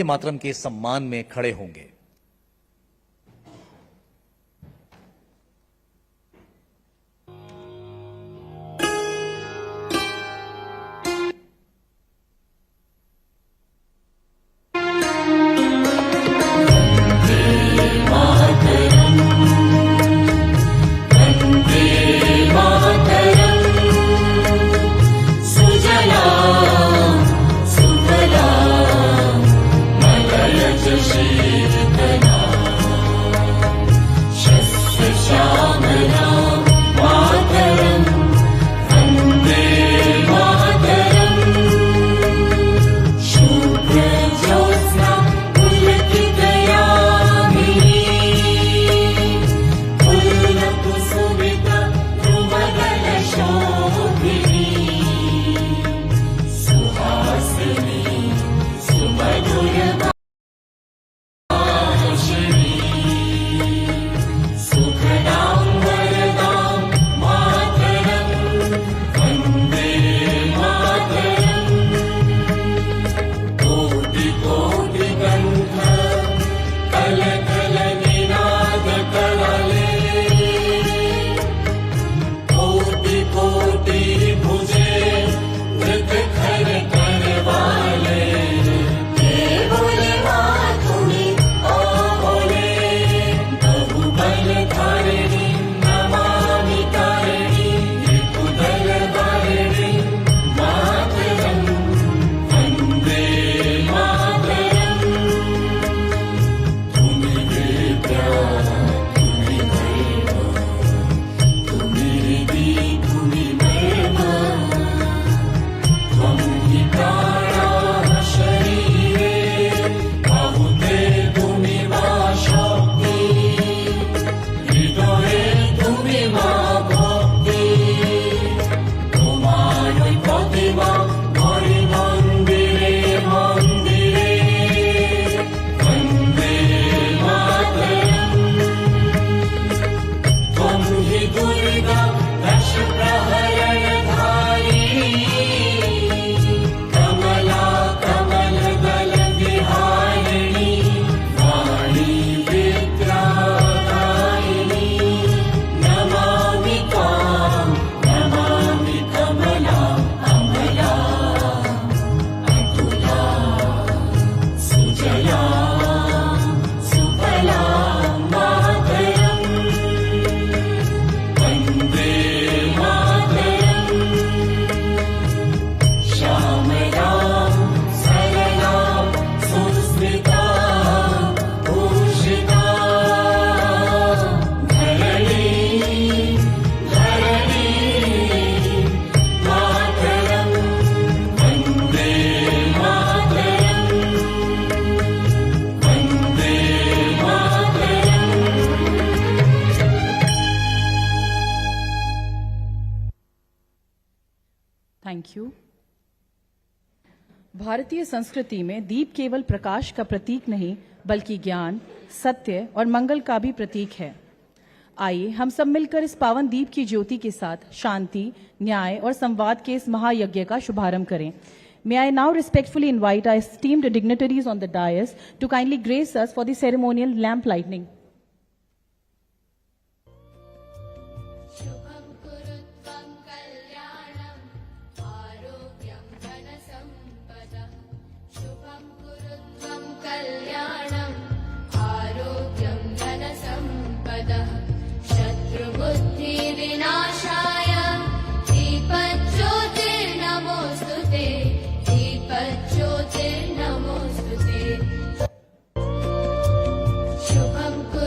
मातरम के सम्मान में खड़े होंगे। Thank you. भारतीय संस्कृति में दीप केवल प्रकाश का प्रतीक नहीं बल्कि ज्ञान, सत्य और मंगल का भी प्रतीक है। आइए हम सब मिलकर इस पावन दीप की ज्योति के साथ शांति, न्याय और संवाद के इस महायज्ञ का शुभारंभ करें। May I now respectfully invite our esteemed dignitaries on the dais to kindly grace us for the ceremonial lamp lighting. शुभं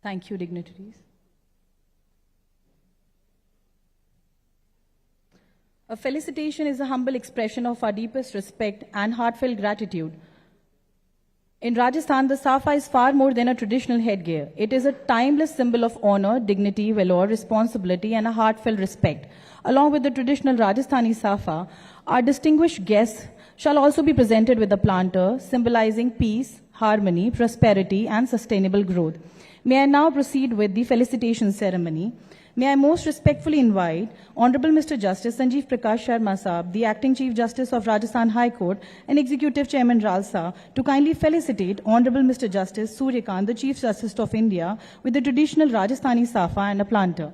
Thank you, dignitaries. A felicitation is a humble expression of our deepest respect and heartfelt gratitude. In Rajasthan, the safa is far more than a traditional headgear. It is a timeless symbol of honor, dignity, valor, responsibility, and a heartfelt respect. Along with the traditional Rajasthani safa, our distinguished guests shall also be presented with a planter symbolizing peace, harmony, prosperity, and sustainable growth. May I now proceed with the felicitation ceremony. May I most respectfully invite Honorable Mr. Justice Sanjeev Prakash Sharma Saab, the Acting Chief Justice of Rajasthan High Court and Executive Chairman Ralsa, to kindly felicitate Honorable Mr. Justice Suryakant, the Chief Justice of India, with the traditional Rajasthani safa and a planter.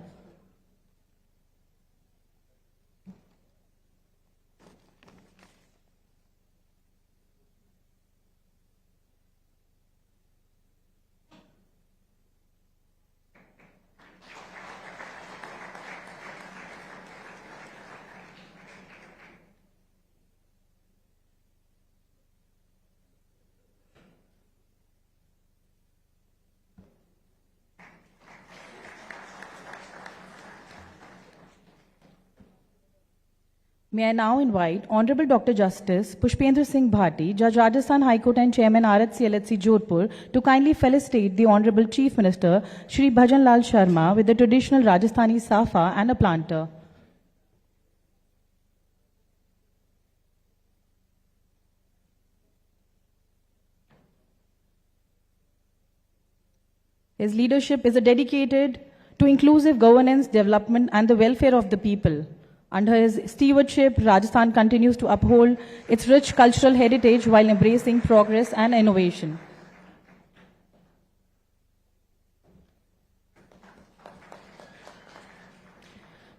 May I now invite Honorable Dr. Justice Pushpendra Singh Bhati, Judge Rajasthan High Court and Chairman RHC-LHC Jodhpur, to kindly felicitate the Honorable Chief Minister Shri Bhajan Lal Sharma with the traditional Rajasthani safa and a planter. His leadership is dedicated to inclusive governance, development, and the welfare of the people. Under his stewardship, Rajasthan continues to uphold its rich cultural heritage while embracing progress and innovation.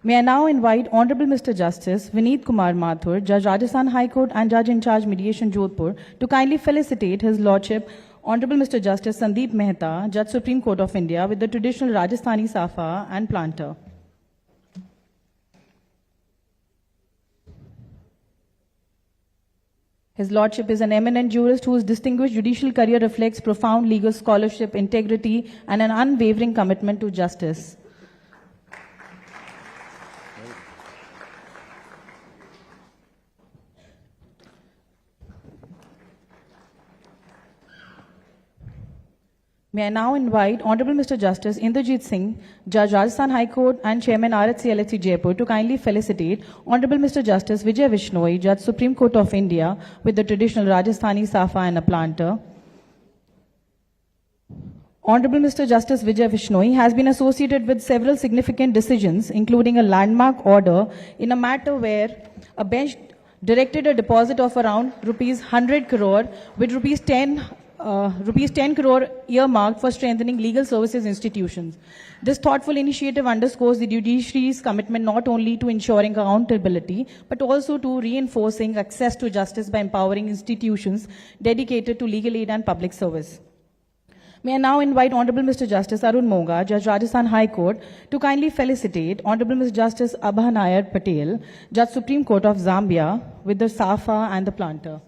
May I now invite Honorable Mr. Justice Vineet Kumar Mathur, Judge Rajasthan High Court and Judge in Charge Mediation Jodhpur, to kindly felicitate His Lordship Honorable Mr. Justice Sandeep Mehta, Judge Supreme Court of India, with the traditional Rajasthani safa and planter. His Lordship is an eminent jurist whose distinguished judicial career reflects profound legal scholarship, integrity, and an unwavering commitment to justice. May I now invite Honorable Mr. Justice Inderjeet Singh, Judge Rajasthan High Court and Chairman RHC-LHC Jaipur, to kindly felicitate Honorable Mr. Justice Vijay Vishnoi, Judge Supreme Court of India, with the traditional Rajasthani safa and a planter. Honorable Mr. Justice Vijay Vishnoi has been associated with several significant decisions, including a landmark order in a matter where a bench directed a deposit of around rupees 100 crore with rupees 10 crore earmarked for strengthening legal services institutions. This thoughtful initiative underscores the judiciary's commitment not only to ensuring accountability, but also to reinforcing access to justice by empowering institutions dedicated to legal aid and public service. May I now invite Honorable Mr. Justice Arun Monga, Judge Rajasthan High Court, to kindly felicitate Honorable Mr. Justice Abha Nayar Patel, Judge Supreme Court of Zambia, with the safa and the planter.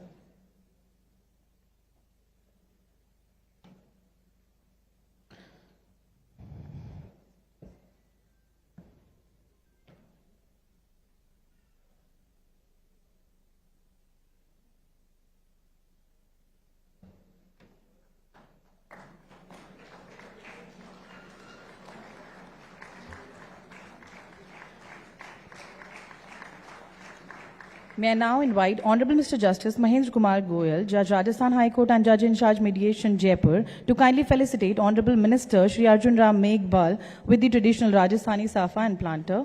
May I now invite Honorable Mr. Justice Mahendra Kumar Goyal, Judge Rajasthan High Court and Judge in Charge Mediation Jaipur, to kindly felicitate Honorable Minister Shri Arjun Ram Meghwal with the traditional Rajasthani safa and planter.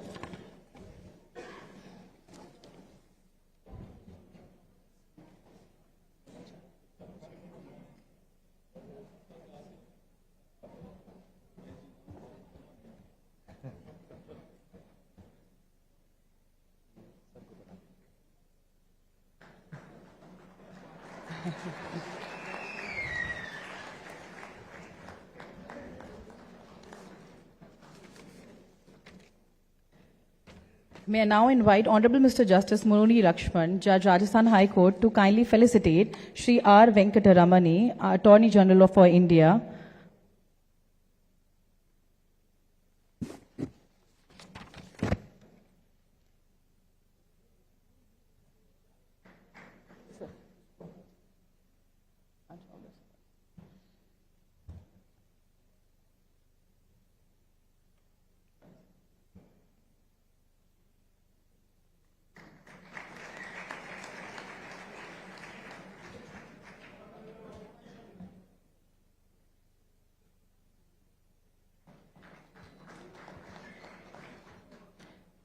May I now invite Honorable Mr. Justice Murali Lakshman, Judge Rajasthan High Court, to kindly felicitate Shri R. Venkataramani, Attorney General for India.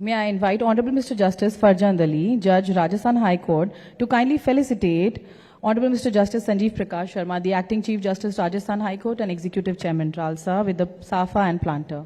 May I invite Honorable Mr. Justice Farjand Ali, Judge, Rajasthan High Court, to kindly felicitate Honorable Mr. Justice Sanjeev Prakash Sharma, the Acting Chief Justice, Rajasthan High Court and Executive Chairman, Ralsa, with the Safa and planter.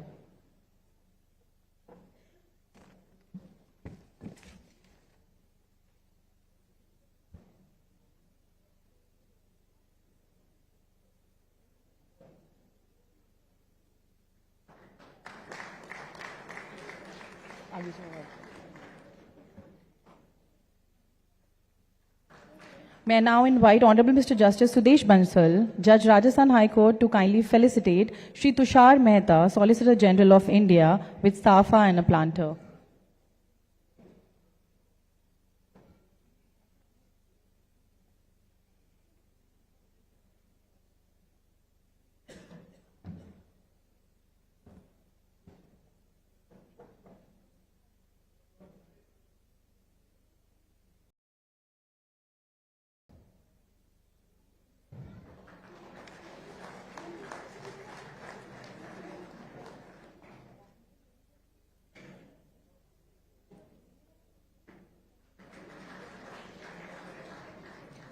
May I now invite Honorable Mr. Justice Sudesh Bansal, Judge, Rajasthan High Court, to kindly felicitate Shri Tushar Mehta, Solicitor General of India, with Safa and a planter.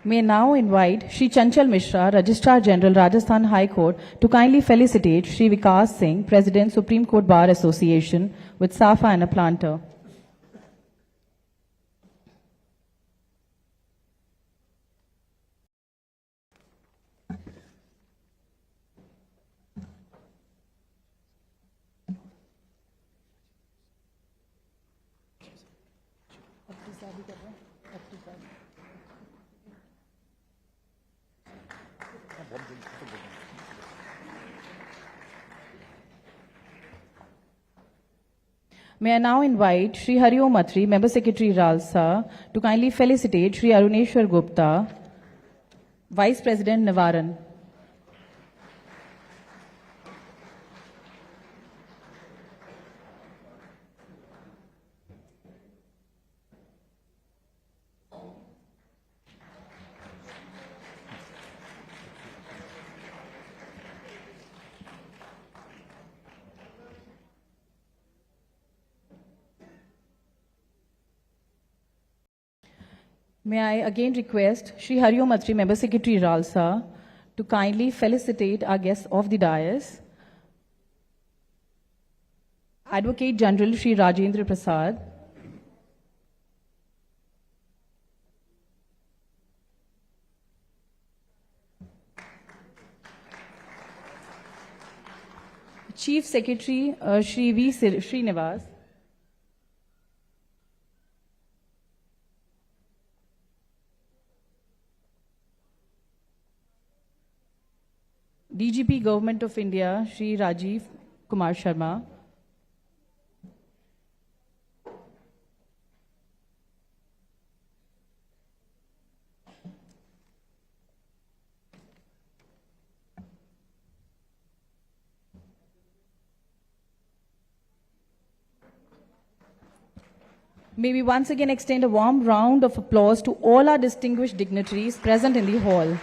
May now invite Shri Chanchal Mishra, Registrar General, Rajasthan High Court, to kindly felicitate Shri Vikas Singh, President, Supreme Court Bar Association, with Safa and a planter. May I now invite Shri Hari Om Atri, Member Secretary Ralsa, to kindly felicitate Shri Aruneshwar Gupta, Vice President Nivaran. May I again request Shri Hari Om Atri, Member Secretary Ralsa, to kindly felicitate our guests of the dais, Advocate General Shri Rajendra Prasad, Chief Secretary Shri V. Srinivas, DGP Government of India Shri Rajiv Kumar Sharma, may we once again extend a warm round of applause to all our distinguished dignitaries present in the hall.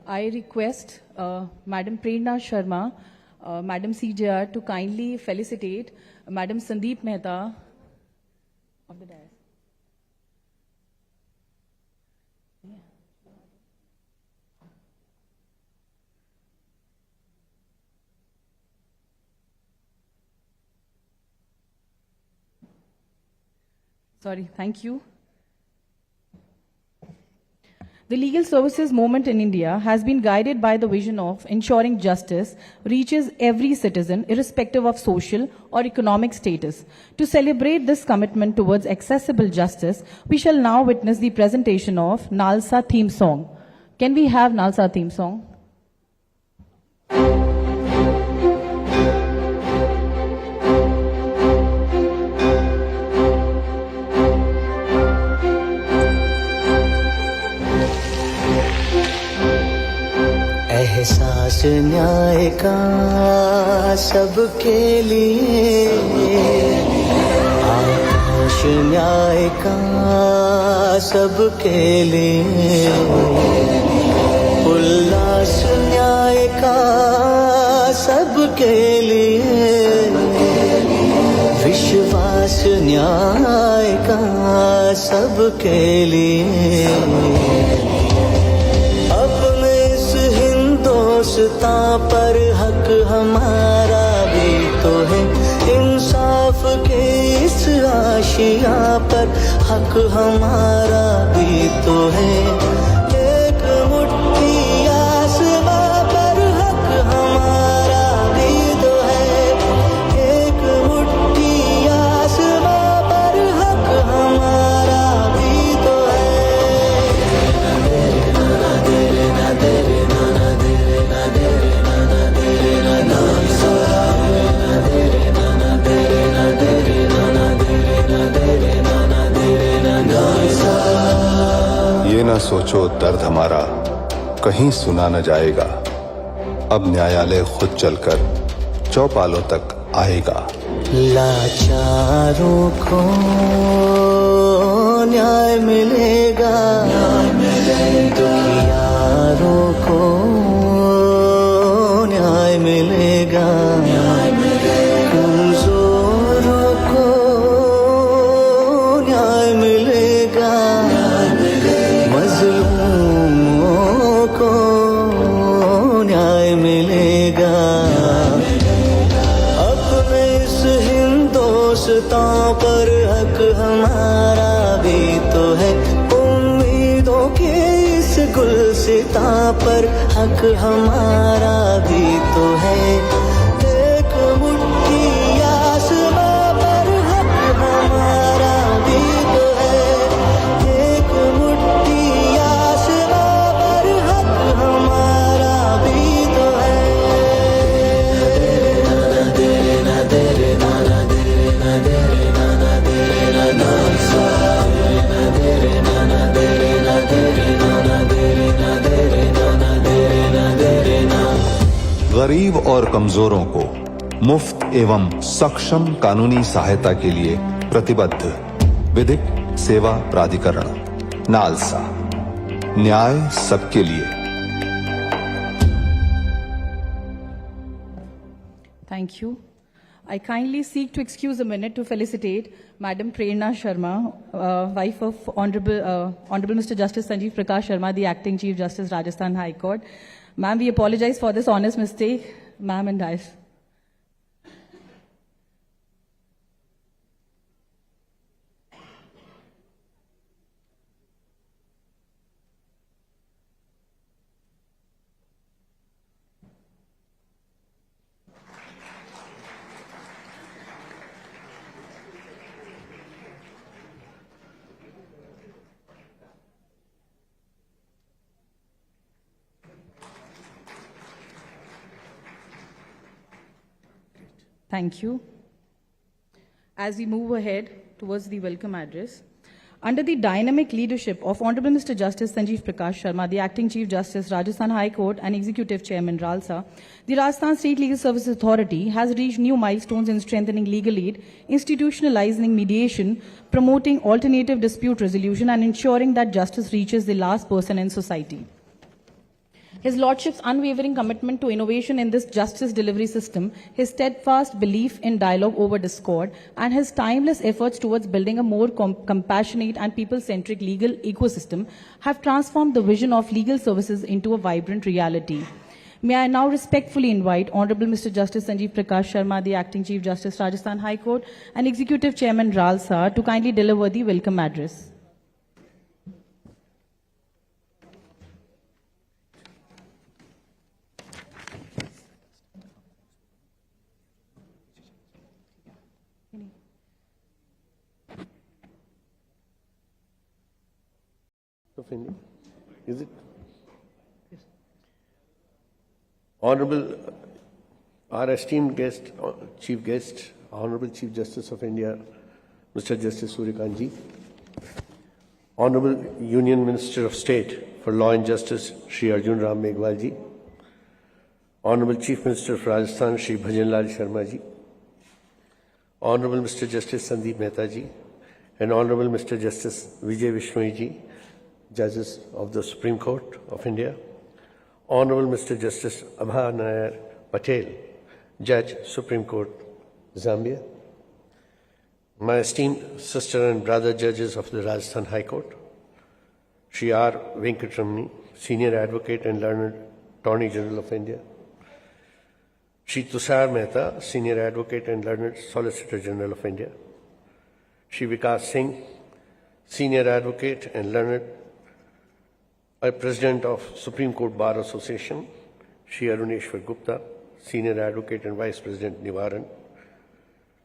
I request Madam Prerna Sharma, Madam CJR, to kindly felicitate Madam Sandeep Mehta of the dais. Sorry, thank you. The legal services movement in India has been guided by the vision of ensuring justice reaches every citizen irrespective of social or economic status. To celebrate this commitment towards accessible justice, we shall now witness the presentation of Nalsa theme song. Can we have Nalsa theme song? एहसास न्याय का सबके लिए, आकाश न्याय का सबके लिए, उल्लास न्याय का सबके लिए, विश्वास न्याय का सबके लिए। अपने इस हिंदुस्तान पर हक हमारा भी तो है, इंसाफ के इस आशिया पर हक हमारा भी तो है। एक मुट्ठी आसमां पर हक हमारा भी तो है, एक मुट्ठी आसमां पर हक हमारा भी तो ये ना सोचो दर्द हमारा कहीं सुना न जाएगा, अब न्यायालय खुद चलकर चौपालों तक आएगा। लाचारों को न्याय मिलेगा, दुखियारों को न्याय मिलेगा, कमजोरों को न्याय मिलेगा, मजलूमों को न्याय मिलेगा। अपने इस हिंदुस्तान पर हक हमारा भी तो है, उम्मीदों के इस गुलसितां पर हक हमारा भी तो है। एक मुट्ठी आसमां पर हक हमारा भी तो है, एक मुट्ठी आसमां पर हक हमारा भी तो है। गरीब और कमजोरों को मुफ्त एवं सक्षम कानूनी सहायता के लिए प्रतिबद्ध विधिक सेवा प्राधिकरण नालसा, न्याय सबके लिए। Thank you. I kindly seek to excuse a minute to felicitate Madam Prerna Sharma, wife of Honorable Mr. Justice Sanjeev Prakash Sharma, the Acting Chief Justice, Rajasthan High Court. Ma'am, we apologize for this honest mistake. Ma'am and I. Thank you. As we move ahead towards the welcome address, under the dynamic leadership of Honorable Mr. Justice Sanjeev Prakash Sharma, the Acting Chief Justice, Rajasthan High Court and Executive Chairman, Ralsa, the Rajasthan State Legal Services Authority has reached new milestones in strengthening legal aid, institutionalizing mediation, promoting alternative dispute resolution, and ensuring that justice reaches the last person in society. His Lordship's unwavering commitment to innovation in this justice delivery system, his steadfast belief in dialogue over discord, and his timeless efforts towards building a more compassionate and people-centric legal ecosystem have transformed the vision of legal services into a vibrant reality. May I now respectfully invite Honorable Mr. Justice Sanjeev Prakash Sharma, the Acting Chief Justice, Rajasthan High Court, and Executive Chairman Ralsa to kindly deliver the welcome address. Of India. Is it? Yes. Honorable, our esteemed guest, Chief Guest, Honorable Chief Justice of India, Mr. Justice Suryakant Ji, Honorable Union Minister of State for Law and Justice, Shri Arjun Ram Meghwal Ji, Honorable Chief Minister of Rajasthan, Shri Bhajan Lal Sharma ji, Honorable Mr. Justice Sandeep Mehta ji, and Honorable Mr. Justice Vijay Vishnoi ji, Judges of the Supreme Court of India, Honorable Mr. Justice Abha Nair Patel, Judge, Supreme Court, Zambia, my esteemed sister and brother judges of the Rajasthan High Court, Shri R. Venkatramani, Senior Advocate and Learned Attorney General of India, Shri Tushar Mehta, Senior Advocate and Learned Solicitor General of India, Shri Vikas Singh, Senior Advocate and Learned President of Supreme Court Bar Association, Shri Aruneshwar Gupta, Senior Advocate and Vice President Nivaran,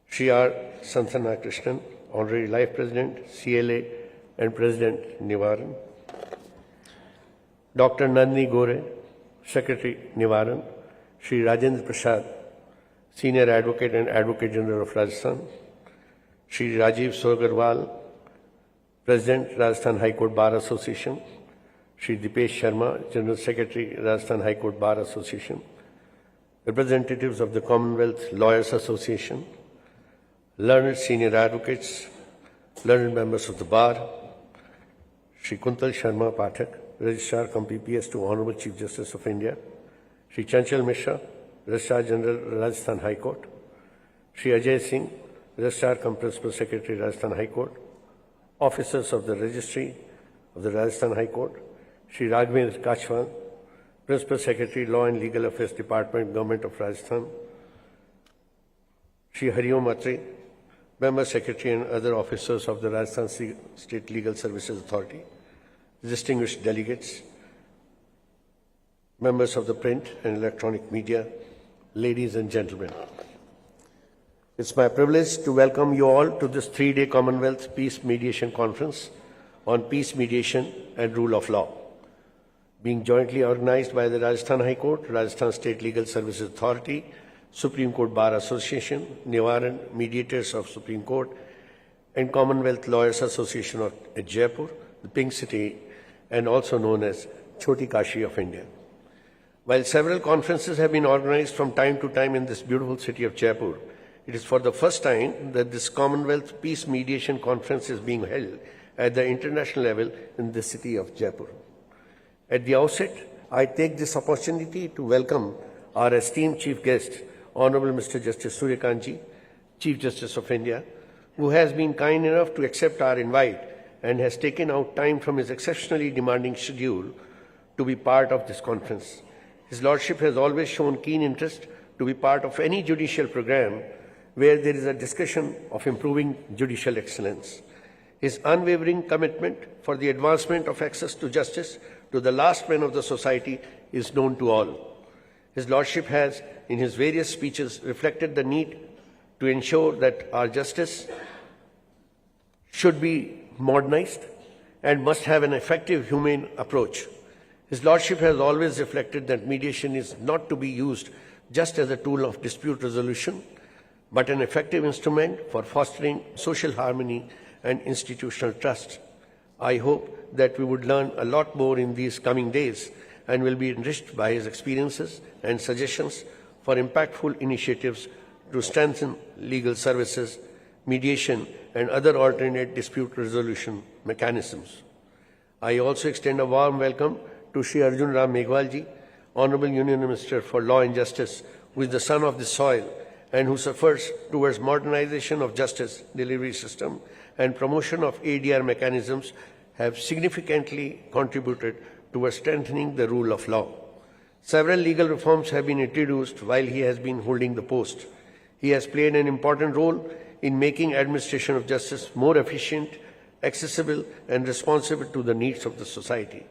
Shri R. Santhana Krishnan, Honorary Life President, CLA and President Nivaran, Dr. Nandini Gore, Secretary Nivaran, Shri Rajendra Prasad, Senior Advocate and Advocate General of Rajasthan, Shri Rajiv Sogarwal, President, Rajasthan High Court Bar Association, Shri Dipesh Sharma, General Secretary, Rajasthan High Court Bar Association, representatives of the Commonwealth Lawyers Association, learned senior advocates, learned members of the bar, Shri Kuntal Sharma Pathak, Registrar cum PPS to Honorable Chief Justice of India, Shri Chanchal Mishra, Registrar General, Rajasthan High Court, Shri Ajay Singh, Registrar cum Principal Secretary, Rajasthan High Court, officers of the Registry of the Rajasthan High Court, Shri Raghavendra Kachwan, Principal Secretary, Law and Legal Affairs Department, Government of Rajasthan, Shri Hariom Atri, Member Secretary and other officers of the Rajasthan State Legal Services Authority, distinguished delegates, members of the print and electronic media, ladies and gentlemen. It's my privilege to welcome you all to this 3-day Commonwealth Peace Mediation Conference on Peace Mediation and Rule of Law, being jointly organized by the Rajasthan High Court, Rajasthan State Legal Services Authority, Supreme Court Bar Association, Nivaran Mediators of Supreme Court, and Commonwealth Lawyers Association at Jaipur, the Pink City, and also known as Choti Kashi of India. While several conferences have been organized from time to time in this beautiful city of Jaipur, it is for the first time that this Commonwealth Peace Mediation Conference is being held at the international level in the city of Jaipur. At the outset, I take this opportunity to welcome our esteemed Chief Guest, Honorable Mr. Justice Surya Kant ji, Chief Justice of India, who has been kind enough to accept our invite and has taken out time from his exceptionally demanding schedule to be part of this conference. His Lordship has always shown keen interest to be part of any judicial program where there is a discussion of improving judicial excellence. His unwavering commitment for the advancement of access to justice to the last man of the society is known to all. His Lordship has, in his various speeches, reflected the need to ensure that our justice should be modernized and must have an effective, humane approach. His Lordship has always reflected that mediation is not to be used just as a tool of dispute resolution, but an effective instrument for fostering social harmony and institutional trust. I hope that we would learn a lot more in these coming days and will be enriched by his experiences and suggestions for impactful initiatives to strengthen legal services, mediation, and other alternate dispute resolution mechanisms. I also extend a warm welcome to Shri Arjun Ram Meghwal ji, Honorable Union Minister for Law and Justice, who is the son of the soil and whose efforts towards modernization of justice delivery system and promotion of ADR mechanisms have significantly contributed towards strengthening the rule of law. Several legal reforms have been introduced while he has been holding the post. He has played an important role in making administration of justice more efficient, accessible, and responsive to the needs of the society.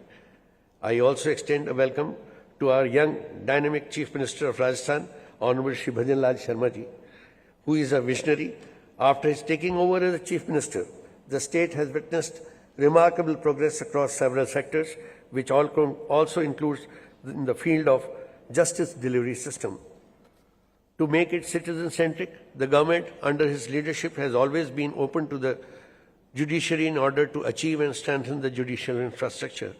I also extend a welcome to our young, dynamic Chief Minister of Rajasthan, Honorable Shri Bhajan Lal Sharma ji, who is a visionary. After his taking over as the Chief Minister, the state has witnessed remarkable progress across several sectors, which also includes in the field of justice delivery system. To make it citizen-centric, the government under his leadership has always been open to the judiciary in order to achieve and strengthen the judicial infrastructure.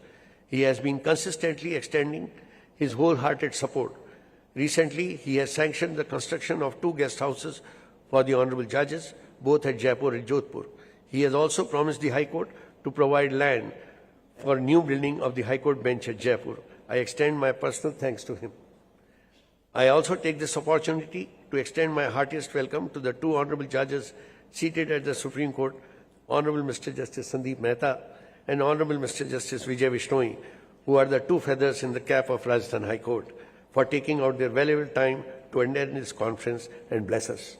He has been consistently extending his wholehearted support Recently, he has sanctioned the construction of 2 guest houses for the honorable judges, both at Jaipur and Jodhpur. He has also promised the High Court to provide land for new building of the High Court bench at Jaipur. I extend my personal thanks to him. I also take this opportunity to extend my heartiest welcome to the 2 honorable judges seated at the Supreme Court, Honorable Mr. Justice Sandeep Mehta and Honorable Mr. Justice Vijay Vishnoi, who are the 2 feathers in the cap of Rajasthan High Court, for taking out their valuable time to attend this conference and bless us.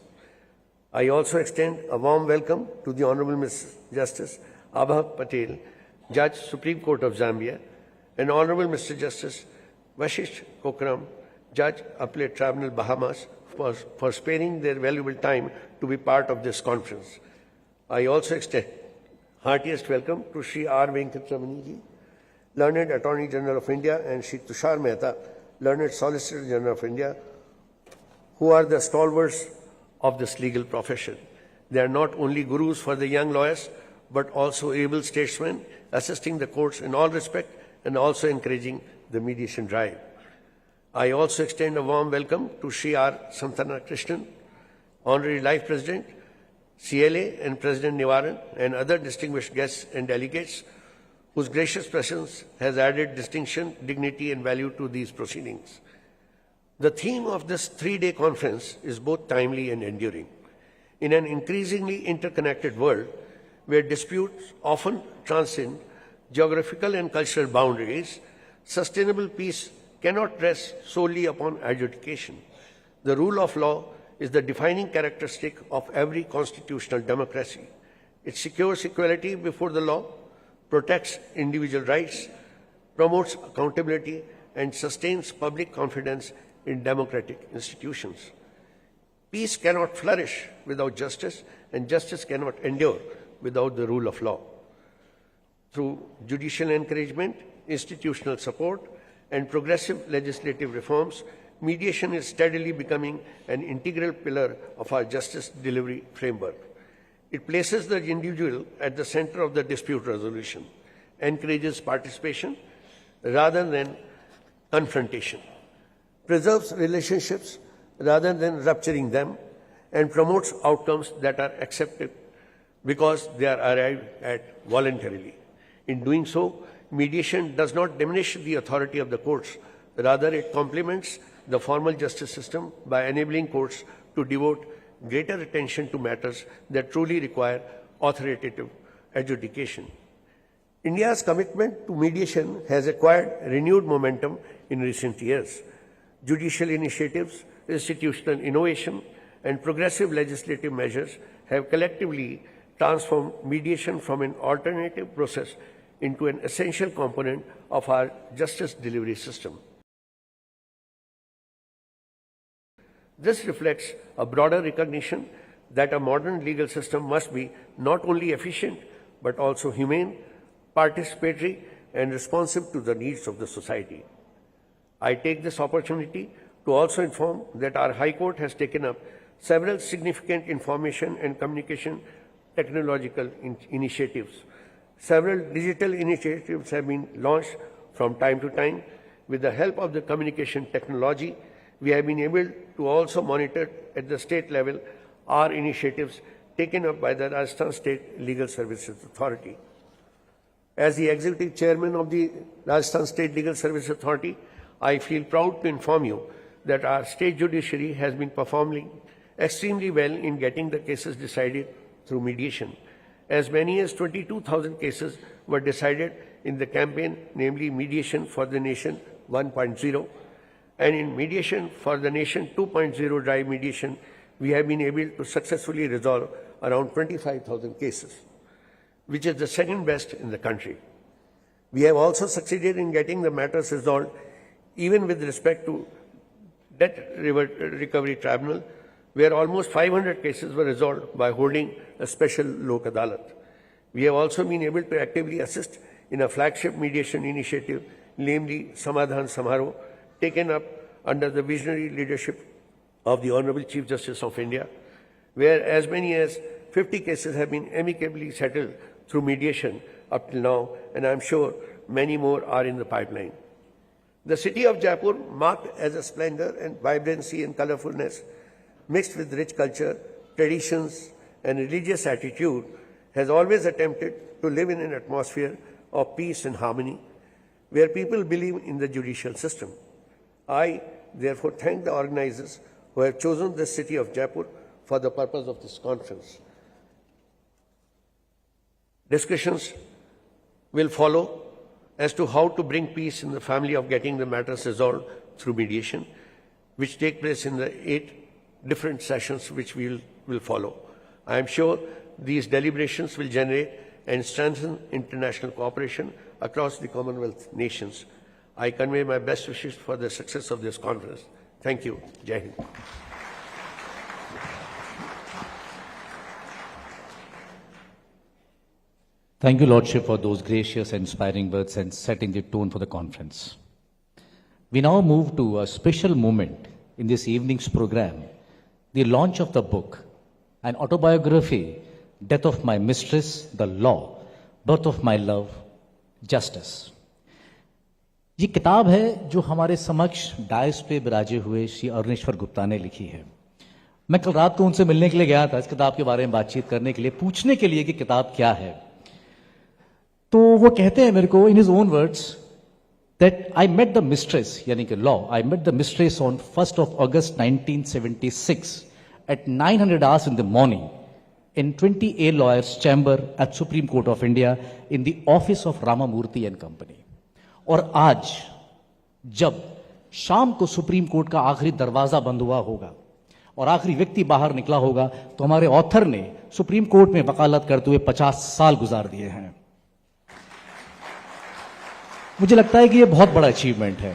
I also extend a warm welcome to the Honorable Ms. Justice Abha Patel, Judge, Supreme Court of Zambia, and Honorable Mr. Justice Vashish Kokram, Judge, Appellate Tribunal, Bahamas, for sparing their valuable time to be part of this conference. I also extend heartiest welcome to Sri R. Venkatramani ji, Learned Attorney General of India, and Sri Tushar Mehta, Learned Solicitor General of India, who are the stalwarts of this legal profession. They are not only gurus for the young lawyers, but also able statesmen, assisting the courts in all respect and also encouraging the mediation drive. I also extend a warm welcome to Sri R. Santana Krishnan, Honorary Life President, CLA, and President Nivaran, and other distinguished guests and delegates, whose gracious presence has added distinction, dignity, and value to these proceedings. The theme of this 3-day conference is both timely and enduring. In an increasingly interconnected world, where disputes often transcend geographical and cultural boundaries, sustainable peace cannot rest solely upon adjudication. The rule of law is the defining characteristic of every constitutional democracy. It secures equality before the law, protects individual rights, promotes accountability, and sustains public confidence in democratic institutions. Peace cannot flourish without justice, and justice cannot endure without the rule of law. Through judicial encouragement, institutional support, and progressive legislative reforms, mediation is steadily becoming an integral pillar of our justice delivery framework. It places the individual at the center of the dispute resolution, encourages participation rather than confrontation, preserves relationships rather than rupturing them, and promotes outcomes that are accepted because they are arrived at voluntarily. In doing so, mediation does not diminish the authority of the courts. Rather, it complements the formal justice system by enabling courts to devote greater attention to matters that truly require authoritative adjudication. India's commitment to mediation has acquired renewed momentum in recent years. Judicial initiatives, institutional innovation, and progressive legislative measures have collectively transformed mediation from an alternative process into an essential component of our justice delivery system. This reflects a broader recognition that a modern legal system must be not only efficient, but also humane, participatory, and responsive to the needs of the society. I take this opportunity to also inform that our High Court has taken up several significant information and communication technological initiatives. Several digital initiatives have been launched from time to time. With the help of the communication technology, we have been able to also monitor at the state level our initiatives taken up by the Rajasthan State Legal Services Authority. As the Executive Chairman of the Rajasthan State Legal Services Authority, I feel proud to inform you that our state judiciary has been performing extremely well in getting the cases decided through mediation. As many as 22,000 cases were decided in the campaign, namely Mediation for the Nation 1.0, and in Mediation for the Nation 2.0 drive mediation, we have been able to successfully resolve around 25,000 cases, which is the second best in the country. We have also succeeded in getting the matters resolved even with respect to Debt Recovery Tribunal, where almost 500 cases were resolved by holding a special Lok Adalat. We have also been able to actively assist in a flagship mediation initiative, namely Samadhan Samaro, taken up under the visionary leadership of the Honorable Chief Justice of India, where as many as 50 cases have been amicably settled through mediation up till now, and I'm sure many more are in the pipeline. The city of Jaipur, marked as a splendor and vibrancy and colorfulness, mixed with rich culture, traditions, and religious attitude, has always attempted to live in an atmosphere of peace and harmony, where people believe in the judicial system. I, therefore, thank the organizers who have chosen the city of Jaipur for the purpose of this conference. Discussions will follow as to how to bring peace in the family of getting the matters resolved through mediation, which take place in the 8 different sessions which we will follow. I am sure these deliberations will generate and strengthen international cooperation across the Commonwealth nations. I convey my best wishes for the success of this conference. Thank you. Jai Hind. Thank you, Lordship, for those gracious and inspiring words and setting the tone for the conference. We now move to a special moment in this evening's program, the launch of the book, an autobiography, Death of My Mistress, The Law, Birth of My Love, Justice. ये किताब है जो हमारे समक्ष DISE पे विराजे हुए श्री अरुणेश्वर गुप्ता ने लिखी है। मैं कल रात को उनसे मिलने के लिए गया था, इस किताब के बारे में बातचीत करने के लिए, पूछने के लिए कि किताब क्या है। तो वो कहते हैं मेरे को in his own words that I met the mistress, यानी कि law, I met the mistress on 1st of August 1976 at 900 hours in the morning in 20A lawyers chamber at Supreme Court of India in the office of Ramamurthy and Company. और आज जब शाम को supreme court का आखिरी दरवाजा बंद हुआ होगा और आखिरी व्यक्ति बाहर निकला होगा, तो हमारे ऑथर ने सुप्रीम कोर्ट में वकालत करते हुए 50 साल गुजार दिए हैं। मुझे लगता है कि ये बहुत बड़ा अचीवमेंट है।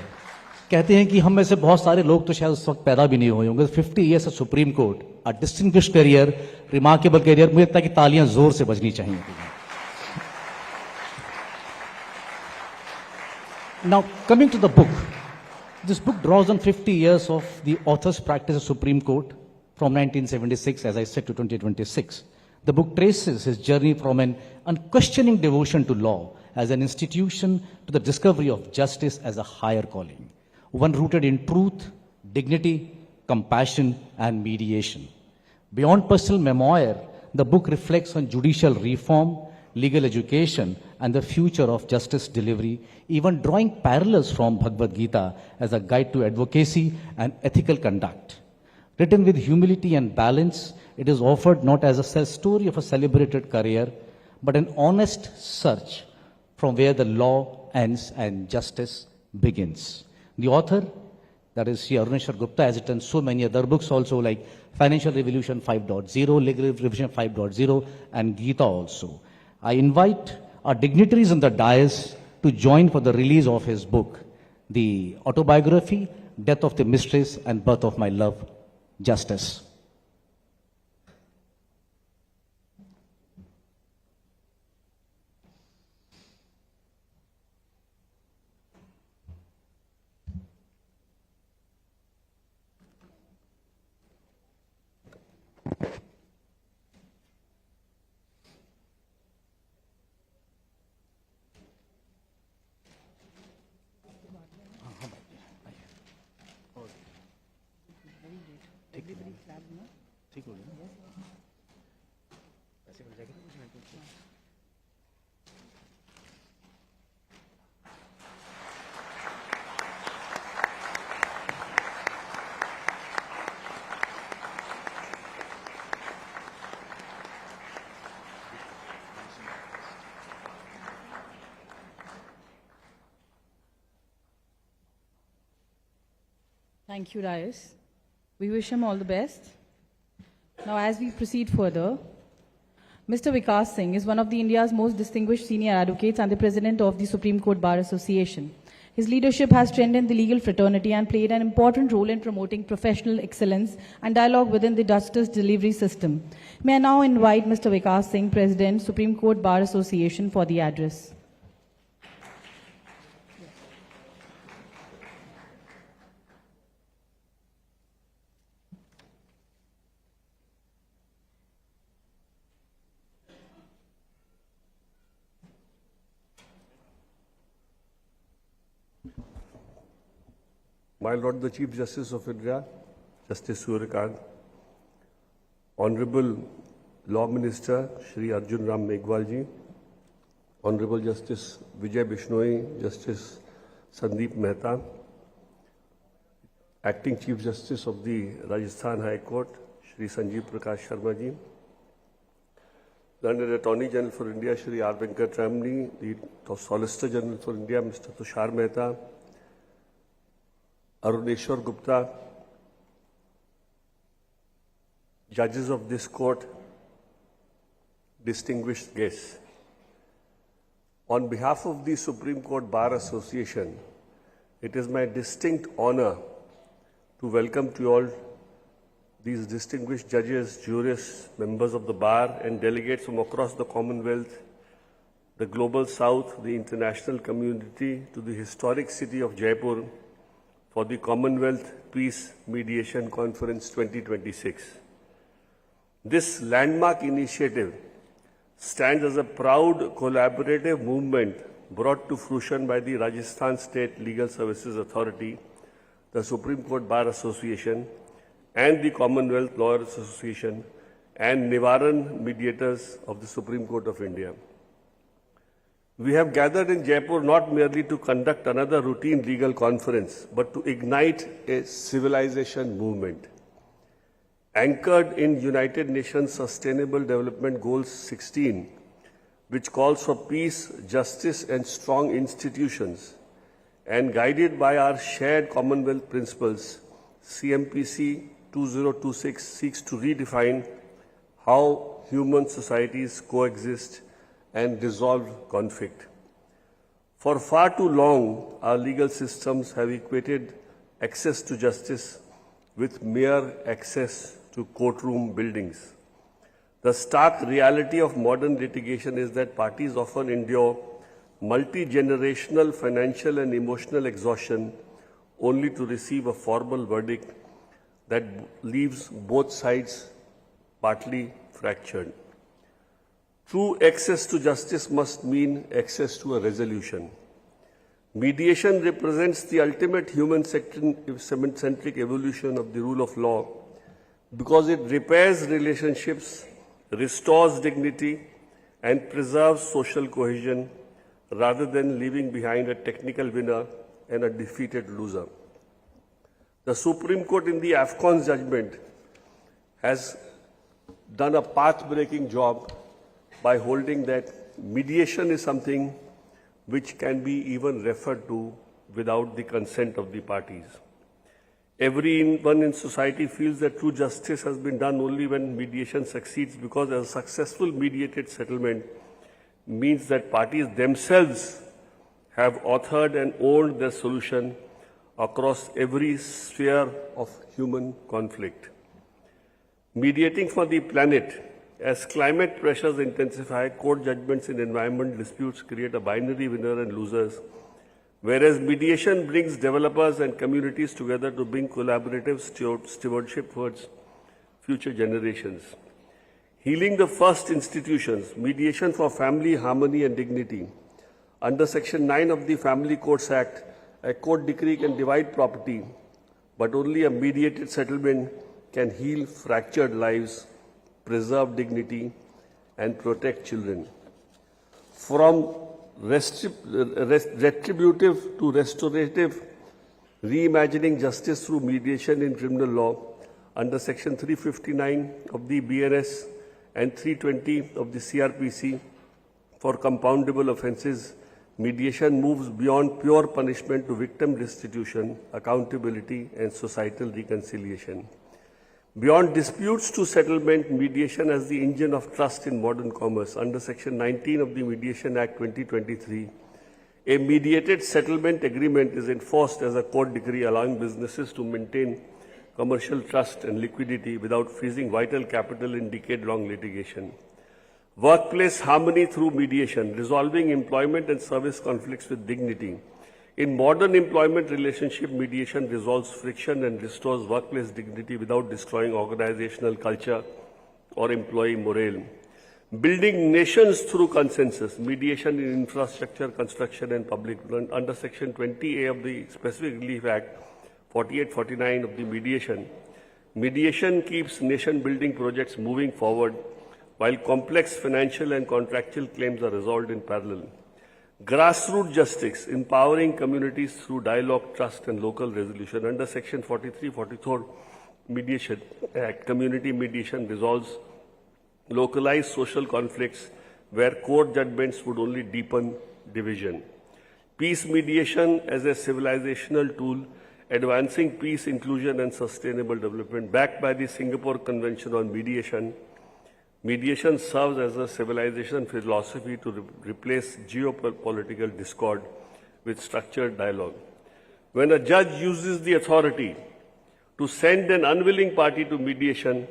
कहते हैं कि हम में से बहुत सारे लोग तो शायद उस वक्त पैदा भी नहीं हुए होंगे। 50 years of supreme court, a distinguished career, remarkable career. मुझे लगता है कि तालियां जोर से बजनी चाहिए। Now, coming to the book, this book draws on 50 years of the author's practice of Supreme Court from 1976, as I said, to 2026. The book traces his journey from an unquestioning devotion to law as an institution to the discovery of justice as a higher calling, one rooted in truth, dignity, compassion, and mediation. Beyond personal memoir, the book reflects on judicial reform, legal education, and the future of justice delivery, even drawing parallels from Bhagavad Gita as a guide to advocacy and ethical conduct. Written with humility and balance, it is offered not as a story of a celebrated career, but an honest search from where the law ends and justice begins. The author, that is Sri Aruneshwar Gupta, has written so many other books also, like Financial Revolution 5.0, Legal Revolution 5.0, and Gita also. I invite our dignitaries in the dais to join for the release of his book, the autobiography, Death of the Mistress and Birth of My Love, Justice. Thank you, Reyes. We wish him all the best. Now, as we proceed further, Mr. Vikas Singh is one of the India's most distinguished senior advocates and the president of the Supreme Court Bar Association. His leadership has strengthened the legal fraternity and played an important role in promoting professional excellence and dialogue within the justice delivery system. May I now invite Mr. Vikas Singh, President, Supreme Court Bar Association, for the address. My Lord the Chief Justice of India, Justice Suryakant, Honorable Law Minister Shri Arjun Ram Meghwal ji, Honorable Justice Vijay Bishnoi, Justice Sandeep Mehta, Acting Chief Justice of the Rajasthan High Court, Shri Sanjeev Prakash Sharma ji, Learned Attorney General for India, Shri R. Venkat Ramani, the Solicitor General for India, Mr. Tushar Mehta, Aruneshwar Gupta, judges of this court, distinguished guests. On behalf of the Supreme Court Bar Association, it is my distinct honor to welcome to you all these distinguished judges, jurists, members of the bar, and delegates from across the Commonwealth, the Global South, the international community, to the historic city of Jaipur for the Commonwealth Peace Mediation Conference 2026. This landmark initiative stands as a proud collaborative movement brought to fruition by the Rajasthan State Legal Services Authority, the Supreme Court Bar Association, and the Commonwealth Lawyers Association and Nivaran Mediators of the Supreme Court of India. We have gathered in Jaipur not merely to conduct another routine legal conference, but to ignite a civilization movement. Anchored in United Nations Sustainable Development Goals 16, which calls for peace, justice, and strong institutions, and guided by our shared Commonwealth principles, CMPC 2026 seeks to redefine how human societies coexist and resolve conflict. For far too long, our legal systems have equated access to justice with mere access to courtroom buildings. The stark reality of modern litigation is that parties often endure multi-generational financial and emotional exhaustion only to receive a formal verdict that leaves both sides partly fractured. True access to justice must mean access to a resolution. Mediation represents the ultimate human-centric evolution of the rule of law because it repairs relationships, restores dignity, and preserves social cohesion rather than leaving behind a technical winner and a defeated loser. The Supreme Court in the AFCON judgment has done a path-breaking job by holding that mediation is something which can be even referred to without the consent of the parties. Everyone in society feels that true justice has been done only when mediation succeeds, because a successful mediated settlement means that parties themselves have authored and owned their solution across every sphere of human conflict. Mediating for the planet, as climate pressures intensify, court judgments in environmental disputes create a binary winner and losers, whereas mediation brings developers and communities together to bring collaborative stewardship towards future generations. Healing the first institutions, mediation for family harmony and dignity. Under Section 9 of the Family Courts Act, a court decree can divide property, but only a mediated settlement can heal fractured lives, preserve dignity, and protect children. From retributive to restorative, reimagining justice through mediation in criminal law under Section 359 of the BNS and 320 of the CRPC for compoundable offences, mediation moves beyond pure punishment to victim restitution, accountability, and societal reconciliation. Beyond disputes to settlement, mediation as the engine of trust in modern commerce. Under Section 19 of the Mediation Act 2023, a mediated settlement agreement is enforced as a court decree, allowing businesses to maintain commercial trust and liquidity without freezing vital capital in decade-long litigation. Workplace harmony through mediation, resolving employment and service conflicts with dignity. In modern employment relationship, mediation resolves friction and restores workplace dignity without destroying organizational culture or employee morale. Building nations through consensus, mediation in infrastructure, construction, and public. Under Section 20A of the Specific Relief Act 48-49 of the mediation, mediation keeps nation-building projects moving forward while complex financial and contractual claims are resolved in parallel. Grassroots justice, empowering communities through dialogue, trust, and local resolution. Under Section 43-44 Mediation Act, community mediation resolves localized social conflicts where court judgments would only deepen division. Peace mediation as a civilizational tool, advancing peace, inclusion, and sustainable development. Backed by the Singapore Convention on Mediation, mediation serves as a civilization philosophy to replace geopolitical discord with structured dialogue. When a judge uses the authority to send an unwilling party to mediation,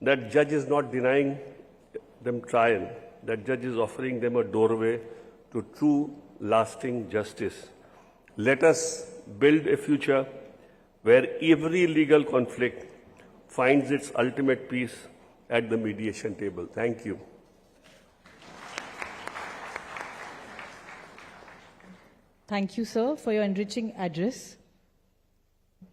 that judge is not denying them trial. That judge is offering them a doorway to true, lasting justice. Let us build a future where every legal conflict finds its ultimate peace at the mediation table. Thank you. Thank you, sir, for your enriching address.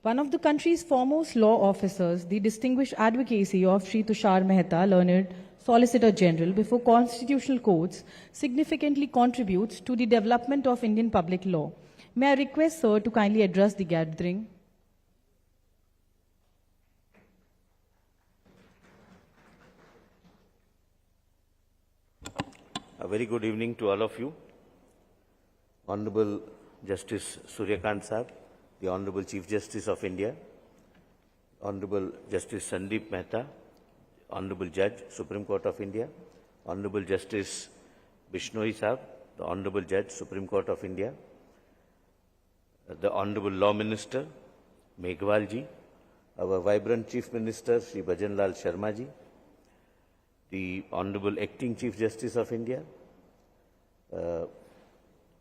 One of the country's foremost law officers, the distinguished advocacy of Sri Tushar Mehta, learned Solicitor General before constitutional courts, significantly contributes to the development of Indian public law. May I request, sir, to kindly address the gathering? A very good evening to all of you. Honorable Justice Suryakant Sahab, the Honorable Chief Justice of India, Honorable Justice Sandeep Mehta, Honorable Judge, Supreme Court of India, Honorable Justice Bishnoi Sahab, the Honorable Judge, Supreme Court of India, the Honorable Law Minister, Meghwal ji, our vibrant Chief Minister, Shri Bhajan Lal Sharma ji, the Honorable Acting Chief Justice of India,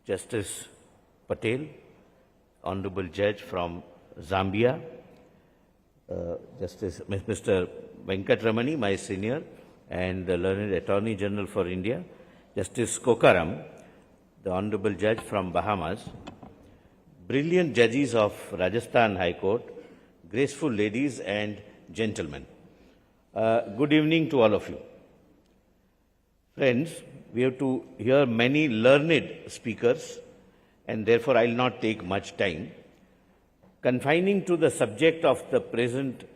Justice Patel, Honorable Judge from Zambia, Justice Mr. Venkatramani, my senior, and the learned Attorney General for India, Justice Kokaram, the Honorable Judge from Bahamas, brilliant judges of Rajasthan High Court, graceful ladies and gentlemen. Good evening to all of you. Friends, we have to hear many learned speakers, and therefore I will not take much time. Confining to the subject of the present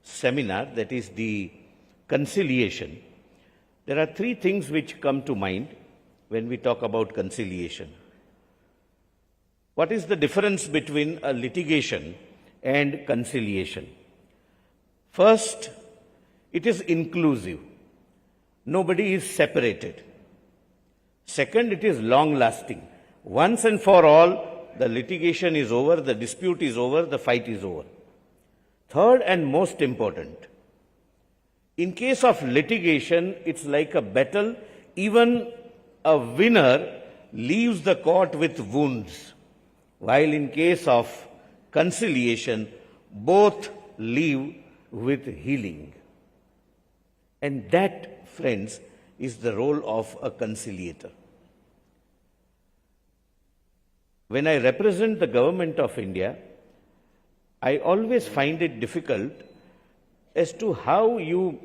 seminar, that is the conciliation, there are three things which come to mind when we talk about conciliation. What is the difference between a litigation and conciliation? First, it is inclusive. Nobody is separated. Second, it is long-lasting. Once and for all, the litigation is over, the dispute is over, the fight is over. Third and most important, in case of litigation, it's like a battle. Even a winner leaves the court with wounds, while in case of conciliation, both leave with healing. And that, friends, is the role of a conciliator. When I represent the government of India, I always find it difficult as to how you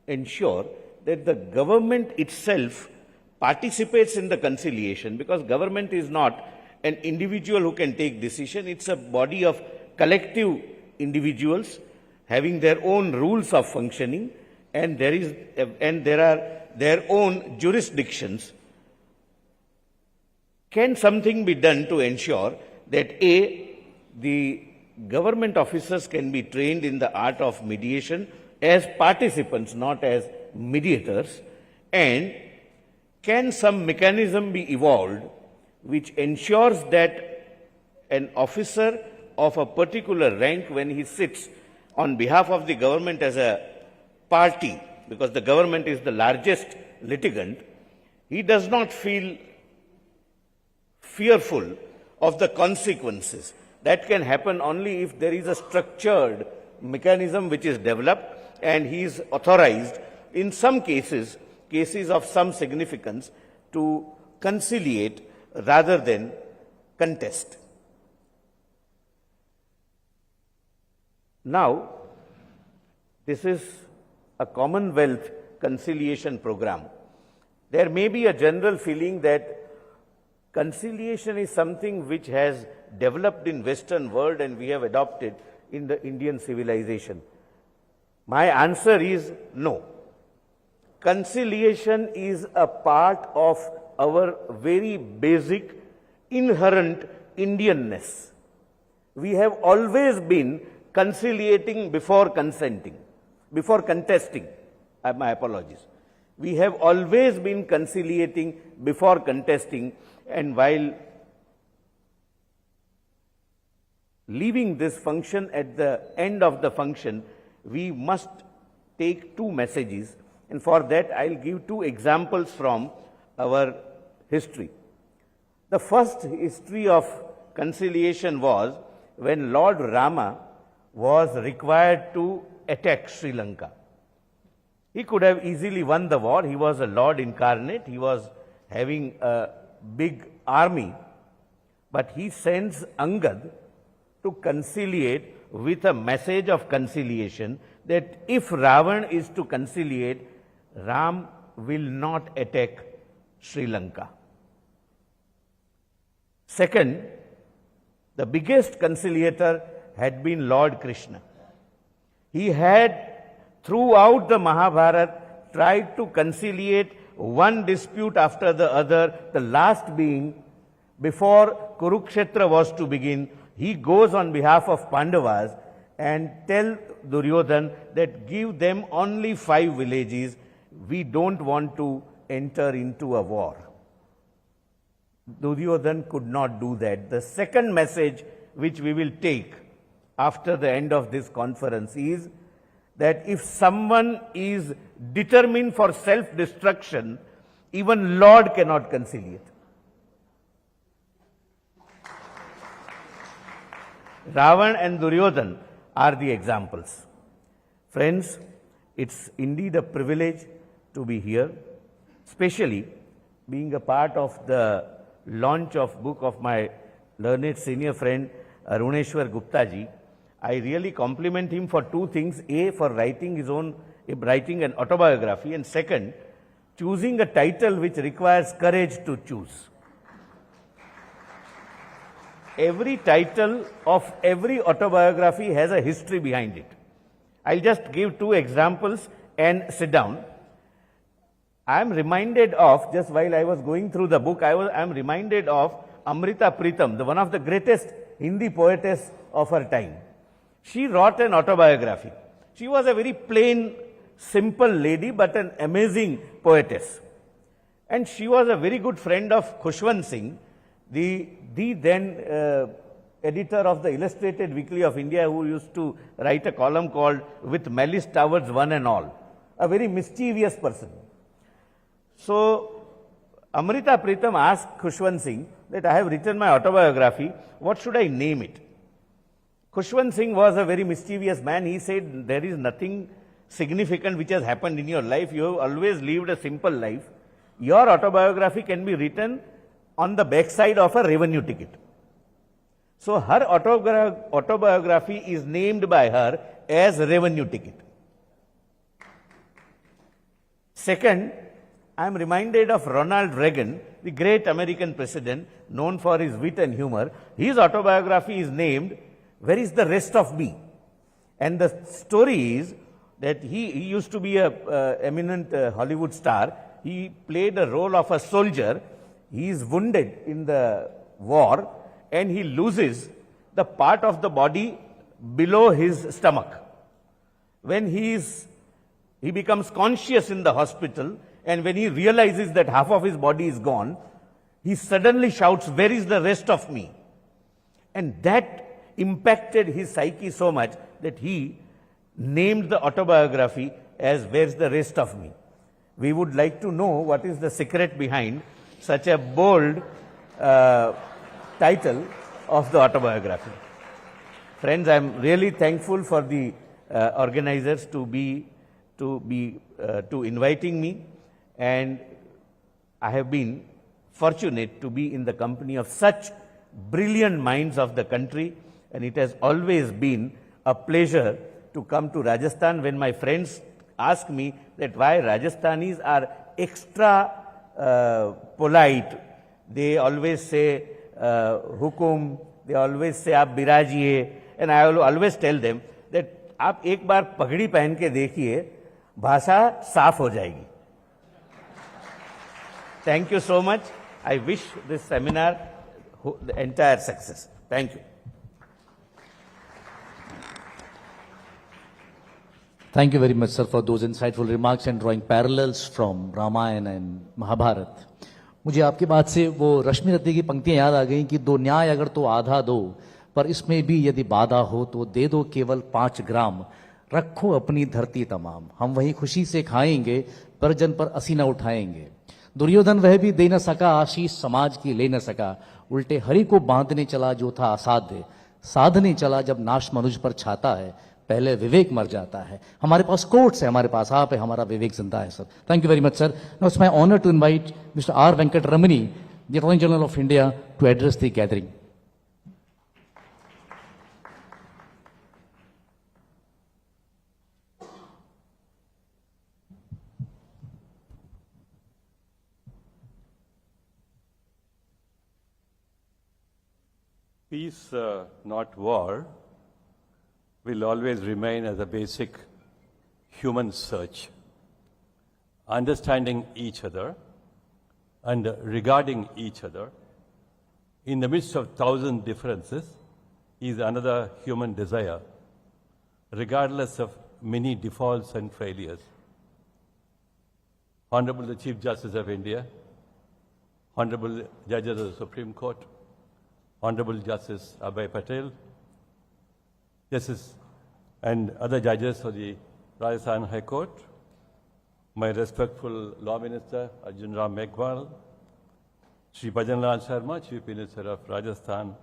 ensure that the government itself participates in the conciliation, because government is not an individual who can take decision. It's a body of collective individuals having their own rules of functioning, and there are their own jurisdictions. Can something be done to ensure that A, the government officers can be trained in the art of mediation as participants, not as mediators, and can some mechanism be evolved which ensures that an officer of a particular rank, when he sits on behalf of the government as a party, because the government is the largest litigant, he does not feel fearful of the consequences. That can happen only if there is a structured mechanism which is developed and he is authorized, in some cases of some significance, to conciliate rather than contest. Now, this is a Commonwealth conciliation program. There may be a general feeling that conciliation is something which has developed in Western world and we have adopted in the Indian civilization. My answer is no. Conciliation is a part of our very basic, inherent Indianness. We have always been conciliating before consenting, before contesting. My apologies. We have always been conciliating before contesting, and while leaving this function at the end of the function, we must take two messages, and for that I'll give two examples from our history. The first history of conciliation was when Lord Rama was required to attack Sri Lanka. He could have easily won the war. He was a Lord incarnate. He was having a big army. But he sends Angad to conciliate with a message of conciliation that if Ravan is to conciliate, Ram will not attack Sri Lanka. Second, the biggest conciliator had been Lord Krishna. He had, throughout the Mahabharata, tried to conciliate one dispute after the other, the last being, before Kurukshetra was to begin, he goes on behalf of Pandavas and tell Duryodhan that give them only 5 villages, we don't want to enter into a war. Duryodhan could not do that. The second message which we will take after the end of this conference is that if someone is determined for self-destruction, even Lord cannot conciliate. Ravan and Duryodhan are the examples. Friends, it's indeed a privilege to be here, especially being a part of the launch of book of my learned senior friend Aruneshwar Gupta ji. I really compliment him for two things. A, for writing an autobiography, and second, choosing a title which requires courage to choose. Every title of every autobiography has a history behind it. I'll just give two examples and sit down. I am reminded of, just while I was going through the book, I am reminded of Amrita Pritam, one of the greatest Hindi poetess of her time. She wrote an autobiography. She was a very plain, simple lady, but an amazing poetess. And she was a very good friend of Khushwant Singh, the then editor of the Illustrated Weekly of India, who used to write a column called With Malice Towards One and All, a very mischievous person. So, Amrita Pritam asked Khushwant Singh that I have written my autobiography, what should I name it? Khushwant Singh was a very mischievous man. He said, there is nothing significant which has happened in your life. You have always lived a simple life. Your autobiography can be written on the backside of a revenue ticket. So her autobiography is named by her as revenue ticket. Second, I am reminded of Ronald Reagan, the great American president, known for his wit and humor. His autobiography is named, Where is the Rest of Me? And the story is that he used to be an eminent Hollywood star. He played a role of a soldier. He is wounded in the war and he loses the part of the body below his stomach. When he becomes conscious in the hospital, and when he realizes that half of his body is gone, he suddenly shouts, where is the rest of me? And that impacted his psyche so much that he named the autobiography as Where's the Rest of Me? We would like to know what is the secret behind such a bold title of the autobiography. Friends, I am really thankful for the organizers to inviting me, and I have been fortunate to be in the company of such brilliant minds of the country, and it has always been a pleasure to come to Rajasthan when my friends ask me that why Rajasthanis are extra polite. They always say hukum, they always say आप बिराजिए, and I will always tell them that आप एक बार पगड़ी पहन के देखिए, भाषा साफ हो जाएगी. Thank you so much. I wish this seminar the entire success. Thank you. Thank you very much, sir, for those insightful remarks and drawing parallels from Ramayana and Mahabharata. मुझे आपकी बात से वो रश्मि रत्ती की पंक्तियां याद आ गई कि दो न्याय अगर तो आधा दो, पर इसमें भी यदि बाधा हो तो दे दो केवल 5 ग्राम, रखो अपनी धरती तमाम, हम वही खुशी से खाएंगे, परजन पर असीना उठाएंगे. दुर्योधन वह भी दे न सका आशीष, समाज की ले न सका, उल्टे हरि को बांधने चला जो था असाध्य, साधने चला जब नाश मनुज पर छाता है, पहले विवेक मर जाता है. हमारे पास कोर्ट्स है, हमारे पास आप है, हमारा विवेक जिंदा है. Sir, thank you very much, sir. Now it's my honour to invite mister R Venkat Ramani, the attorney general of India, to address the gathering. Peace, not war, will always remain as a basic human search. Understanding each other and regarding each other in the midst of 1,000 differences is another human desire, regardless of many defaults and failures. Honorable the Chief Justice of India, Honorable Judges of the Supreme Court, Honorable Justice Abhay Patel, Justice and other judges of the Rajasthan High Court, my respectful Law Minister Arjun Ram Meghwal, Shri Bhajan Lal Sharma, Chief Minister of Rajasthan,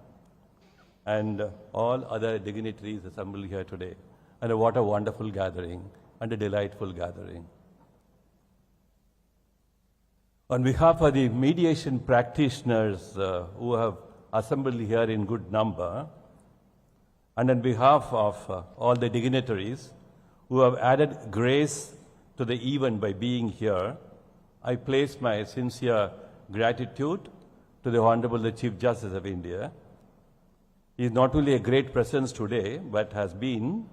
and all other dignitaries assembled here today. And what a wonderful gathering and a delightful gathering. On behalf of the mediation practitioners who have assembled here in good number, and on behalf of all the dignitaries who have added grace to the event by being here, I place my sincere gratitude to the Honorable the Chief Justice of India. He is not only a great presence today, but has been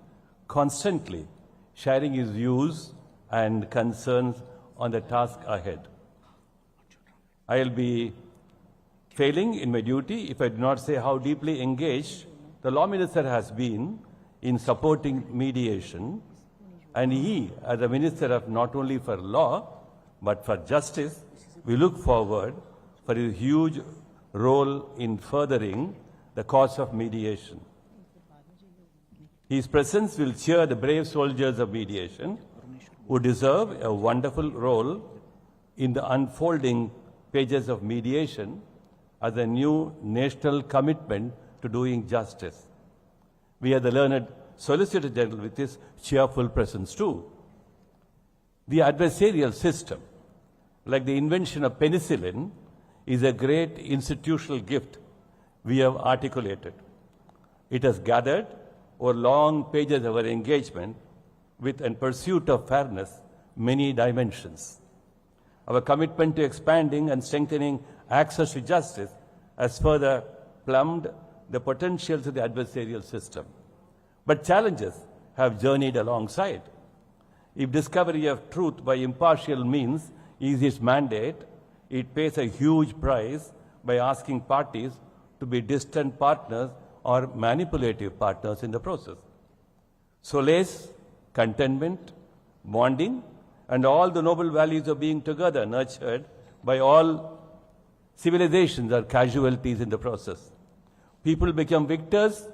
constantly sharing his views and concerns on the task ahead. I will be failing in my duty if I do not say how deeply engaged the Law Minister has been in supporting mediation, and he, as a Minister of not only for law, but for justice, we look forward for his huge role in furthering the cause of mediation. His presence will cheer the brave soldiers of mediation who deserve a wonderful role in the unfolding pages of mediation as a new national commitment to doing justice. We have the learned Solicitor General with his cheerful presence too. The adversarial system, like the invention of penicillin, is a great institutional gift we have articulated. It has gathered over long pages of our engagement with and pursuit of fairness many dimensions. Our commitment to expanding and strengthening access to justice has further plumbed the potentials of the adversarial system. But challenges have journeyed alongside. If discovery of truth by impartial means is its mandate, it pays a huge price by asking parties to be distant partners or manipulative partners in the process. Solace, contentment, bonding, and all the noble values of being together nurtured by all civilizations are casualties in the process. People become victors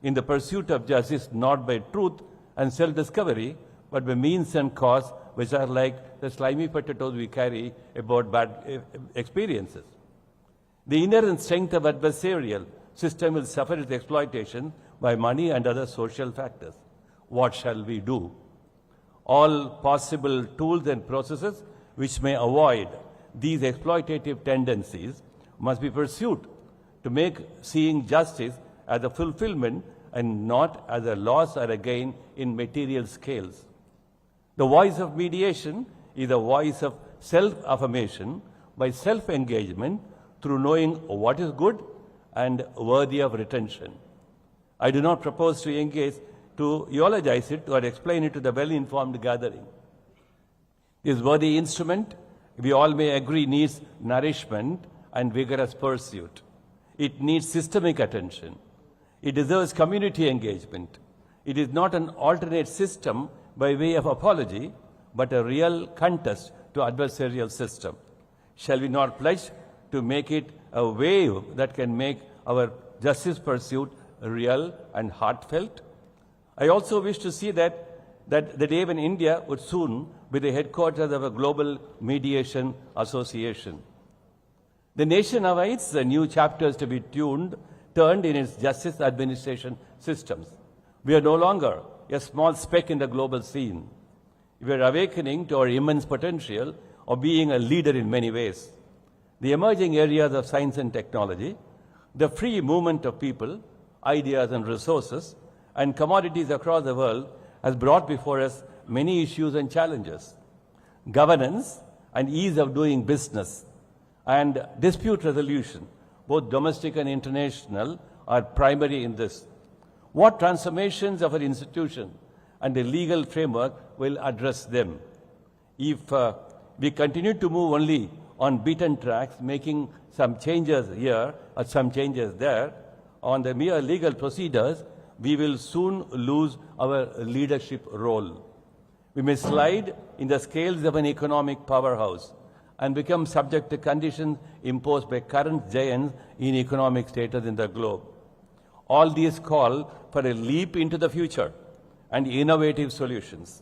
in the pursuit of justice not by truth and self-discovery, but by means and cause which are like the slimy potatoes we carry about bad experiences. The inherent strength of adversarial system will suffer its exploitation by money and other social factors. What shall we do? All possible tools and processes which may avoid these exploitative tendencies must be pursued to make seeing justice as a fulfillment and not as a loss or a gain in material scales. The voice of mediation is a voice of self-affirmation by self-engagement through knowing what is good and worthy of retention. I do not propose to engage to eulogize it or explain it to the well-informed gathering. This worthy instrument, we all may agree, needs nourishment and vigorous pursuit. It needs systemic attention. It deserves community engagement. It is not an alternate system by way of apology, but a real contest to adversarial system. Shall we not pledge to make it a wave that can make our justice pursuit real and heartfelt? I also wish to see that the day when India would soon be the headquarters of a global mediation association. The nation awaits the new chapters to be turned in its justice administration systems. We are no longer a small speck in the global scene. We are awakening to our immense potential of being a leader in many ways. The emerging areas of science and technology, the free movement of people, ideas and resources, and commodities across the world has brought before us many issues and challenges. Governance and ease of doing business and dispute resolution, both domestic and international, are primary in this. What transformations of our institution and the legal framework will address them? If we continue to move only on beaten tracks, making some changes here or some changes there, on the mere legal procedures, we will soon lose our leadership role. We may slide in the scales of an economic powerhouse and become subject to conditions imposed by current giants in economic status in the globe. All these call for a leap into the future and innovative solutions.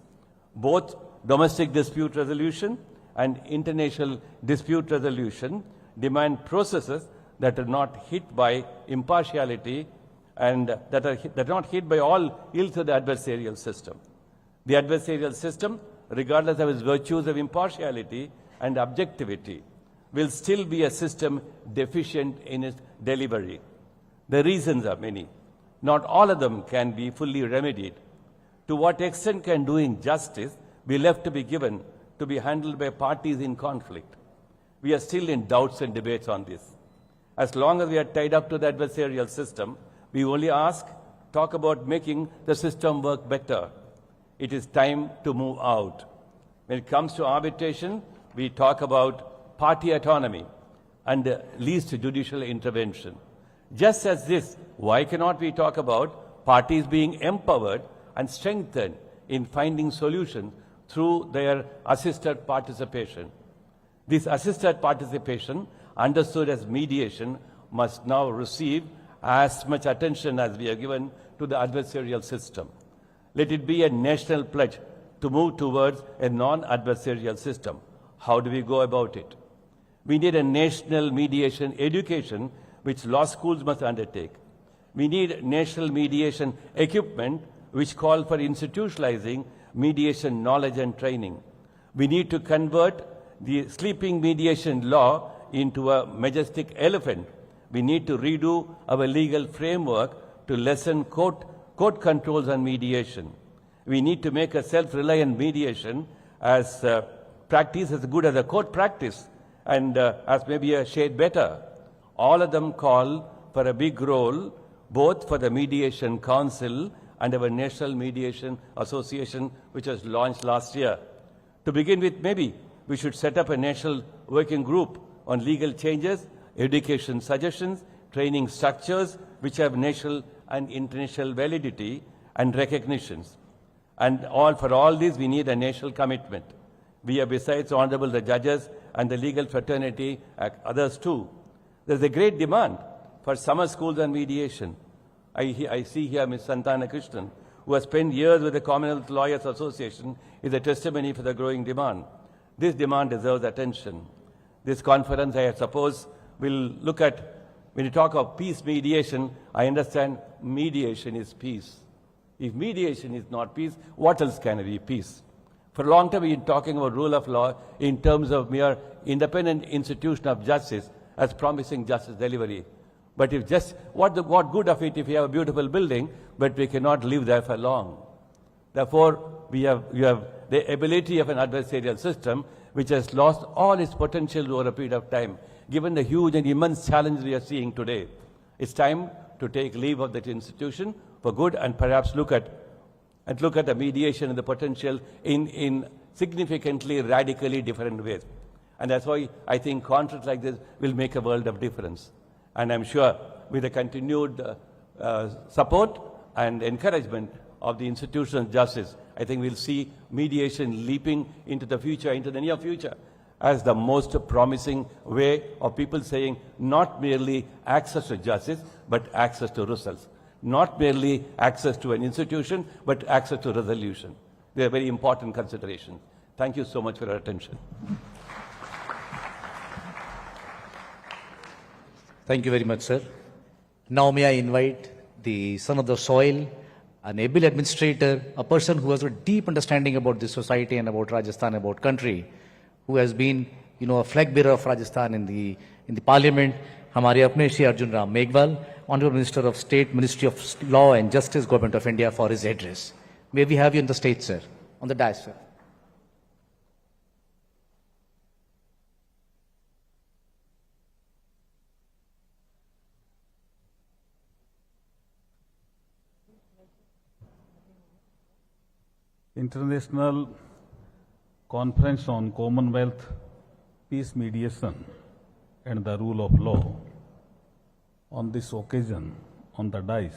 Both domestic dispute resolution and international dispute resolution demand processes that are not hit by impartiality and that are not hit by all ills of the adversarial system. The adversarial system, regardless of its virtues of impartiality and objectivity, will still be a system deficient in its delivery. The reasons are many. Not all of them can be fully remedied. To what extent can doing justice be left to be given to be handled by parties in conflict? We are still in doubts and debates on this. As long as we are tied up to the adversarial system, we only talk about making the system work better. It is time to move out. When it comes to arbitration, we talk about party autonomy and least judicial intervention. Just as this, why cannot we talk about parties being empowered and strengthened in finding solutions through their assisted participation? This assisted participation, understood as mediation, must now receive as much attention as we are given to the adversarial system. Let it be a national pledge to move towards a non-adversarial system. How do we go about it? We need a national mediation education which law schools must undertake. We need national mediation equipment which call for institutionalizing mediation knowledge and training. We need to convert the sleeping mediation law into a majestic elephant. We need to redo our legal framework to lessen court controls on mediation. We need to make a self-reliant mediation as practice as good as a court practice and as maybe a shade better. All of them call for a big role, both for the Mediation Council and our National Mediation Association, which was launched last year. To begin with, maybe we should set up a national working group on legal changes, education suggestions, training structures which have national and international validity and recognitions. And for all this, we need a national commitment. We are, besides honorable the judges and the legal fraternity, others too. There's a great demand for summer schools and mediation. I see here Ms. Santana Krishnan, who has spent years with the Commonwealth Lawyers Association, is a testimony for the growing demand. This demand deserves attention. This conference, I suppose, will look at, when you talk of peace mediation, I understand mediation is peace. If mediation is not peace, what else can be peace? For a long time, we've been talking about rule of law in terms of mere independent institution of justice as promising justice delivery. But if just, what good of it if you have a beautiful building, but we cannot live there for long. Therefore, you have the ability of an adversarial system which has lost all its potential over a period of time. Given the huge and immense challenge we are seeing today, it's time to take leave of that institution for good and perhaps look at the mediation and the potential in significantly, radically different ways. And that's why I think conflict like this will make a world of difference. And I'm sure with the continued support and encouragement of the institutions of justice, I think we'll see mediation leaping into the future, into the near future, as the most promising way of people saying not merely access to justice, but access to results. Not merely access to an institution, but access to resolution. They are very important considerations. Thank you so much for your attention. Thank you very much, sir. Now may I invite the son of the soil, an able administrator, a person who has a deep understanding about this society and about Rajasthan, about country, who has been, a flag bearer of Rajasthan in the parliament, हमारे अपने Shri Arjun Ram Meghwal, Honorable Minister of State, Ministry of Law and Justice, Government of India, for his address. May we have you on the stage, sir, on the dais, sir. International Conference on Commonwealth Peace Mediation and the Rule of Law. On this occasion, on the dais,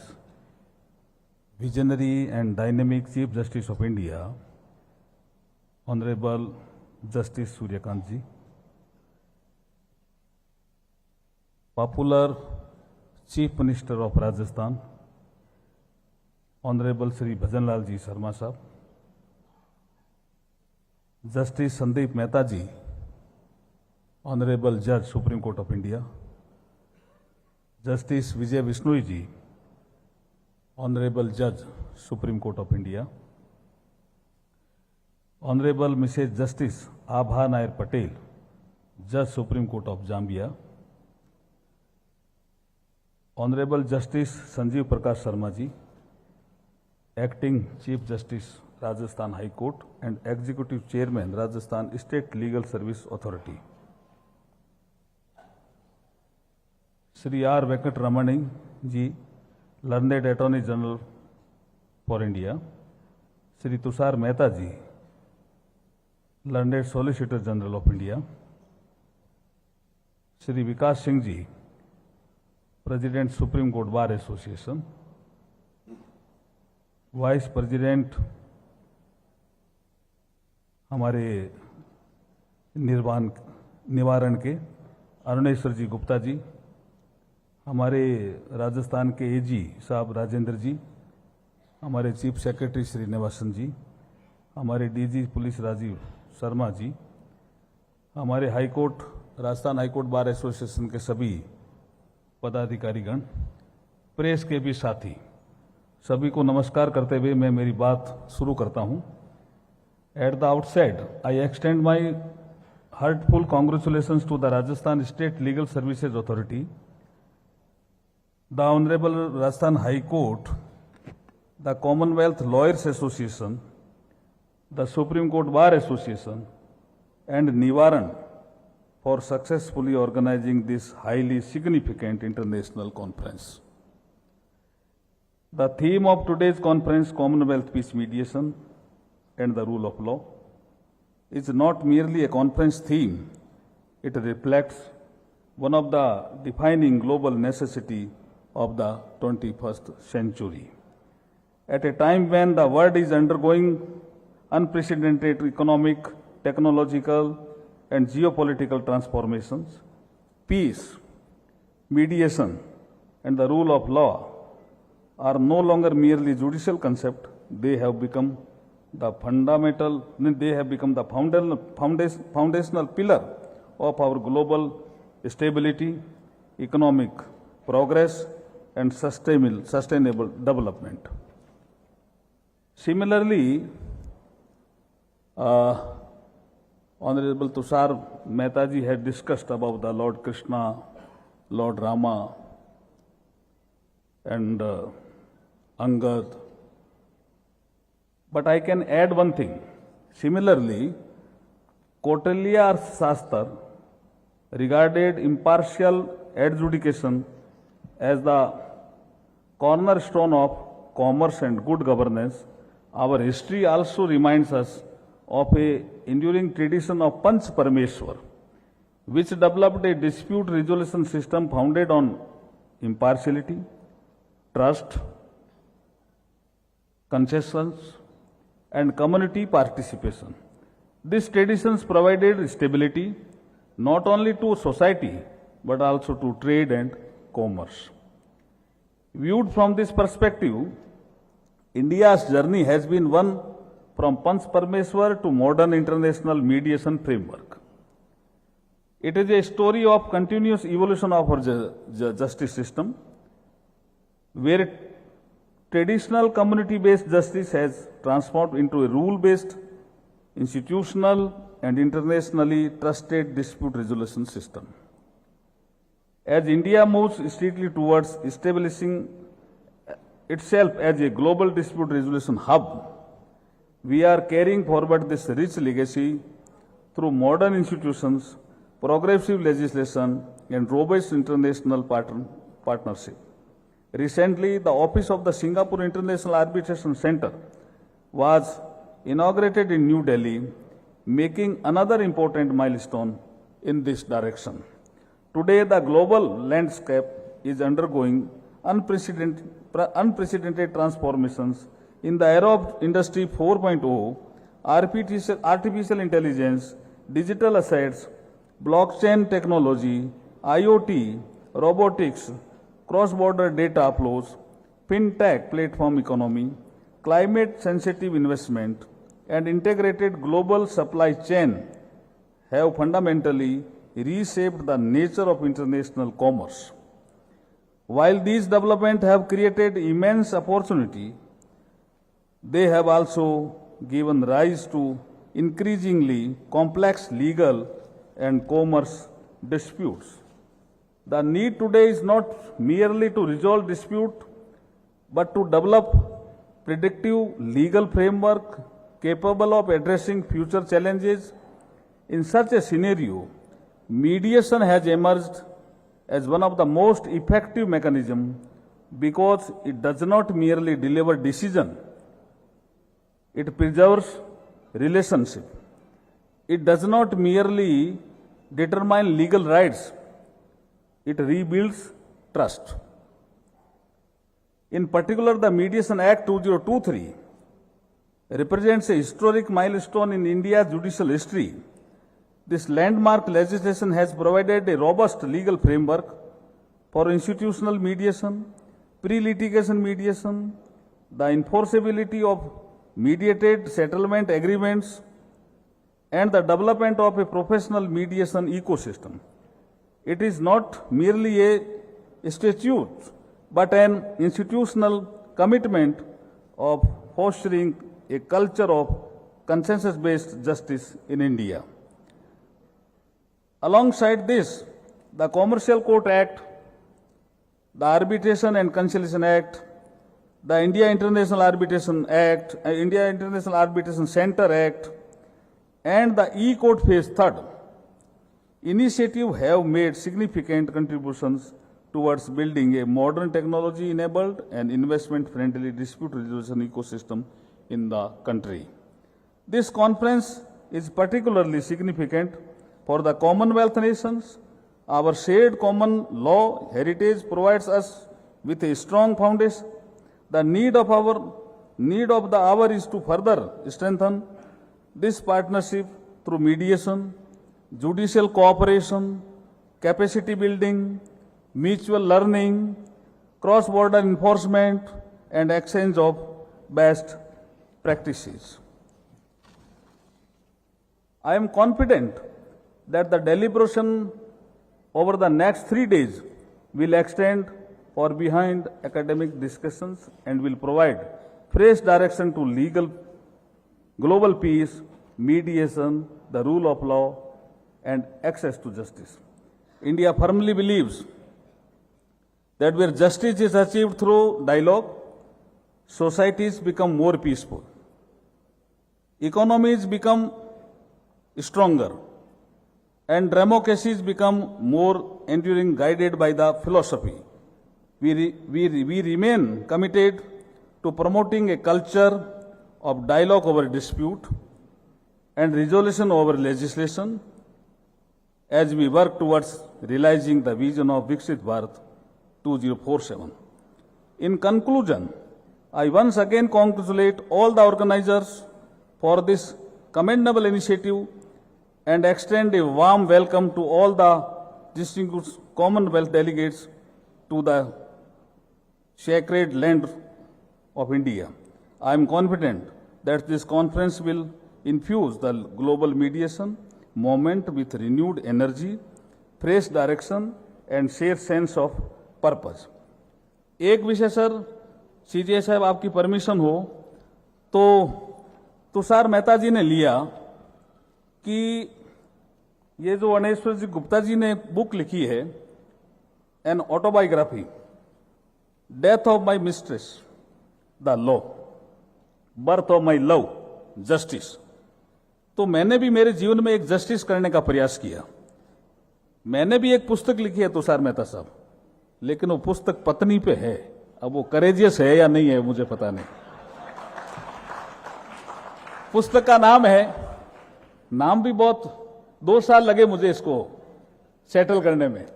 visionary and dynamic Chief Justice of India, Honorable Justice Suryakant Ji, popular Chief Minister of Rajasthan, Honorable Shri Bhajanlal Ji Sharma Sahab, Justice Sandeep Mehta Ji, Honorable Judge, Supreme Court of India, Justice Vijay Vishnoi Ji, Honorable Judge, Supreme Court of India, Honorable Mrs. Justice Abha Nair Patel, Judge, Supreme Court of Zambia, Honorable Justice Sanjeev Prakash Sharma Ji, Acting Chief Justice, Rajasthan High Court and Executive Chairman, Rajasthan State Legal Service Authority, Shri R. Venkat Ramani Ji, Learned Attorney General for India, Shri Tushar Mehta Ji, Learned Solicitor General of India, Shri Vikas Singh Ji, President Supreme Court Bar Association, Vice President हमारे निवारण के अरुणेश्वर जी गुप्ता जी, हमारे राजस्थान के एजी साहब राजेंद्र जी, हमारे chief secretary Srinivasan जी, हमारे DG police Rajiv Sharma ji, हमारे high court Rajasthan high court bar association के सभी पदाधिकारीगण, प्रेस के भी साथी, सभी को नमस्कार करते हुए मैं मेरी बात शुरू करता हूं। At the outset, I extend my heartfelt congratulations to the Rajasthan State Legal Services Authority, the Honorable Rajasthan High Court, the Commonwealth Lawyers Association, the Supreme Court Bar Association, and Nivaran for successfully organizing this highly significant international conference. The theme of today's conference, Commonwealth Peace Mediation and the Rule of Law, is not merely a conference theme. It reflects one of the defining global necessity of the 21st century. At a time when the world is undergoing unprecedented economic, technological, and geopolitical transformations, peace, mediation, and the rule of law are no longer merely judicial concepts. They have become the foundational pillar of our global stability, economic progress, and sustainable development. Similarly, Honorable Tushar Mehta ji had discussed about the Lord Krishna, Lord Rama, and Angad. But I can add one thing. Similarly, Kautilya Shastra regarded impartial adjudication as the cornerstone of commerce and good governance. Our history also reminds us of a enduring tradition of Panch Parameshwar, which developed a dispute resolution system founded on impartiality, trust, concessions, and community participation. These traditions provided stability not only to society but also to trade and commerce. Viewed from this perspective, India's journey has been one from Panch Parameshwar to modern international mediation framework. It is a story of continuous evolution of our justice system, where traditional community-based justice has transformed into a rule-based, institutional, and internationally trusted dispute resolution system. As India moves steadily towards establishing itself as a global dispute resolution hub, we are carrying forward this rich legacy through modern institutions, progressive legislation, and robust international partnership. Recently, the office of the Singapore International Arbitration Center was inaugurated in New Delhi, making another important milestone in this direction. Today, the global landscape is undergoing unprecedented transformations. In the era of Industry 4.0, artificial intelligence, digital assets, blockchain technology, IoT, robotics, cross-border data flows, fintech platform economy, climate-sensitive investment, and integrated global supply chain have fundamentally reshaped the nature of international commerce. While these developments have created immense opportunity, they have also given rise to increasingly complex legal and commerce disputes. The need today is not merely to resolve dispute, but to develop predictive legal framework capable of addressing future challenges. In such a scenario, mediation has emerged as one of the most effective mechanisms because it does not merely deliver decision, it preserves relationship. It does not merely determine legal rights, it rebuilds trust. In particular, the Mediation Act 2023 represents a historic milestone in India's judicial history. This landmark legislation has provided a robust legal framework for institutional mediation, pre-litigation mediation, the enforceability of mediated settlement agreements, and the development of a professional mediation ecosystem. It is not merely a statute, but an institutional commitment of fostering a culture of consensus-based justice in India. Alongside this, the Commercial Court Act, the Arbitration and Conciliation Act, the India International Arbitration Act, India International Arbitration Center Act, and the E-Court Phase 3 initiative have made significant contributions towards building a modern technology-enabled and investment-friendly dispute resolution ecosystem in the country. This conference is particularly significant for the Commonwealth nations. Our shared common law heritage provides us with a strong foundation. The need of the hour is to further strengthen this partnership through mediation, judicial cooperation, capacity building, mutual learning, cross-border enforcement, and exchange of best practices. I am confident that the deliberation over the next 3 days will extend far behind academic discussions and will provide fresh direction to global peace, mediation, the rule of law, and access to justice. India firmly believes that where justice is achieved through dialogue, societies become more peaceful, economies become stronger, and democracies become more enduring, guided by the philosophy. We remain committed to promoting a culture of dialogue over dispute and resolution over legislation as we work towards realizing the vision of Viksit Bharat 2047. In conclusion, I once again congratulate all the organizers for this commendable initiative and extend a warm welcome to all the distinguished Commonwealth delegates to the sacred land of India. I am confident that this conference will infuse the global mediation movement with renewed energy, fresh direction and shared sense of purpose. एक विषय sir, सीजे साहब आपकी permission हो तो तुषार मेहता जी ने लिया कि ये जो अनेश्वर जी गुप्ता जी ने बुक लिखी है, an autobiography, death of my mistress the law, birth of my love justice, तो मैंने भी मेरे जीवन में एक जस्टिस करने का प्रयास किया। मैंने भी एक पुस्तक लिखी है तुषार मेहता साहब, लेकिन वो पुस्तक पत्नी पे है। अब वो करेजियस है या नहीं है मुझे पता नहीं। पुस्तक का नाम है, नाम भी बहुत 2 साल लगे मुझे इसको सेटल करने में,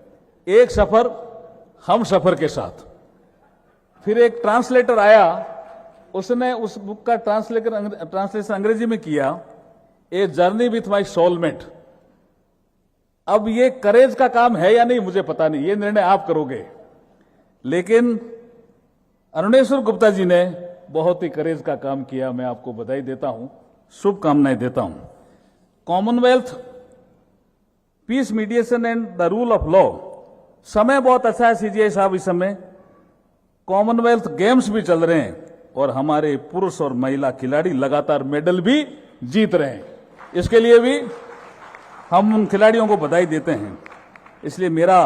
एक सफर हम सफर के साथ। फिर एक ट्रांसलेटर आया, उसने उस बुक का ट्रांसलेशन अंग्रेजी में किया, a journey with my soulmate. अब ये करेज का काम है या नहीं मुझे पता नहीं, ये निर्णय आप करोगे, लेकिन अरुणेश्वर गुप्ता जी ने बहुत ही करेज का काम किया। मैं आपको बधाई देता हूं, शुभकामनाएं देता हूं। Commonwealth, peace, mediation and the rule of law, समय बहुत अच्छा है सीजीआई साहब। इस समय कॉमनवेल्थ गेम्स भी चल रहे हैं और हमारे पुरुष और महिला खिलाड़ी लगातार मेडल भी जीत रहे हैं। इसके लिए भी हम उन खिलाड़ियों को बधाई देते हैं। इसलिए मेरा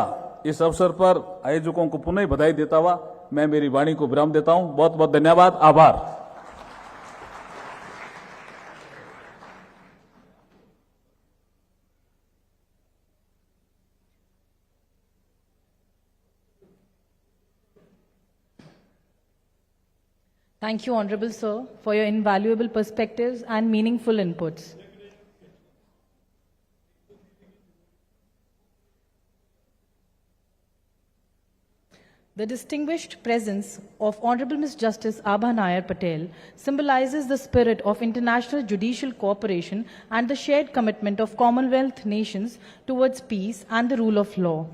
इस अवसर पर आयोजकों को पुनः बधाई देता हुआ मैं मेरी वाणी को विराम देता हूं। बहुत बहुत धन्यवाद, आभार। Thank you, Honorable Sir, for your invaluable perspectives and meaningful inputs. The distinguished presence of Honorable Ms. Justice Abha Nayar Patel symbolizes the spirit of international judicial cooperation and the shared commitment of Commonwealth nations towards peace and the rule of law.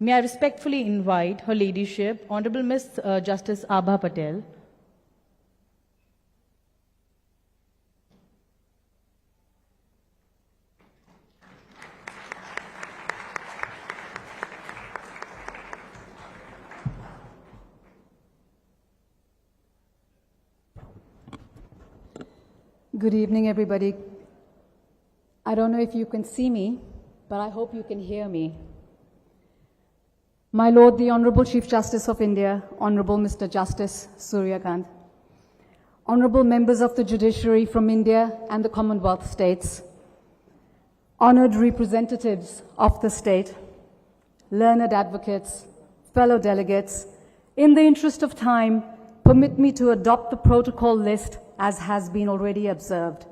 May I respectfully invite Her Ladyship, Honorable Ms. Justice Abha Patel. Good evening, everybody. I don't know if you can see me, but I hope you can hear me. My Lord, the Honorable Chief Justice of India, Honorable Mr. Justice Surya Kant, Honorable members of the judiciary from India and the Commonwealth states, honored representatives of the state, learned advocates, fellow delegates, in the interest of time, permit me to adopt the protocol list as has been already observed.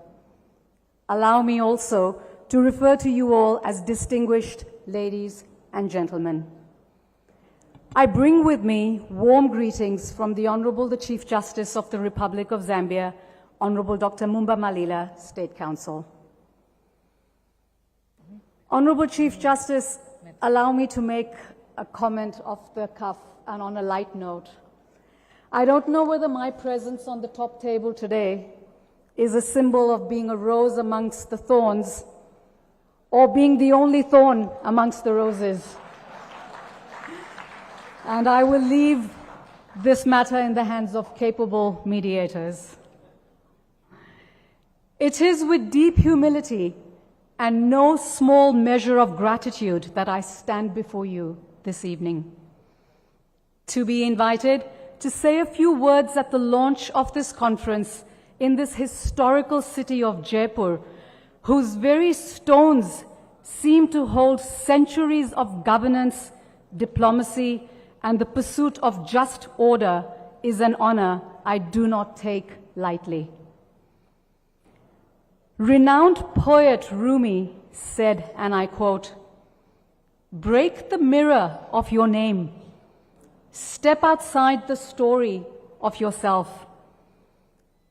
Allow me also to refer to you all as distinguished ladies and gentlemen. I bring with me warm greetings from the Honorable the Chief Justice of the Republic of Zambia, Honorable Dr. Mumba Malila, State Counsel. Honorable Chief Justice, allow me to make a comment off the cuff and on a light note. I don't know whether my presence on the top table today is a symbol of being a rose amongst the thorns or being the only thorn amongst the roses. And I will leave this matter in the hands of capable mediators. It is with deep humility and no small measure of gratitude that I stand before you this evening. To be invited to say a few words at the launch of this conference in this historical city of Jaipur, whose very stones seem to hold centuries of governance, diplomacy, and the pursuit of just order, is an honor I do not take lightly. Renowned poet Rumi said, and I quote, "Break the mirror of your name. Step outside the story of yourself.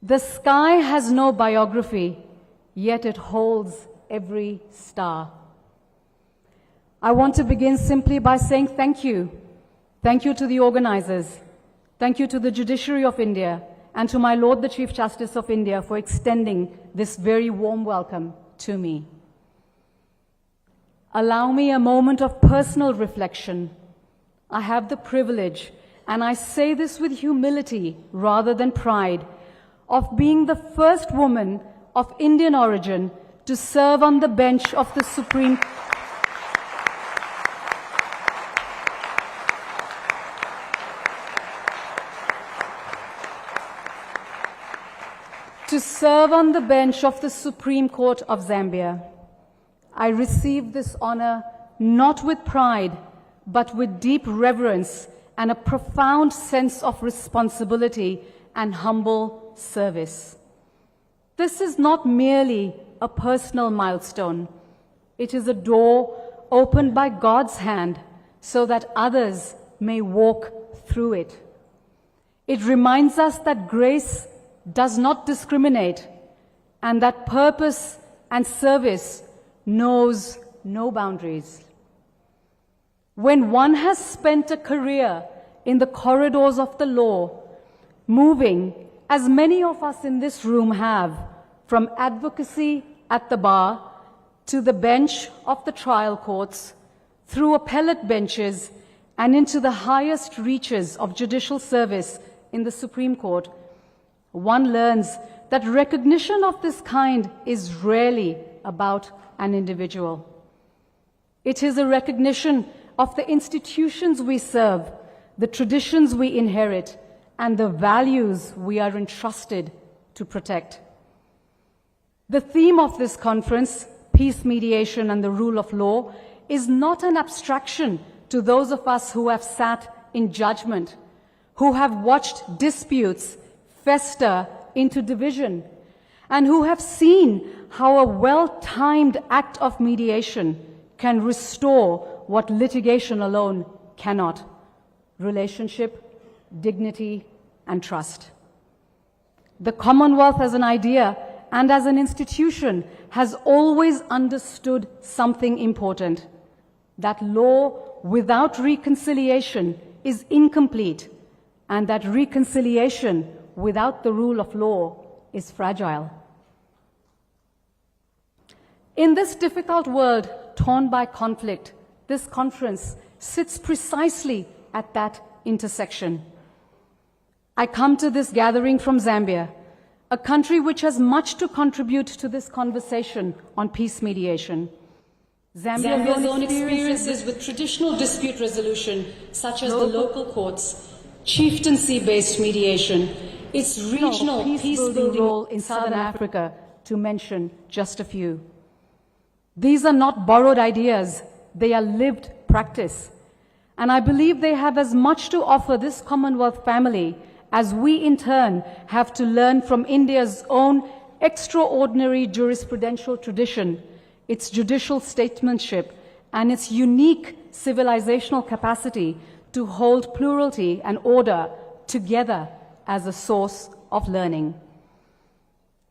The sky has no biography, yet it holds every star." I want to begin simply by saying thank you. Thank you to the organizers. Thank you to the Judiciary of India and to my Lord the Chief Justice of India for extending this very warm welcome to me. Allow me a moment of personal reflection. I have the privilege, and I say this with humility rather than pride, of being the first woman of Indian origin to serve on the bench of the Supreme Court. To serve on the bench of the Supreme Court of Zambia. I received this honor not with pride, but with deep reverence and a profound sense of responsibility and humble service. This is not merely a personal milestone. It is a door opened by God's hand so that others may walk through it. It reminds us that grace does not discriminate and that purpose and service knows no boundaries. When one has spent a career in the corridors of the law, moving, as many of us in this room have, from advocacy at the bar to the bench of the trial courts, through appellate benches and into the highest reaches of judicial service in the Supreme Court, one learns that recognition of this kind is rarely about an individual. It is a recognition of the institutions we serve, the traditions we inherit, and the values we are entrusted to protect. The theme of this conference, peace, mediation, and the rule of law, is not an abstraction to those of us who have sat in judgment, who have watched disputes fester into division, and who have seen how a well-timed act of mediation can restore what litigation alone cannot: relationship, dignity, and trust. The Commonwealth as an idea and as an institution has always understood something important: that law without reconciliation is incomplete, and that reconciliation without the rule of law is fragile. In this difficult world torn by conflict, this conference sits precisely at that intersection. I come to this gathering from Zambia, a country which has much to contribute to this conversation on peace mediation. Zambia's own experiences with traditional dispute resolution, such as the local courts, chieftaincy-based mediation, its regional peace-building role in Southern Africa, to mention just a few. These are not borrowed ideas, they are lived practice. And I believe they have as much to offer this Commonwealth family as we in turn have to learn from India's own extraordinary jurisprudential tradition, its judicial statesmanship, and its unique civilizational capacity to hold plurality and order together as a source of learning.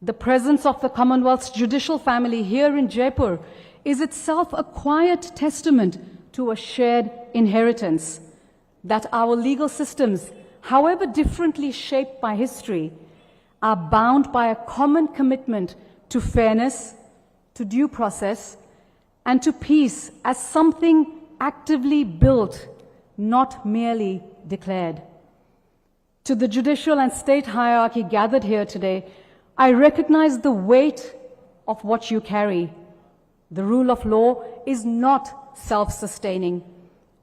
The presence of the Commonwealth's judicial family here in Jaipur is itself a quiet testament to a shared inheritance, that our legal systems, however differently shaped by history, are bound by a common commitment to fairness, to due process, and to peace as something actively built, not merely declared. To the judicial and state hierarchy gathered here today, I recognize the weight of what you carry. The rule of law is not self-sustaining.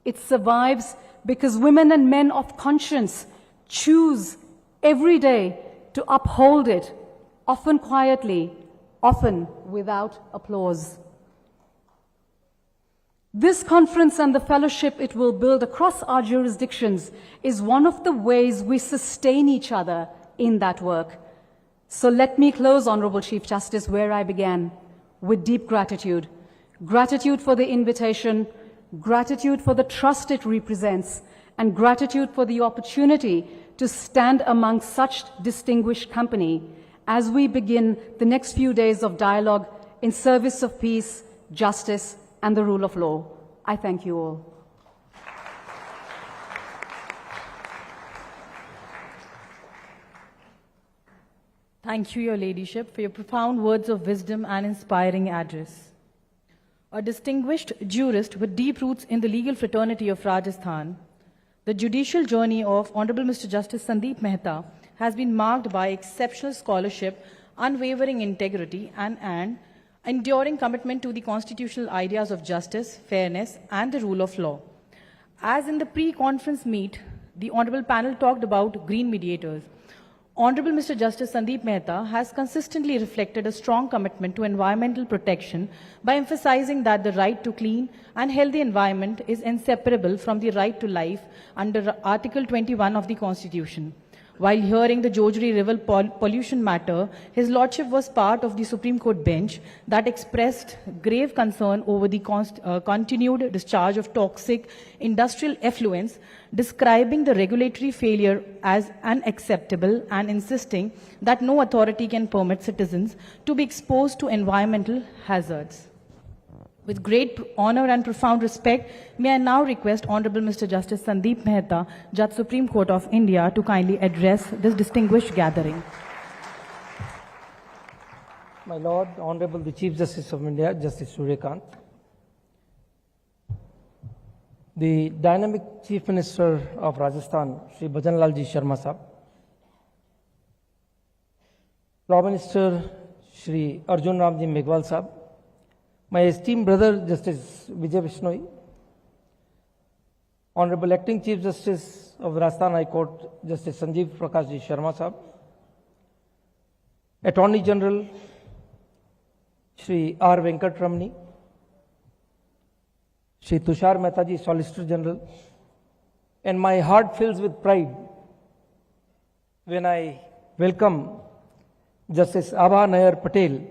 It survives because women and men of conscience choose every day to uphold it, often quietly, often without applause. This conference and the fellowship it will build across our jurisdictions is one of the ways we sustain each other in that work. So let me close, Honorable Chief Justice, where I began, with deep gratitude. Gratitude for the invitation, gratitude for the trust it represents, and gratitude for the opportunity to stand among such distinguished company as we begin the next few days of dialogue in service of peace, justice, and the rule of law. I thank you all. Thank you, Your Ladyship, for your profound words of wisdom and inspiring address. A distinguished jurist with deep roots in the legal fraternity of Rajasthan, the judicial journey of Honorable Mr. Justice Sandeep Mehta has been marked by exceptional scholarship, unwavering integrity, and an enduring commitment to the constitutional ideas of justice, fairness, and the rule of law. As in the pre-conference meet, the Honorable panel talked about green mediators. Honorable Mr. Justice Sandeep Mehta has consistently reflected a strong commitment to environmental protection by emphasizing that the right to clean and healthy environment is inseparable from the right to life under Article 21 of the Constitution. While hearing the Jojri River pollution matter, His Lordship was part of the Supreme Court bench that expressed grave concern over the continued discharge of toxic industrial effluents, describing the regulatory failure as unacceptable and insisting that no authority can permit citizens to be exposed to environmental hazards. With great honor and profound respect, may I now request Honorable Mr. Justice Sandeep Mehta, Judge Supreme Court of India, to kindly address this distinguished gathering. My Lord, Honorable the Chief Justice of India, Justice Suryakant, the dynamic Chief Minister of Rajasthan, Shri Bhajanlalji Sharma Sahab, Law Minister Shri Arjun Ramji Meghwal Sahab, my esteemed brother Justice Vijay Bishnoi, Honorable Acting Chief Justice of Rajasthan High Court, Justice Sanjeev Prakashji Sharma Sahab, Attorney General Shri R. Venkat Ramani, Shri Tushar Mehta ji, Solicitor General, and my heart fills with pride when I welcome Justice Abha Nayar Patel,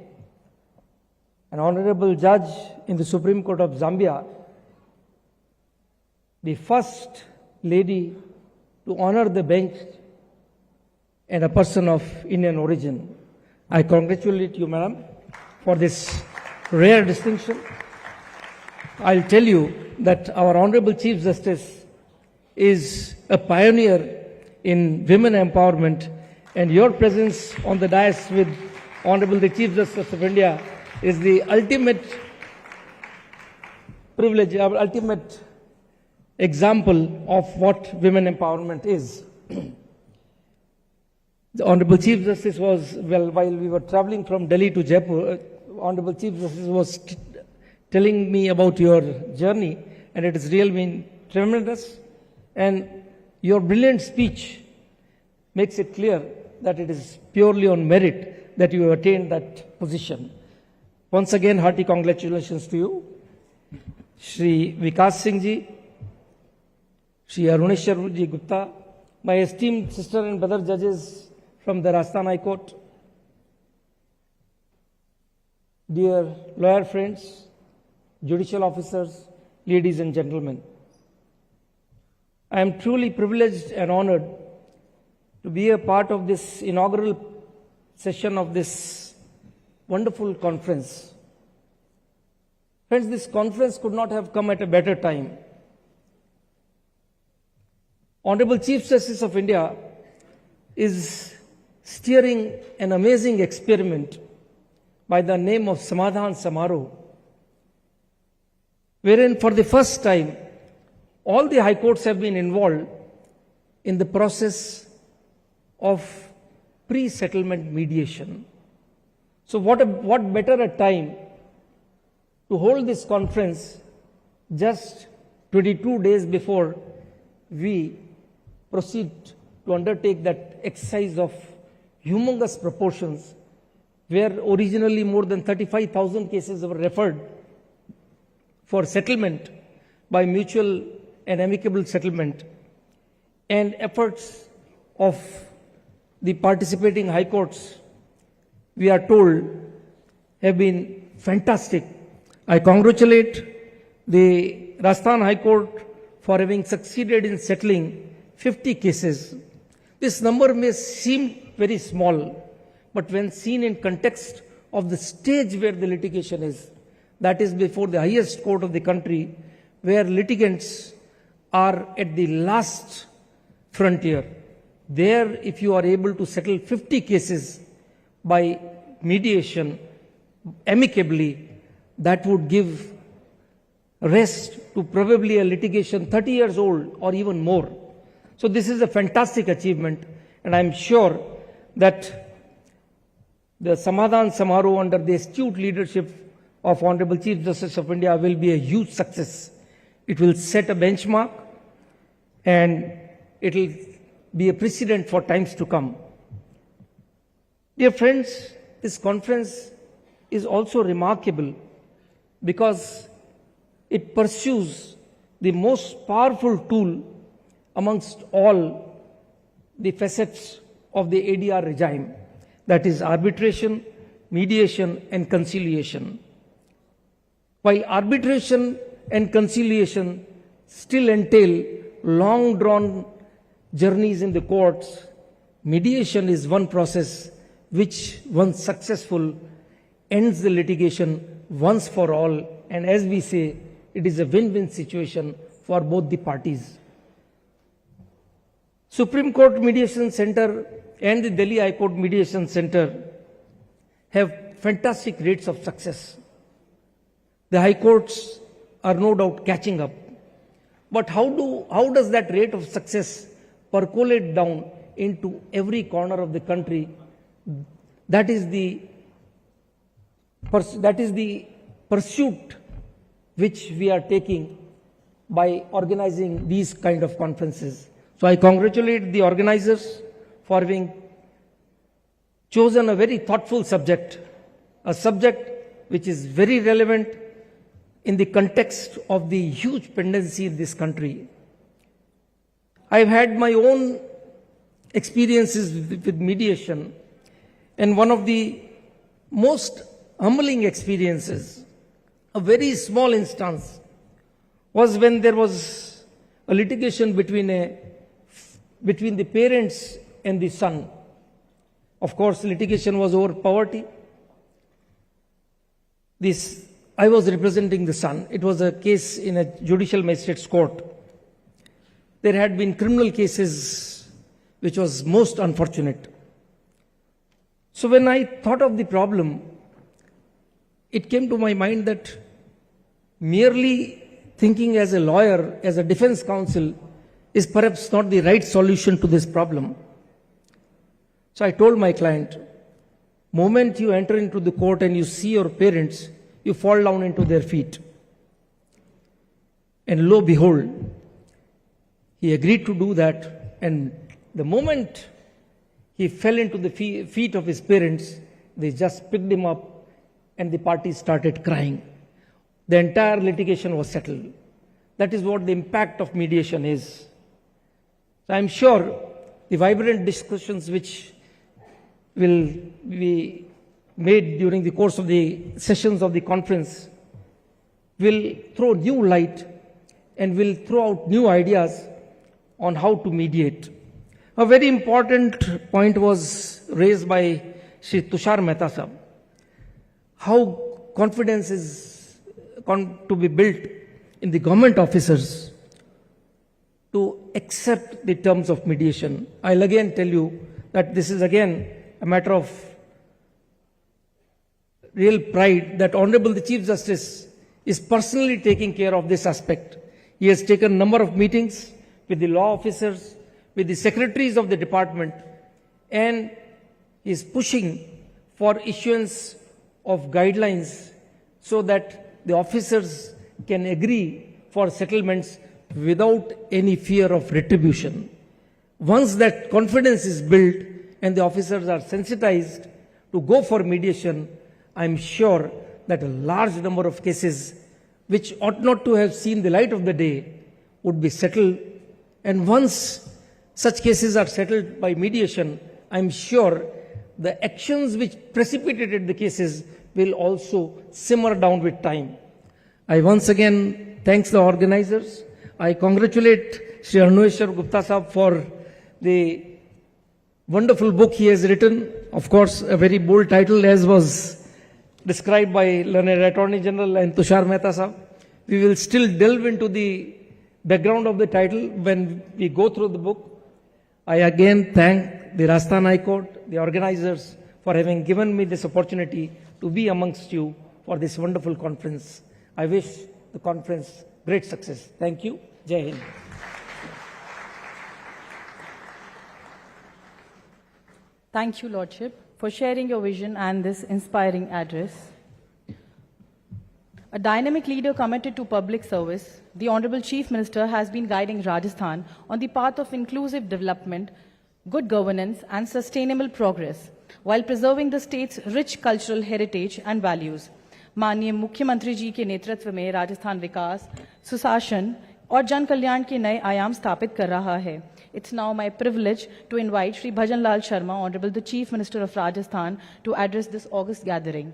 an honorable judge in the Supreme Court of Zambia, the first lady to honor the bench and a person of Indian origin. I congratulate you, madam, for this rare distinction. I'll tell you that our Honorable Chief Justice is a pioneer in women empowerment, and your presence on the dais with Honorable the Chief Justice of India is the ultimate privilege, our ultimate example of what women empowerment is. The Honorable Chief Justice was, well, while we were traveling from Delhi to Jaipur, Honorable Chief Justice was telling me about your journey, and it has really been tremendous. And your brilliant speech makes it clear that it is purely on merit that you have attained that position. Once again, hearty congratulations to you. Shri Vikas Singh ji, Shri Aruneshwar ji Gupta, my esteemed sister and brother judges from the Rajasthan High Court, dear lawyer friends, judicial officers, ladies and gentlemen. I am truly privileged and honored to be a part of this inaugural session of this wonderful conference. Friends, this conference could not have come at a better time. Honorable Chief Justice of India is steering an amazing experiment by the name of Samadhan Samaroh, wherein for the first time all the high courts have been involved in the process of pre-settlement mediation. So what better a time to hold this conference just 22 days before we proceed to undertake that exercise of humongous proportions, where originally more than 35,000 cases were referred for settlement by mutual and amicable settlement, and efforts of the participating high courts, we are told, have been fantastic. I congratulate the Rajasthan High Court for having succeeded in settling 50 cases. This number may seem very small, but when seen in context of the stage where the litigation is, that is before the highest court of the country, where litigants are at the last frontier. There, if you are able to settle 50 cases by mediation, amicably, that would give rest to probably a litigation 30 years old or even more. So this is a fantastic achievement, and I'm sure that the Samadhan Samaroh under the astute leadership of Honorable Chief Justice of India will be a huge success. It will set a benchmark, and it will be a precedent for times to come. Dear friends, this conference is also remarkable because it pursues the most powerful tool amongst all the facets of the ADR regime, that is arbitration, mediation, and conciliation. While arbitration and conciliation still entail long-drawn journeys in the courts, mediation is one process which, once successful, ends the litigation once for all, and as we say, it is a win-win situation for both the parties. Supreme Court Mediation Center and the Delhi High Court Mediation Center have fantastic rates of success. The high courts are no doubt catching up. But how does that rate of success percolate down into every corner of the country? That is the pursuit which we are taking by organizing these kind of conferences. So I congratulate the organizers for having chosen a very thoughtful subject, a subject which is very relevant in the context of the huge pendency in this country. I've had my own experiences with mediation, and one of the most humbling experiences, a very small instance, was when there was a litigation between the parents and the son. Of course, litigation was over poverty. I was representing the son. It was a case in a judicial magistrate's court. There had been criminal cases, which was most unfortunate. So when I thought of the problem, it came to my mind that merely thinking as a lawyer, as a defense counsel, is perhaps not the right solution to this problem. So I told my client, moment you enter into the court and you see your parents, you fall down into their feet. And lo behold, he agreed to do that, and the moment he fell into the feet of his parents, they just picked him up and the parties started crying. The entire litigation was settled. That is what the impact of mediation is. So I'm sure the vibrant discussions which will be made during the course of the sessions of the conference will throw new light and will throw out new ideas on how to mediate. A very important point was raised by Shri Tushar Mehta Sahab. How confidence is to be built in the government officers to accept the terms of mediation. I'll again tell you that this is again a matter of real pride that Honorable the Chief Justice is personally taking care of this aspect. He has taken a number of meetings with the law officers, with the secretaries of the department, and is pushing for issuance of guidelines so that the officers can agree for settlements without any fear of retribution. once that confidence is built and the officers are sensitized to go for mediation, I'm sure that a large number of cases which ought not to have seen the light of the day would be settled. And once such cases are settled by mediation, I'm sure the actions which precipitated the cases will also simmer down with time. I once again thank the organizers. I congratulate Sri Aruneshwar Gupta Sahab for the wonderful book he has written. Of course, a very bold title, as was described by learned Attorney General and Tushar Mehta Sahab. We will still delve into the background of the title when we go through the book. I again thank the Rajasthan High Court, the organizers, for having given me this opportunity to be amongst you for this wonderful conference. I wish the conference great success. Thank you. Jai Hind. Thank you, Lordship, for sharing your vision and this inspiring address. A dynamic leader committed to public service, the Honorable Chief Minister has been guiding Rajasthan on the path of inclusive development, good governance and sustainable progress, while preserving the state's rich cultural heritage and values. माननीय मुख्यमंत्री जी के नेतृत्व में राजस्थान विकास, सुशासन और जन कल्याण के नए आयाम स्थापित कर रहा है. It's now my privilege to invite Shri Bhajan Lal Sharma, Honorable the Chief Minister of Rajasthan, to address this august gathering.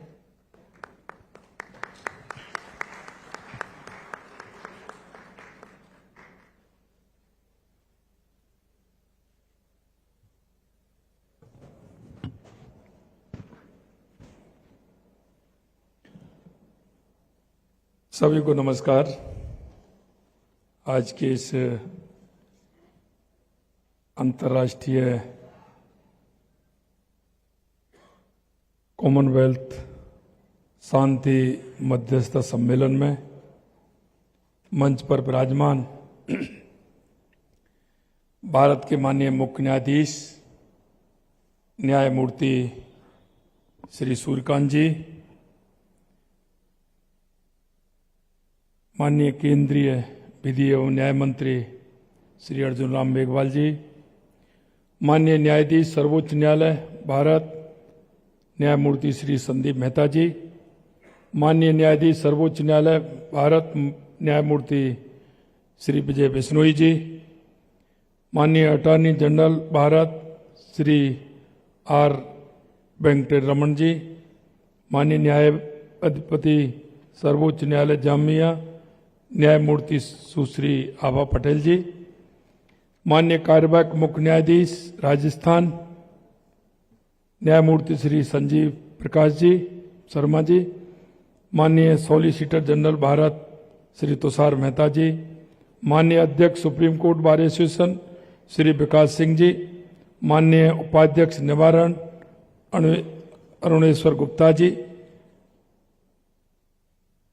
सभी को नमस्कार। आज के इस अंतर्राष्ट्रीय कॉमनवेल्थ शांति मध्यस्थता सम्मेलन में मंच पर विराजमान भारत के माननीय मुख्य न्यायाधीश न्यायमूर्ति श्री सूर्यकांत जी, माननीय केंद्रीय विधि एवं न्याय मंत्री श्री अर्जुन राम मेघवाल जी, माननीय न्यायाधीश सर्वोच्च न्यायालय भारत न्यायमूर्ति श्री संदीप मेहता जी, माननीय न्यायाधीश सर्वोच्च न्यायालय भारत न्यायमूर्ति श्री विजय बिश्नोई जी, माननीय attorney general Bharat Shri R Venkataraman ji, माननीय न्यायाधिपति सर्वोच्च न्यायालय जामिया न्यायमूर्ति सुश्री आभा पटेल जी, माननीय कार्यवाहक मुख्य न्यायाधीश राजस्थान न्यायमूर्ति श्री संजीव प्रकाश जी शर्मा जी, माननीय सॉलिसिटर जनरल भारत श्री तुषार मेहता जी, माननीय अध्यक्ष supreme court bar association Shri Vikas Singh ji, माननीय उपाध्यक्ष निवारण अरुणेश्वर गुप्ता जी,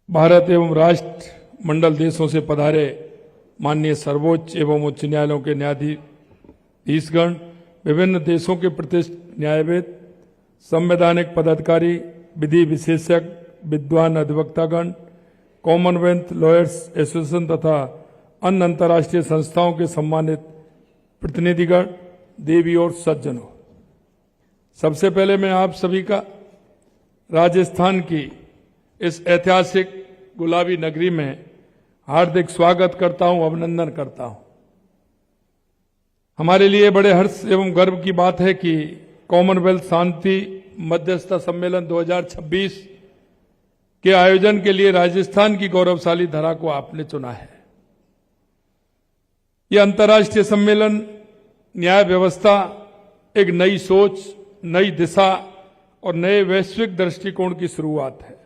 भारत एवं राष्ट्र मंडल देशों से पधारे माननीय सर्वोच्च एवं उच्च न्यायालयों के न्यायाधीशगण, विभिन्न देशों के प्रतिष्ठित न्यायविद, संवैधानिक पदाधिकारी, विधि विशेषज्ञ, विद्वान अधिवक्तागण, कॉमनवेल्थ लॉयर्स एसोसिएशन तथा अन्य अंतर्राष्ट्रीय संस्थाओं के सम्मानित प्रतिनिधिगण, देवी और सज्जनों, सबसे पहले मैं आप सभी का राजस्थान की इस ऐतिहासिक गुलाबी नगरी में हार्दिक स्वागत करता हूं, अभिनंदन करता हूं। हमारे लिए बड़े हर्ष एवं गर्व की बात है कि कॉमनवेल्थ शांति मध्यस्थता सम्मेलन 2026 के आयोजन के लिए राजस्थान की गौरवशाली धरा को आपने चुना है। यह अंतर्राष्ट्रीय सम्मेलन न्याय व्यवस्था, एक नई सोच, नई दिशा और नए वैश्विक दृष्टिकोण की शुरुआत है।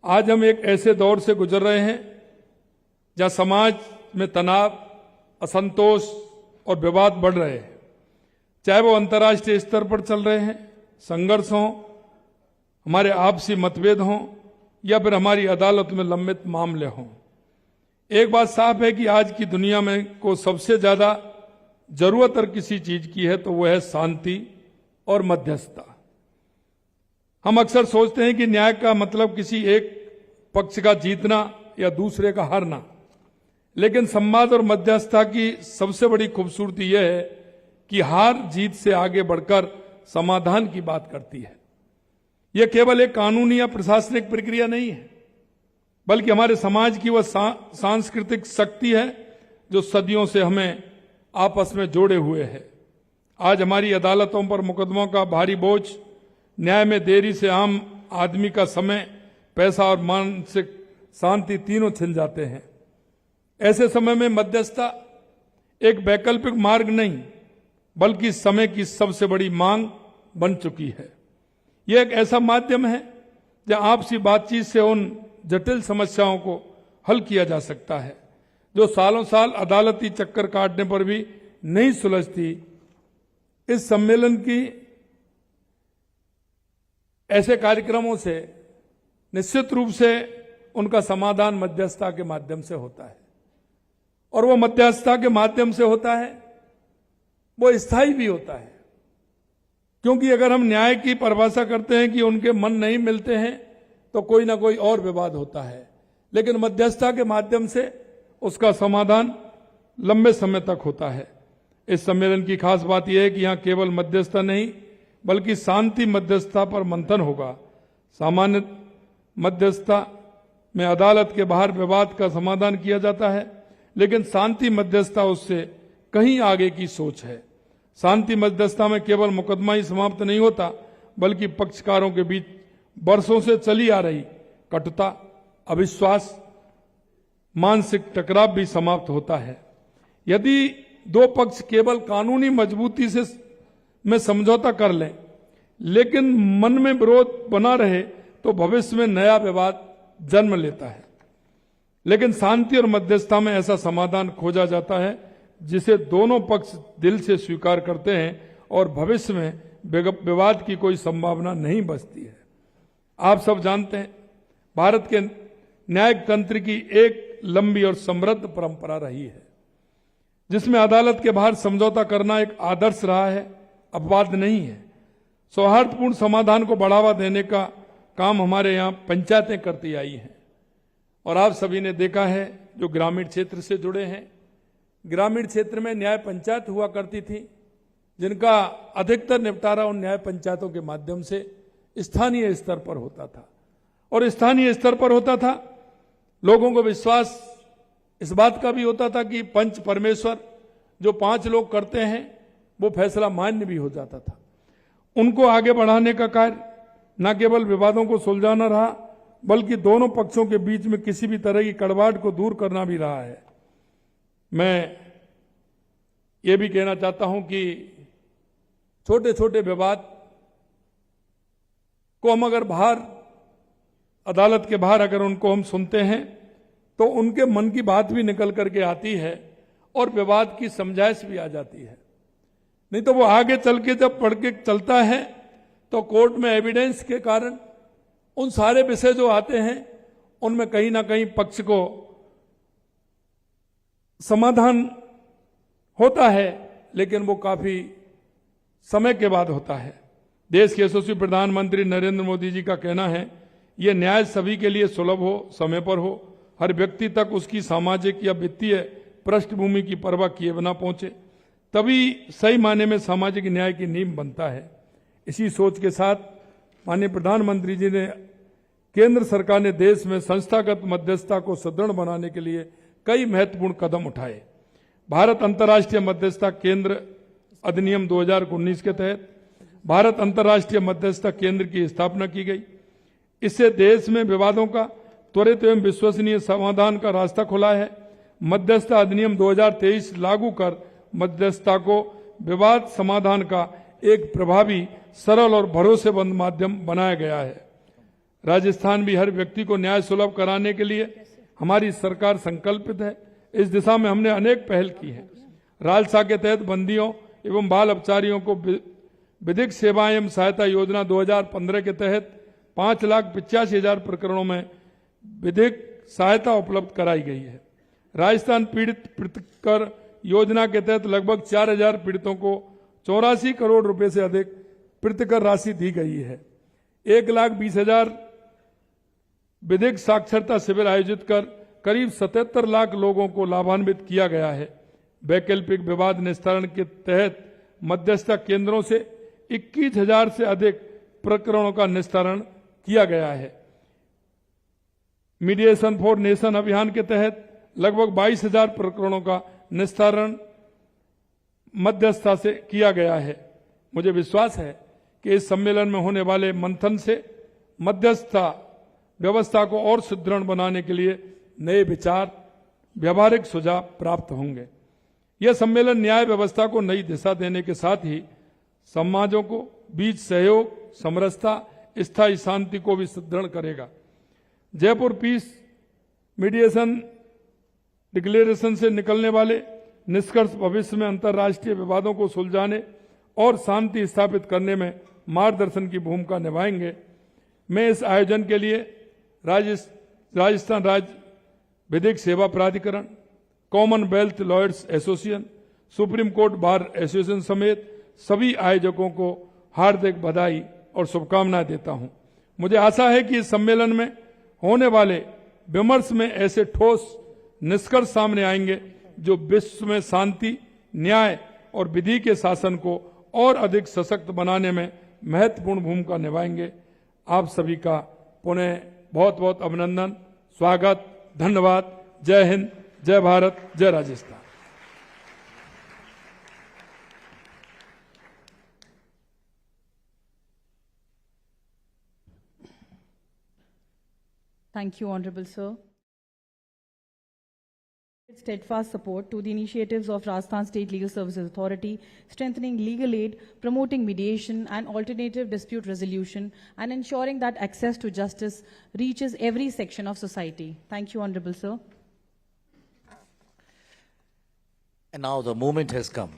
आज हम एक ऐसे दौर से गुजर रहे हैं जहां समाज में तनाव, असंतोष और विवाद बढ़ रहे हैं, चाहे वो अंतर्राष्ट्रीय स्तर पर चल रहे हैं, संघर्ष हों, हमारे आपसी मतभेद हों या फिर हमारी अदालत में लंबित मामले हों। एक बात साफ है कि आज की दुनिया में को सबसे ज्यादा जरूरत अगर किसी चीज की है तो वो है शांति और मध्यस्थता। हम अक्सर सोचते हैं कि न्याय का मतलब किसी एक पक्ष का जीतना या दूसरे का हारना, लेकिन संवाद और मध्यस्थता की सबसे बड़ी खूबसूरती यह है कि हार जीत से आगे बढ़कर समाधान की बात करती है। यह केवल एक कानूनी या प्रशासनिक प्रक्रिया नहीं है, बल्कि हमारे समाज की वह सांस्कृतिक शक्ति है जो सदियों से हमें आपस में जोड़े हुए है। आज हमारी अदालतों पर मुकदमों का भारी बोझ, न्याय में देरी से आम आदमी का समय, पैसा और मानसिक शांति तीनों छिन जाते हैं। ऐसे समय में मध्यस्थता एक वैकल्पिक मार्ग नहीं, बल्कि समय की सबसे बड़ी मांग बन चुकी है। यह एक ऐसा माध्यम है जहां आपसी बातचीत से उन जटिल समस्याओं को हल किया जा सकता है जो सालों साल अदालती चक्कर काटने पर भी नहीं सुलझती। इस सम्मेलन की ऐसे कार्यक्रमों से निश्चित रूप से उनका समाधान मध्यस्थता के माध्यम से होता है, और वो मध्यस्थता के माध्यम से होता है, वो स्थायी भी होता है। क्योंकि अगर हम न्याय की परिभाषा करते हैं कि उनके मन नहीं मिलते हैं तो कोई ना कोई और विवाद होता है, लेकिन मध्यस्थता के माध्यम से उसका समाधान लंबे समय तक होता है। इस सम्मेलन की खास बात यह है कि यहां केवल मध्यस्थता नहीं बल्कि शांति मध्यस्थता पर मंथन होगा। सामान्य मध्यस्थता में अदालत के बाहर विवाद का समाधान किया जाता है, लेकिन शांति मध्यस्थता उससे कहीं आगे की सोच है। शांति मध्यस्थता में केवल मुकदमा ही समाप्त नहीं होता, बल्कि पक्षकारों के बीच वर्षों से चली आ रही कटुता, अविश्वास, मानसिक टकराव भी समाप्त होता है। यदि दो पक्ष केवल कानूनी मजबूती से में समझौता कर लें, लेकिन मन में विरोध बना रहे, तो भविष्य में नया विवाद जन्म लेता है। लेकिन शांति और मध्यस्थता में ऐसा समाधान खोजा जाता है जिसे दोनों पक्ष दिल से स्वीकार करते हैं और भविष्य में विवाद की कोई संभावना नहीं बचती है। आप सब जानते हैं, भारत के न्यायिक तंत्र की एक लंबी और समृद्ध परंपरा रही है, जिसमें अदालत के बाहर समझौता करना एक आदर्श रहा है, अपवाद नहीं है। सौहार्दपूर्ण समाधान को बढ़ावा देने का काम हमारे यहाँ पंचायतें करती आई हैं, और आप सभी ने देखा है जो ग्रामीण क्षेत्र से जुड़े हैं, ग्रामीण क्षेत्र में न्याय पंचायत हुआ करती थी, जिनका अधिकतर निपटारा उन न्याय पंचायतों के माध्यम से स्थानीय स्तर पर होता था। और स्थानीय स्तर पर होता था, लोगों को विश्वास इस बात का भी होता था कि पंच परमेश्वर जो 5 लोग करते हैं वो फैसला मान्य भी हो जाता था। उनको आगे बढ़ाने का कार्य न केवल विवादों को सुलझाना रहा, बल्कि दोनों पक्षों के बीच में किसी भी तरह की कड़वाहट को दूर करना भी रहा है। मैं ये भी कहना चाहता हूं कि छोटे छोटे विवाद को हम अगर बाहर, अदालत के बाहर अगर उनको हम सुनते हैं तो उनके मन की बात भी निकल करके आती है और विवाद की समझाइश भी आ जाती है। नहीं तो वो आगे चल के जब पढ़ के चलता है तो कोर्ट में एविडेंस के कारण उन सारे विषय जो आते हैं उनमें कहीं ना कहीं पक्ष को समाधान होता है, लेकिन वो काफी समय के बाद होता है। देश के यशस्वी प्रधानमंत्री नरेंद्र मोदी जी का कहना है, यह न्याय सभी के लिए सुलभ हो, समय पर हो, हर व्यक्ति तक उसकी सामाजिक या वित्तीय पृष्ठभूमि की परवाह किए बिना पहुंचे, तभी सही मायने में सामाजिक न्याय की नींव बनता है। इसी सोच के साथ माननीय प्रधानमंत्री जी ने, केंद्र सरकार ने देश में संस्थागत मध्यस्थता को सुदृढ़ बनाने के लिए कई महत्वपूर्ण कदम उठाए। भारत अंतर्राष्ट्रीय मध्यस्थता केंद्र अधिनियम 2019 के तहत भारत अंतर्राष्ट्रीय मध्यस्थता केंद्र की स्थापना की गई। इससे देश में विवादों का त्वरित एवं विश्वसनीय समाधान का रास्ता खुला है। मध्यस्थता अधिनियम 2023 लागू कर मध्यस्थता को विवाद समाधान का एक प्रभावी, सरल और भरोसेमंद माध्यम बनाया गया है। राजस्थान भी हर व्यक्ति को न्याय सुलभ कराने के लिए हमारी सरकार संकल्पित है। इस दिशा में हमने अनेक पहल की है। राजसा के तहत बंदियों एवं बाल अपचारियों को विधिक सेवा एवं सहायता योजना 2015 के तहत 5,85,000 प्रकरणों में विधिक सहायता उपलब्ध कराई गई है। राजस्थान पीड़ित पृथकर योजना के तहत लगभग 4,000 पीड़ितों को 84 करोड़ रुपए से अधिक पृथकर राशि दी गई है। 1,20,000 विधिक साक्षरता शिविर आयोजित कर करीब 77 लाख लोगों को लाभान्वित किया गया है। वैकल्पिक विवाद निस्तारण के तहत मध्यस्थता केंद्रों से 21,000 से अधिक प्रकरणों का निस्तारण किया गया है। मीडिएशन फॉर नेशन अभियान के तहत लगभग 22,000 प्रकरणों का निस्तारण मध्यस्थता से किया गया है। मुझे विश्वास है कि इस सम्मेलन में होने वाले मंथन से मध्यस्थता व्यवस्था को और सुदृढ़ बनाने के लिए नए विचार, व्यवहारिक सुझाव प्राप्त होंगे। यह सम्मेलन न्याय व्यवस्था को नई दिशा देने के साथ ही समाजों को बीच सहयोग, समरसता, स्थायी शांति को भी सुदृढ़ करेगा। जयपुर पीस मीडिएशन डिक्लेरेशन से निकलने वाले निष्कर्ष भविष्य में अंतर्राष्ट्रीय विवादों को सुलझाने और शांति स्थापित करने में मार्गदर्शन की भूमिका निभाएंगे। मैं इस आयोजन के लिए राजस्थान राज्य विधिक सेवा प्राधिकरण, Commonwealth lawyers association, supreme court bar association समेत सभी आयोजकों को हार्दिक बधाई और शुभकामनाएं देता हूं। मुझे आशा है कि इस सम्मेलन में होने वाले विमर्श में ऐसे ठोस निष्कर्ष सामने आएंगे जो विश्व में शांति, न्याय और विधि के शासन को और अधिक सशक्त बनाने में महत्वपूर्ण भूमिका निभाएंगे। आप सभी का पुनः बहुत बहुत अभिनंदन, स्वागत, धन्यवाद। जय हिंद, जय भारत, जय Rajasthan. Thank you, Honorable Sir. Steadfast support to the initiatives of Rajasthan State Legal Services Authority, strengthening legal aid, promoting mediation and alternative dispute resolution, and ensuring that access to justice reaches every section of society. Thank you, Honorable Sir. And now the moment has come.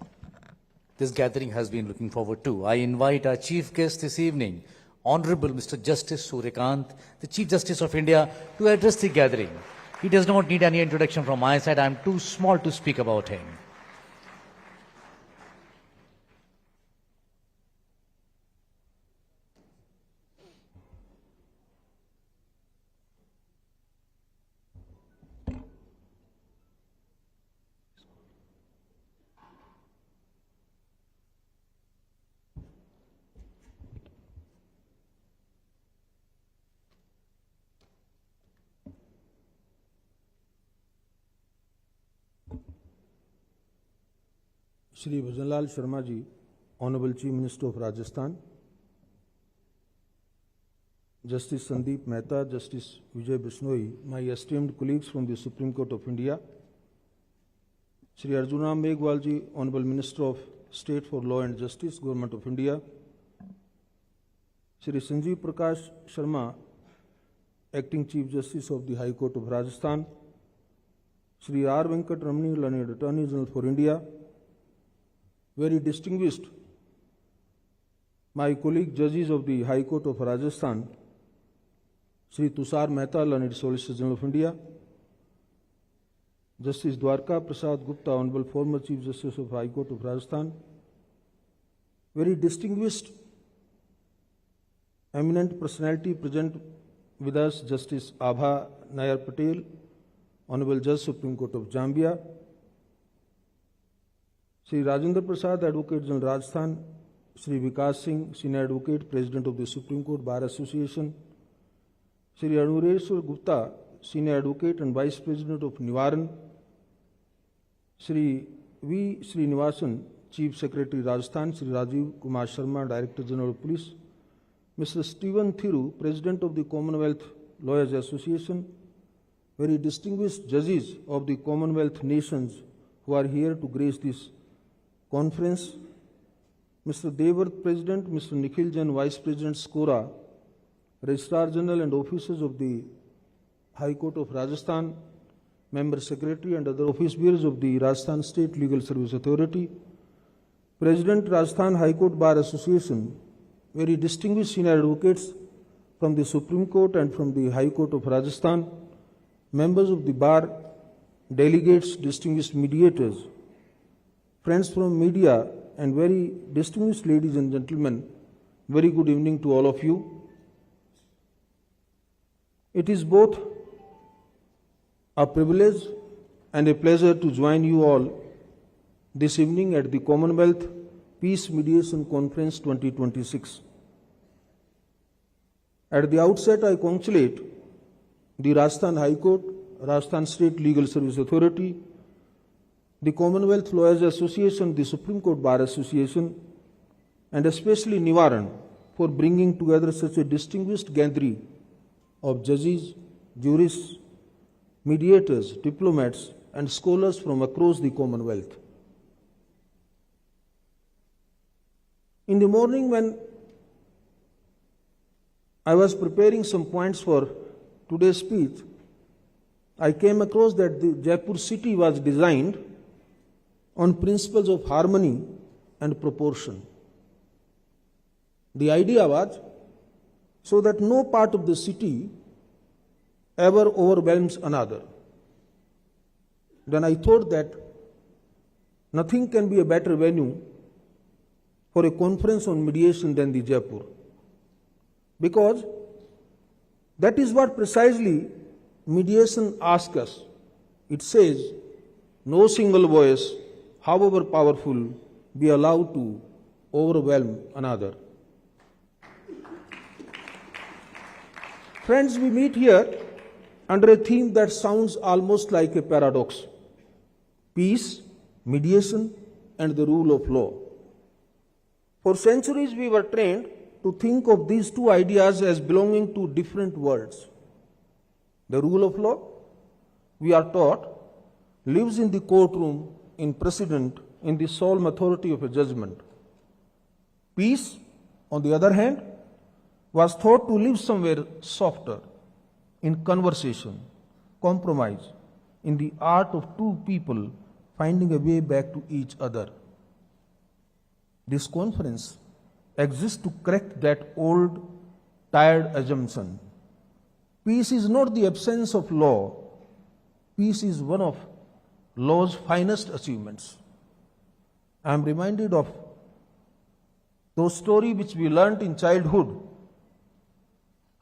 This gathering has been looking forward to. I invite our chief guest this evening, Honorable Mr. Justice Suryakant, the Chief Justice of India, to address the gathering. He does not need any introduction from my side. I am too small to speak about him. Shri Bhajanlal Sharma ji, Honorable Chief Minister of Rajasthan, Justice Sandeep Mehta, Justice Vijay Bishnoi, my esteemed colleagues from the Supreme Court of India, Shri Arjunram Meghwal ji, Honorable Minister of State for Law and Justice, Government of India, Shri Sanjeev Prakash Sharma, Acting Chief Justice of the High Court of Rajasthan, Shri R. Venkat Ramani, Learned Attorney General for India, very distinguished my colleague judges of the High Court of Rajasthan, Shri Tushar Mehta, Learned Solicitor General of India, Justice Dwarka Prasad Gupta, Honorable former Chief Justice of High Court of Rajasthan, very distinguished eminent personality present with us, Justice Abha Nayar Patel, Honorable Judge Supreme Court of Zambia, Shri Rajendra Prasad, Advocate General Rajasthan, Shri Vikas Singh, Senior Advocate, President of the Supreme Court Bar Association, Shri Anureshwar Gupta, Senior Advocate and Vice President of Nivaran, Shri V. Srinivasan, Chief Secretary Rajasthan, Shri Rajiv Kumar Sharma, Director General of Police, Mr. Stephen Thiru, President of the Commonwealth Lawyers Association, very distinguished judges of the Commonwealth nations who are here to grace this conference, Mr. Devarth, President, Mr. Nikhil Jain, Vice President, SCORA, Registrar General and officers of the High Court of Rajasthan, Member Secretary and other office bearers of the Rajasthan State Legal Service Authority, President, Rajasthan High Court Bar Association, very distinguished senior advocates from the Supreme Court and from the High Court of Rajasthan, members of the bar, delegates, distinguished mediators, friends from media, and very distinguished ladies and gentlemen, very good evening to all of you. It is both a privilege and a pleasure to join you all this evening at the Commonwealth Peace Mediation Conference 2026. At the outset, I congratulate the Rajasthan High Court, Rajasthan State Legal Service Authority, the Commonwealth Lawyers Association, the Supreme Court Bar Association, and especially Nivaran for bringing together such a distinguished gathering of judges, jurists, mediators, diplomats, and scholars from across the Commonwealth. In the morning, when I was preparing some points for today's speech, I came across that the Jaipur city was designed on principles of harmony and proportion. The idea was so that no part of the city ever overwhelms another. Then I thought that nothing can be a better venue for a conference on mediation than the Jaipur, because that is what precisely mediation asks us. It says, no single voice, however powerful, be allowed to overwhelm another. Friends, we meet here under a theme that sounds almost like a paradox: peace, mediation, and the rule of law. For centuries, we were trained to think of these two ideas as belonging to different worlds. The rule of law, we are taught, lives in the courtroom, in precedent, in the solemn authority of a judgment. Peace, on the other hand, was thought to live somewhere softer, in conversation, compromise, in the art of two people finding a way back to each other. This conference exists to correct that old, tired assumption. Peace is not the absence of law. Peace is one of law's finest achievements. I am reminded of those stories which we learnt in childhood.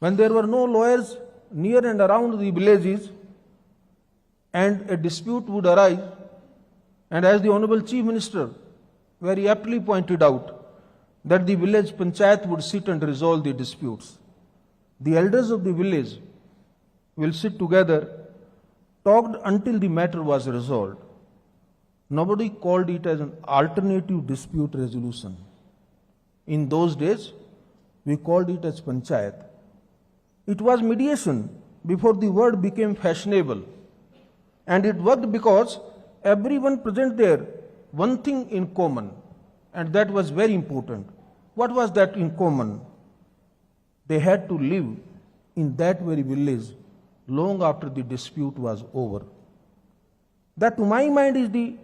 When there were no lawyers near and around the villages, and a dispute would arise, and as the Honorable Chief Minister very aptly pointed out, that the village panchayat would sit and resolve the disputes. The elders of the village will sit together, talked until the matter was resolved. Nobody called it as an alternative dispute resolution. In those days, we called it as panchayat. It was mediation before the word became fashionable. And it worked because everyone present there one thing in common, and that was very important. What was that in common? They had to live in that very village long after the dispute was over. That, to my mind, is the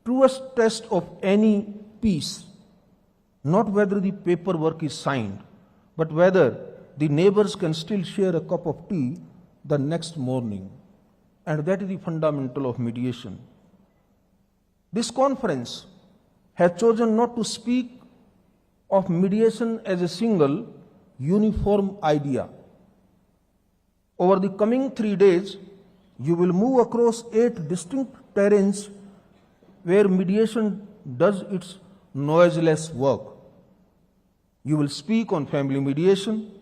truest test of any peace. Not whether the paperwork is signed, but whether the neighbors can still share a cup of tea the next morning. And that is the fundamental of mediation. This conference has chosen not to speak of mediation as a single, uniform idea. Over the coming 3 days, you will move across 8 distinct terrains where mediation does its noiseless work. You will speak on family mediation,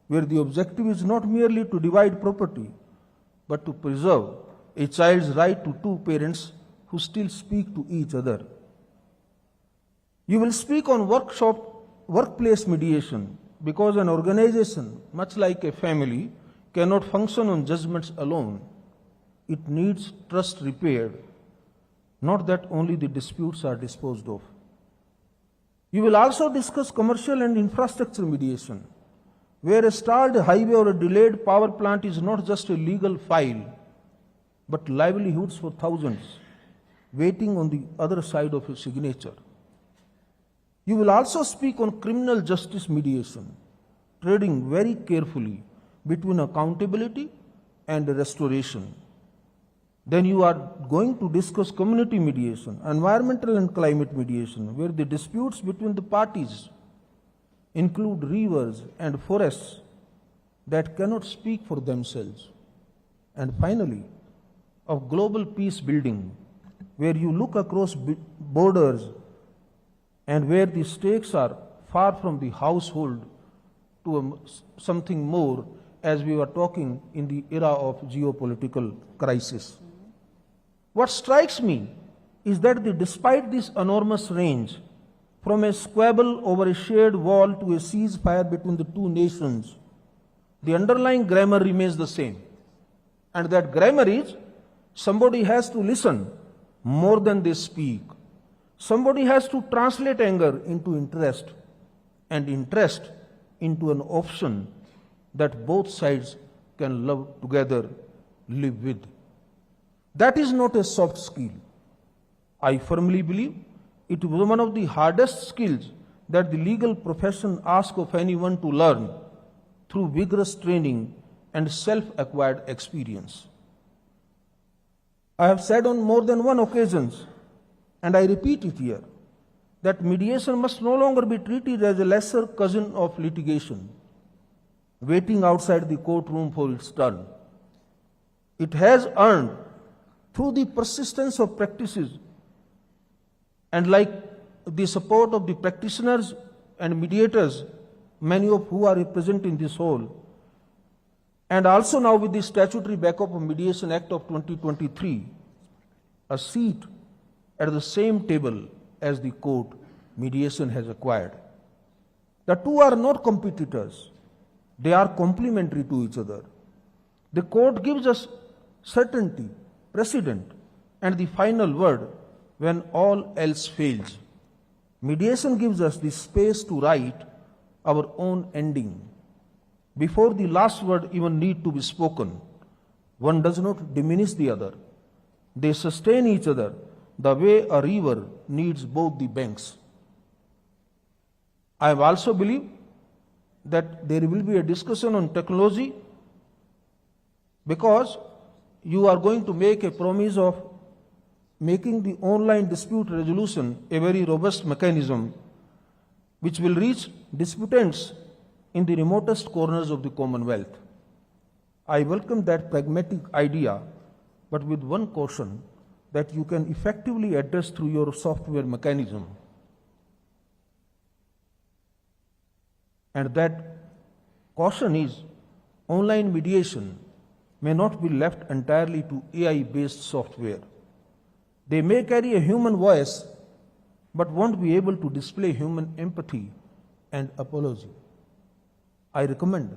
where the objective is not merely to divide property, but to preserve a child's right to two parents who still speak to each other. You will speak on workplace mediation, because an organization, much like a family, cannot function on judgments alone. It needs trust repaired, not that only the disputes are disposed of. You will also discuss commercial and infrastructure mediation, where a stalled highway or a delayed power plant is not just a legal file, but livelihoods for thousands waiting on the other side of a signature. You will also speak on criminal justice mediation, treading very carefully between accountability and restoration. Then you are going to discuss community mediation, environmental and climate mediation, where the disputes between the parties include rivers and forests that cannot speak for themselves. And finally, of global peace building, where you look across borders and where the stakes are far from the household to something more, as we were talking in the era of geopolitical crisis. What strikes me is that despite this enormous range, from a squabble over a shared wall to a ceasefire between the two nations, the underlying grammar remains the same. And that grammar is, somebody has to listen more than they speak. Somebody has to translate anger into interest, and interest into an option that both sides can love together, live with. That is not a soft skill. I firmly believe it is one of the hardest skills that the legal profession asks of anyone to learn through vigorous training and self-acquired experience. I have said on more than one occasion, and I repeat it here, that mediation must no longer be treated as a lesser cousin of litigation, waiting outside the courtroom for its turn. It has earned, through the persistence of practices and like the support of the practitioners and mediators, many of who are present in this hall, and also now with the statutory backup of Mediation Act of 2023, a seat at the same table as the court, mediation has acquired. The two are not competitors. They are complementary to each other. The court gives us certainty, precedent, and the final word when all else fails. Mediation gives us the space to write our own ending. Before the last word even need to be spoken, one does not diminish the other. They sustain each other the way a river needs both the banks. I also believe that there will be a discussion on technology, because you are going to make a promise of making the online dispute resolution a very robust mechanism which will reach disputants in the remotest corners of the Commonwealth. I welcome that pragmatic idea, but with one caution that you can effectively address through your software mechanism. And that caution is, online mediation may not be left entirely to AI-based software. They may carry a human voice, but won't be able to display human empathy and apology. I recommend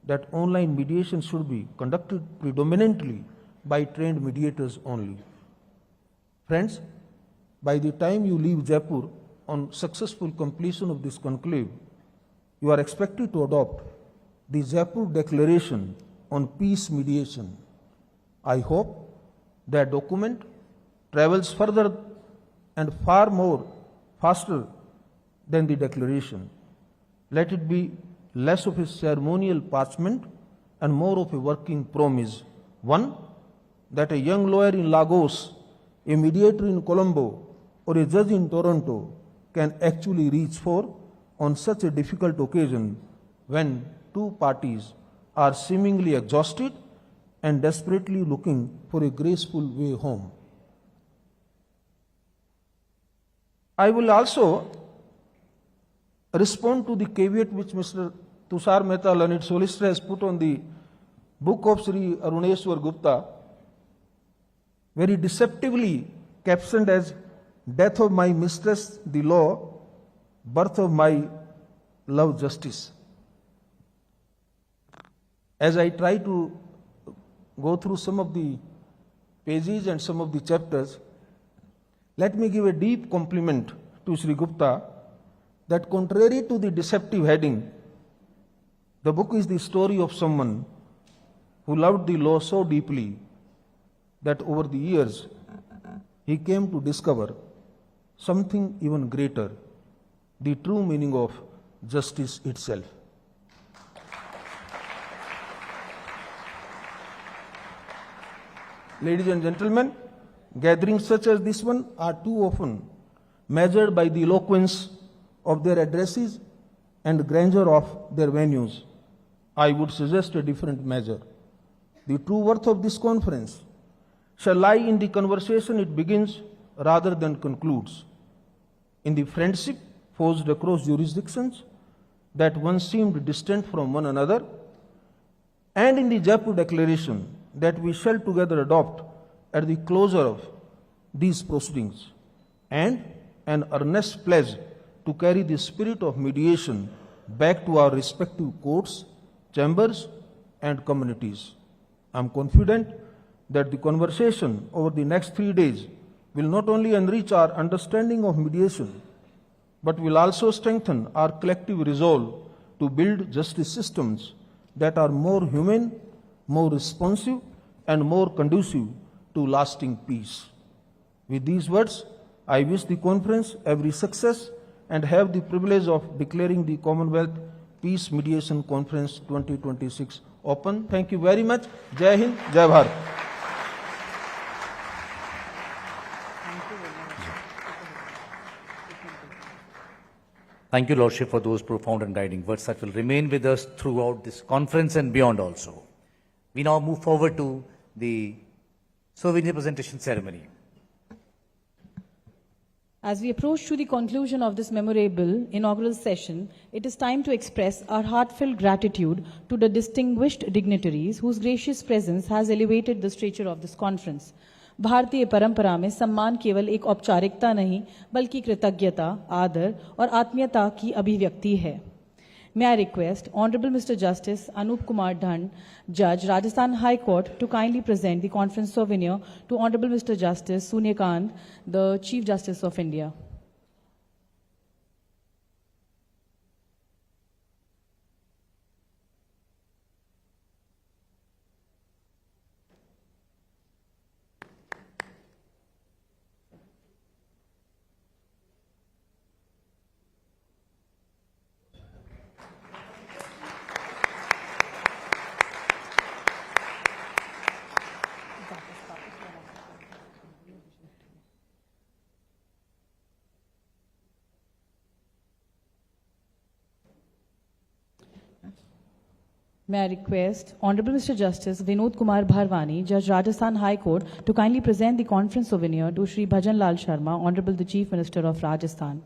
that online mediation should be conducted predominantly by trained mediators only. Friends, by the time you leave Jaipur on successful completion of this conclave, you are expected to adopt the Jaipur Declaration on Peace Mediation. I hope that document travels further and far more faster than the declaration. Let it be less of a ceremonial parchment and more of a working promise. One, that a young lawyer in Lagos, a mediator in Colombo, or a judge in Toronto can actually reach for on such a difficult occasion when two parties are seemingly exhausted and desperately looking for a graceful way home. I will also respond to the caveat which Mr. Tushar Mehta, learned solicitor, has put on the book of Sri Aruneshwar Gupta, very deceptively captioned as "Death of my mistress, the law, birth of my love, justice." As I try to go through some of the pages and some of the chapters, let me give a deep compliment to Sri Gupta that, contrary to the deceptive heading, the book is the story of someone who loved the law so deeply that over the years he came to discover something even greater, the true meaning of justice itself. Ladies and gentlemen, gatherings such as this one are too often measured by the eloquence of their addresses and grandeur of their venues. I would suggest a different measure. The true worth of this conference shall lie in the conversation it begins rather than concludes. in the friendship forged across jurisdictions that once seemed distant from one another, and in the Jaipur Declaration that we shall together adopt at the closure of these proceedings, and an earnest pledge to carry the spirit of mediation back to our respective courts, chambers, and communities. I am confident that the conversation over the next 3 days will not only enrich our understanding of mediation, but will also strengthen our collective resolve to build justice systems that are more humane, more responsive, and more conducive to lasting peace. With these words, I wish the conference every success and have the privilege of declaring the Commonwealth Peace Mediation Conference 2026 open. Thank you very much. Jai Hind, Jai Bharat. Thank you, Lordship, for those profound and guiding words that will remain with us throughout this conference and beyond also. We now move forward to the souvenir presentation ceremony. As we approach to the conclusion of this memorable inaugural session, it is time to express our heartfelt gratitude to the distinguished dignitaries whose gracious presence has elevated the stature of this conference. भारतीय परंपरा में सम्मान केवल एक औपचारिकता नहीं बल्कि कृतज्ञता, आदर और आत्मीयता की अभिव्यक्ति है. May I request Honorable Mr. Justice Anup Kumar Dhand, Judge, Rajasthan High Court, to kindly present the conference souvenir to Honorable Mr. Justice Suryakant, the Chief Justice of India. May I request Honorable Mr. Justice Vinod Kumar Bharwani, Judge, Rajasthan High Court, to kindly present the conference souvenir to Shri Bhajan Lal Sharma, Honorable the Chief Minister of Rajasthan.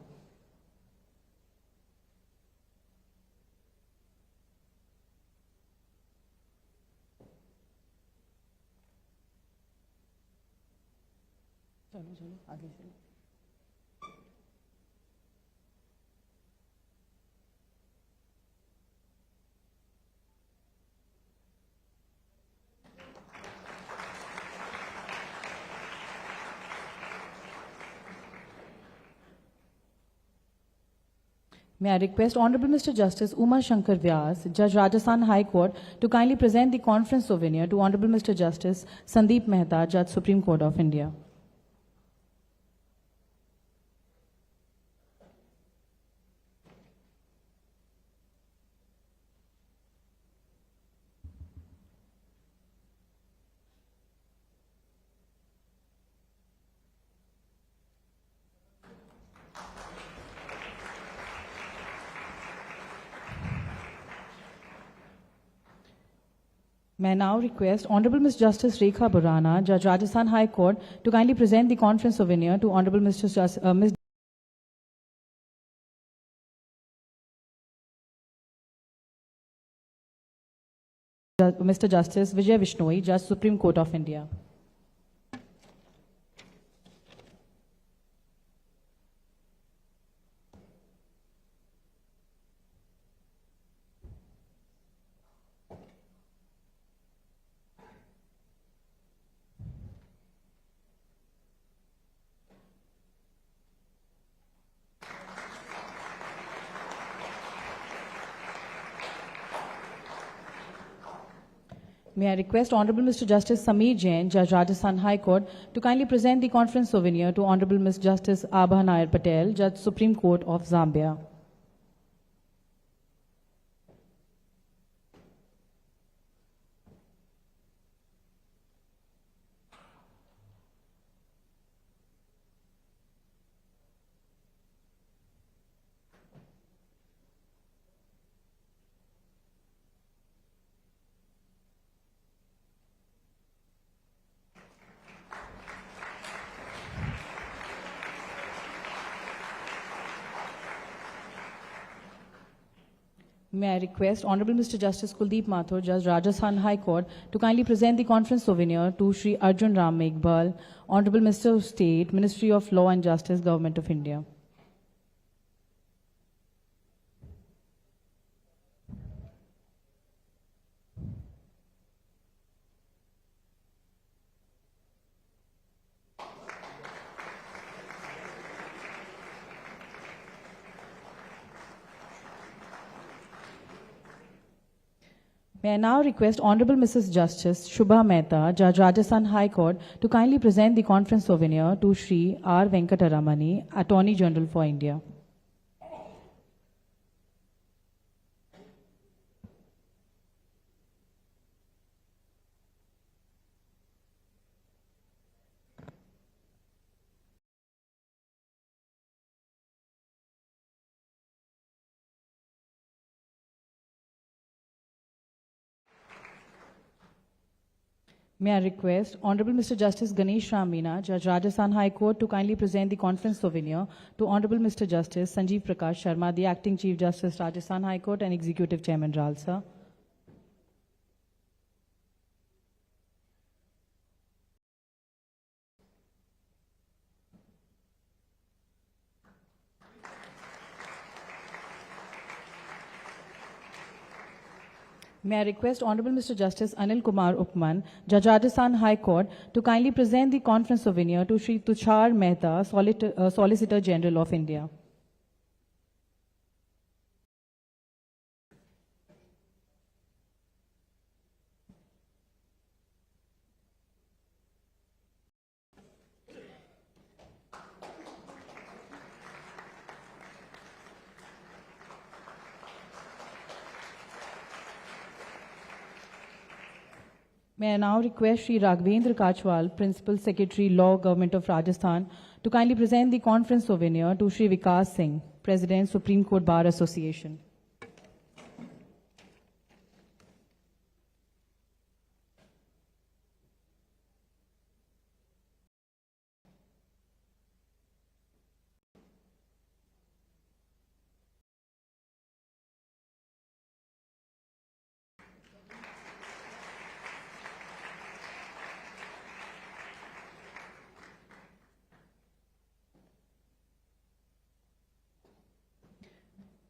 May I request Honorable Mr. Justice Uma Shankar Vyas, Judge, Rajasthan High Court, to kindly present the conference souvenir to Honorable Mr. Justice Sandeep Mehta, Judge, Supreme Court of India. May I now request Honorable Ms. Justice Rekha Burana, Judge, Rajasthan High Court, to kindly present the conference souvenir to Honorable Mr. Mr. Justice Vijay Vishnoi, Judge, Supreme Court of India. May I request Honorable Mr. Justice Sameer Jain, Judge, Rajasthan High Court, to kindly present the conference souvenir to Honorable Ms. Justice Abha Nair Patel, Judge, Supreme Court of Zambia. May I request Honorable Mr. Justice Kuldeep Mathur, Judge Rajasthan High Court, to kindly present the conference souvenir to Shri Arjun Ram Meghwal, Honorable Minister of State, Ministry of Law and Justice, Government of India. May I now request Honorable Mrs. Justice Shubha Mehta, Judge Rajasthan High Court, to kindly present the conference souvenir to Shri R. Venkataramani, Attorney General for India. May I request Honorable Mr. Justice Ganesh Ram Meena, Judge Rajasthan High Court, to kindly present the conference souvenir to Honorable Mr. Justice Sanjeev Prakash Sharma, the Acting Chief Justice, Rajasthan High Court and Executive Chairman, Ralsa. May I request Honorable Mr. Justice Anil Kumar Upman, Judge Rajasthan High Court, to kindly present the conference souvenir to Shri Tushar Mehta, Solicitor General of India. May I now request Shri Raghavendra Kachwal, Principal Secretary, Law, Government of Rajasthan, to kindly present the conference souvenir to Shri Vikas Singh, President, Supreme Court Bar Association.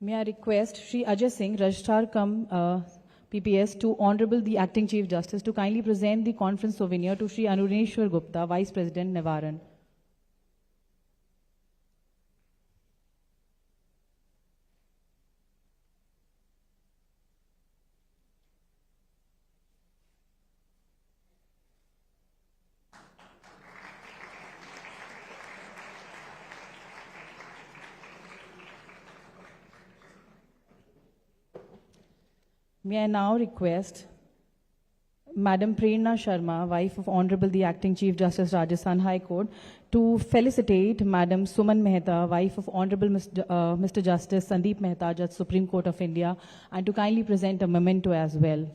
May I request Shri Ajay Singh, Registrar cum PPS, to Honorable the Acting Chief Justice, to kindly present the conference souvenir to Shri Anureshwar Gupta, Vice President, Nivaran. May I now request Madam Prerna Sharma, wife of Honorable the Acting Chief Justice, Rajasthan High Court, to felicitate Madam Suman Mehta, wife of Honorable Mr. Justice Sandeep Mehta, Judge Supreme Court of India, and to kindly present a memento as well.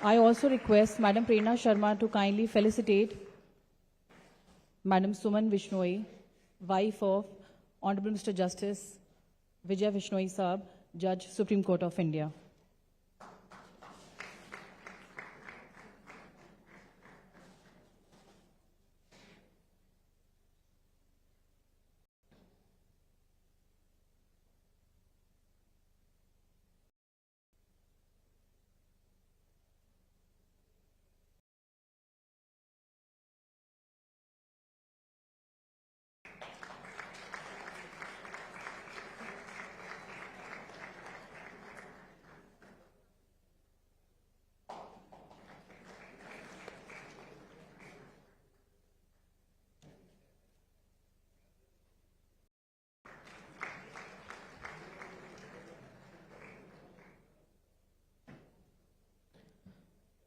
I also request Madam Prerna Sharma to kindly felicitate Madam Suman Vishnoi, wife of Honorable Mr. Justice Vijay Vishnoi Saab, Judge, Supreme Court of India.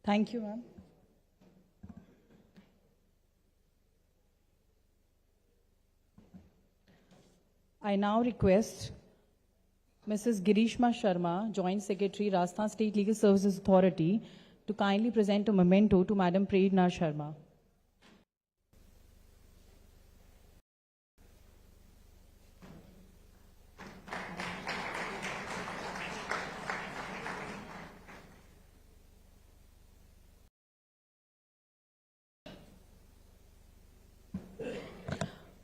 Thank you, ma'am. I now request Mrs. Girishma Sharma, Joint Secretary, Rajasthan State Legal Services Authority, to kindly present a memento to Madam Prerna Sharma.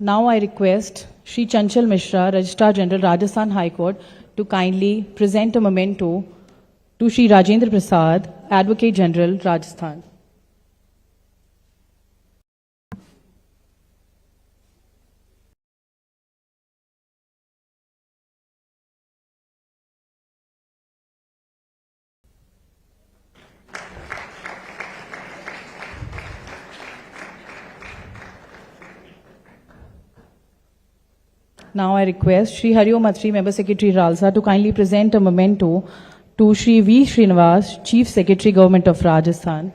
Now I request Shri Chanchal Mishra, Registrar General, Rajasthan High Court, to kindly present a memento to Shri Rajendra Prasad, Advocate General, Rajasthan. Now I request Shri Hariom Atri, Member Secretary, Ralsa, to kindly present a memento to Shri V. Srinivas, Chief Secretary, Government of Rajasthan.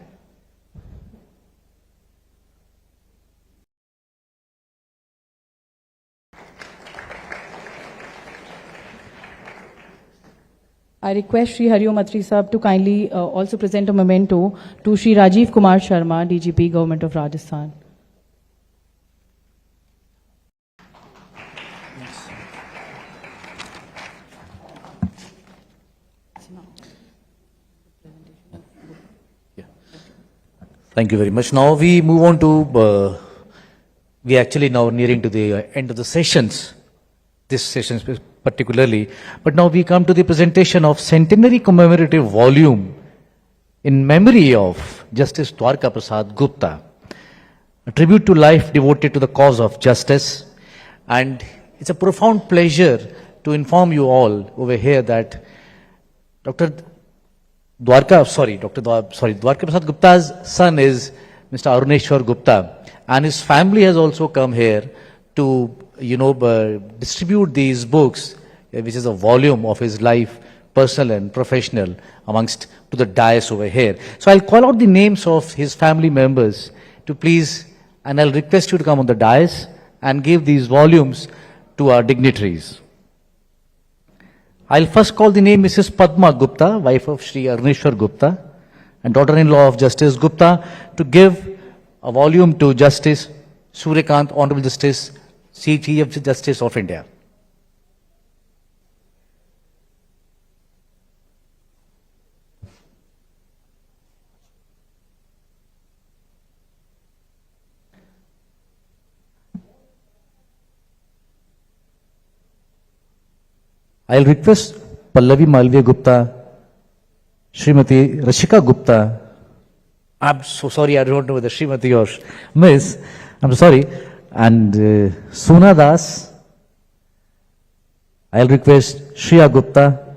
I request Shri Hariom Atri Sahab to kindly also present a memento to Shri Rajiv Kumar Sharma, DGP, Government of Rajasthan. Thank you very much. Now we move on to, we actually now nearing to the end of the sessions, this session particularly, but now we come to the presentation of centenary commemorative volume in memory of Justice Dwarka Prasad Gupta, a tribute to life devoted to the cause of justice. And it's a profound pleasure to inform you all over here that Dwarka Prasad Gupta's son is Mr. Aruneshwar Gupta, and his family has also come here to, distribute these books, which is a volume of his life, personal and professional, amongst to the dais over here. So I'll call out the names of his family members to please, and I'll request you to come on the dais and give these volumes to our dignitaries. I'll first call the name Mrs. Padma Gupta, wife of Shri Aruneshwar Gupta, and daughter-in-law of Justice Gupta, to give a volume to Justice Suryakant, Honorable Justice, Chief Justice of India. I'll request Pallavi Malviya Gupta, Srimati Rashika Gupta. I'm so sorry, I don't know whether Srimati or Miss. I'm sorry. And Suna Das. I'll request Shriya Gupta.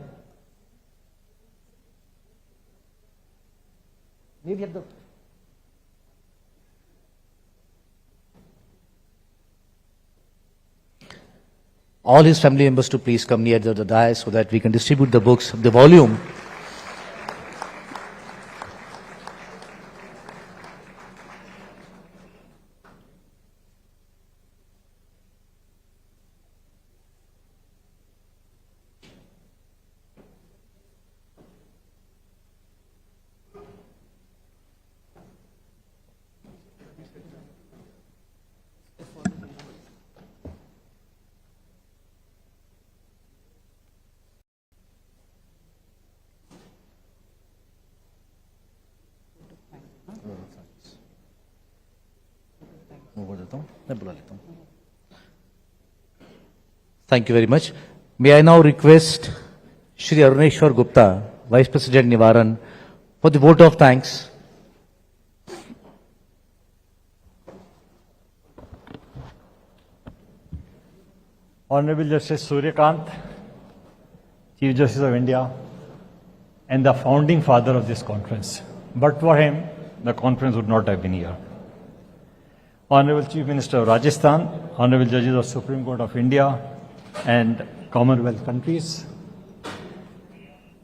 Maybe at the all his family members to please come near the dais so that we can distribute the books, the volume. Thank you very much. May I now request Shri Aruneshwar Gupta, Vice President Nivaran, for the vote of thanks. Honorable Justice Suryakant, Chief Justice of India, and the founding father of this conference. But for him, the conference would not have been here. Honorable Chief Minister of Rajasthan, Honorable Judges of Supreme Court of India and Commonwealth countries,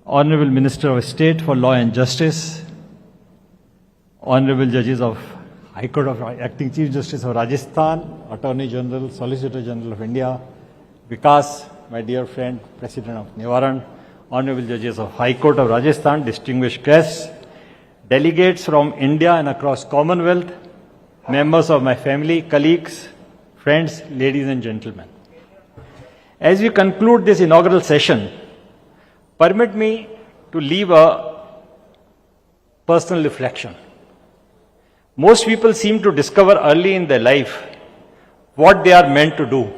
Honorable Minister of State for Law and Justice, Honorable Judges of High Court of Acting Chief Justice of Rajasthan, Attorney General, Solicitor General of India, Vikas, my dear friend, President of Nivaran, Honorable Judges of High Court of Rajasthan, distinguished guests, delegates from India and across Commonwealth, members of my family, colleagues, friends, ladies and gentlemen. As we conclude this inaugural session, permit me to leave a personal reflection. Most people seem to discover early in their life what they are meant to do.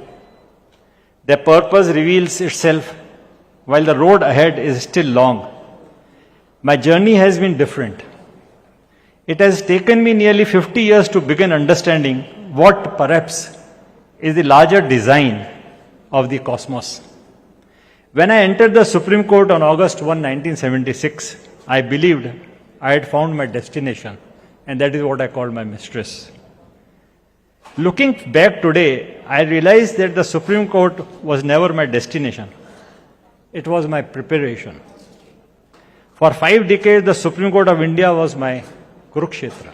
Their purpose reveals itself while the road ahead is still long. My journey has been different. It has taken me nearly 50 years to begin understanding what perhaps is the larger design of the cosmos. When I entered the Supreme Court on August 1, 1976, I believed I had found my destination, and that is what I called my mistress. Looking back today, I realized that the Supreme Court was never my destination. It was my preparation. For 5 decades, the Supreme Court of India was my Kurukshetra,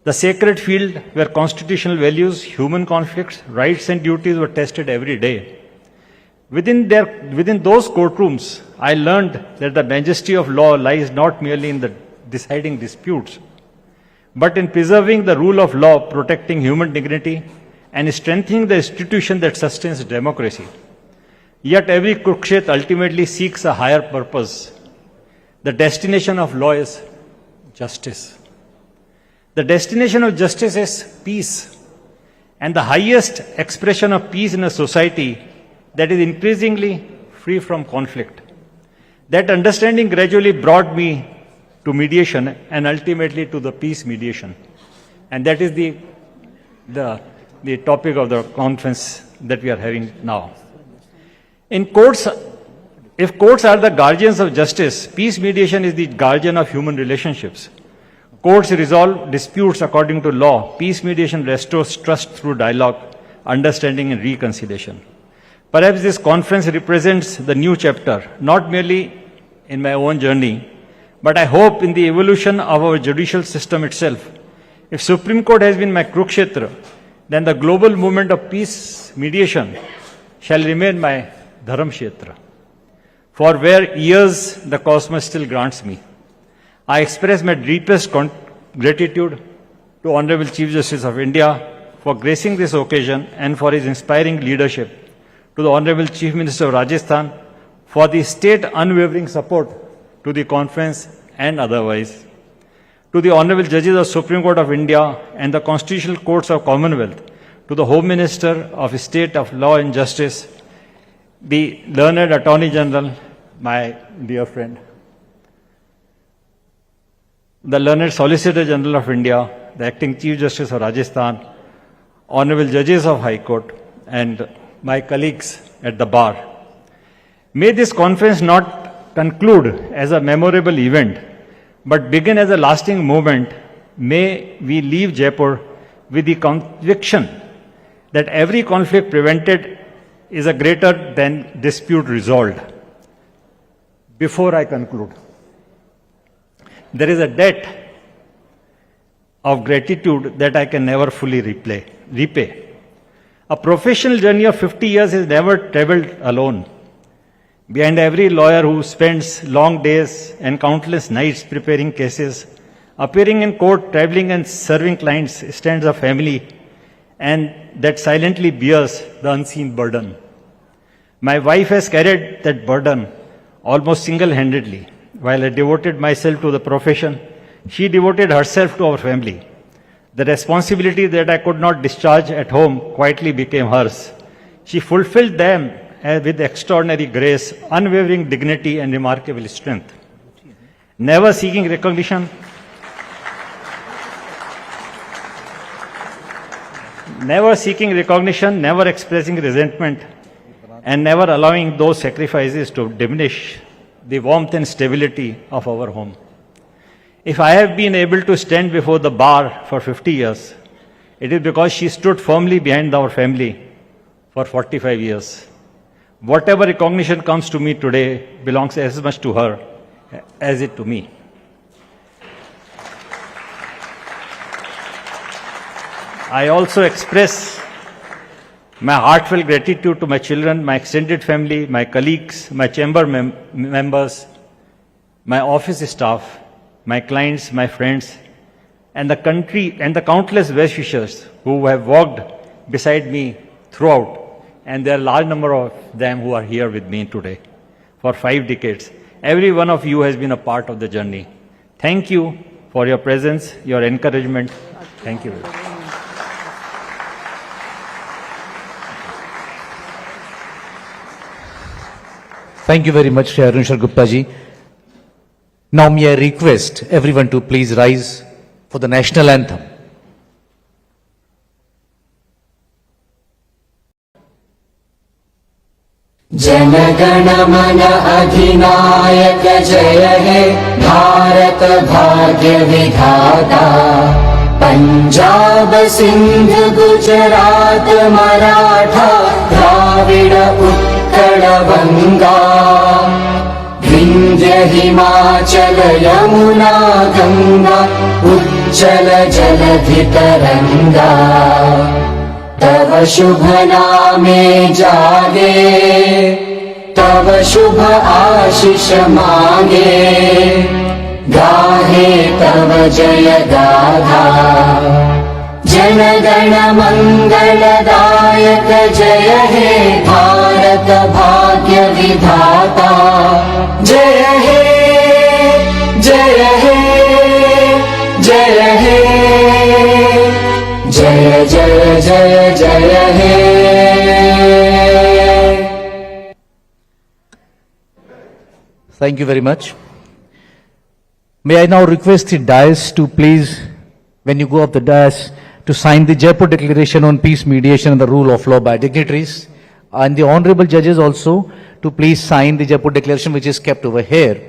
the sacred field where constitutional values, human conflicts, rights and duties were tested every day. Within those courtrooms, I learned that the majesty of law lies not merely in the deciding disputes, but in preserving the rule of law, protecting human dignity, and strengthening the institution that sustains democracy. Yet every Kurukshetra ultimately seeks a higher purpose. The destination of law is justice. The destination of justice is peace. And the highest expression of peace in a society that is increasingly free from conflict. That understanding gradually brought me to mediation and ultimately to the peace mediation. And that is the topic of the conference that we are having now. In courts, if courts are the guardians of justice, peace mediation is the guardian of human relationships. Courts resolve disputes according to law. Peace mediation restores trust through dialogue, understanding and reconciliation. Perhaps this conference represents the new chapter, not merely in my own journey, but I hope in the evolution of our judicial system itself. If Supreme Court has been my Kurukshetra, then the global movement of peace mediation shall remain my Dharamkshetra, for where years the cosmos still grants me. I express my deepest gratitude to Honorable Chief Justice of India for gracing this occasion and for his inspiring leadership, to the Honorable Chief Minister of Rajasthan for the state unwavering support to the conference and otherwise, to the Honorable Judges of Supreme Court of India and the Constitutional Courts of Commonwealth, to the Home Minister of State of Law and Justice, the learned Attorney General, my dear friend, the learned Solicitor General of India, the Acting Chief Justice of Rajasthan, Honorable Judges of High Court, and my colleagues at the bar. May this conference not conclude as a memorable event, but begin as a lasting movement. May we leave Jaipur with the conviction that every conflict prevented is a greater than dispute resolved. Before I conclude, there is a debt of gratitude that I can never fully repay. A professional journey of 50 years is never traveled alone. Behind every lawyer who spends long days and countless nights preparing cases, appearing in court, traveling and serving clients, stands a family, and that silently bears the unseen burden. My wife has carried that burden almost single-handedly. While I devoted myself to the profession, she devoted herself to our family. The responsibility that I could not discharge at home quietly became hers. She fulfilled them with extraordinary grace, unwavering dignity, and remarkable strength. Never seeking recognition, never expressing resentment, and never allowing those sacrifices to diminish the warmth and stability of our home. If I have been able to stand before the bar for 50 years, it is because she stood firmly behind our family for 45 years. Whatever recognition comes to me today belongs as much to her as it to me. I also express my heartfelt gratitude to my children, my extended family, my colleagues, my chamber members, my office staff, my clients, my friends, and the country and the countless well-wishers who have walked beside me throughout. And there are a large number of them who are here with me today for 5 decades. Every one of you has been a part of the journey. Thank you for your presence, your encouragement. Thank you. Thank you very much, Aruneshwar Gupta ji. Now may I request everyone to please rise for the national anthem. जनगण मन अधिनायक जय हे भारत भाग्य विधाता पंजाब सिंध गुजरात मराठा द्राविड उत्कल बंगा विंध्य हिमाचल यमुना गंगा उज्जल जलधि तरंगा तव शुभ नामे जागे तव शुभ आशीष मांगे गाहे तव जय गाथा जनगण मंगलदायक जय हे भारत भाग्य विधाता जय हे जय हे जय हे जय जय जय जय हे Thank you very much. May I now request the dais to please, when you go up the dais, to sign the Jaipur Declaration on Peace, Mediation and the Rule of Law by dignitaries, and the honorable judges also to please sign the Jaipur Declaration which is kept over here.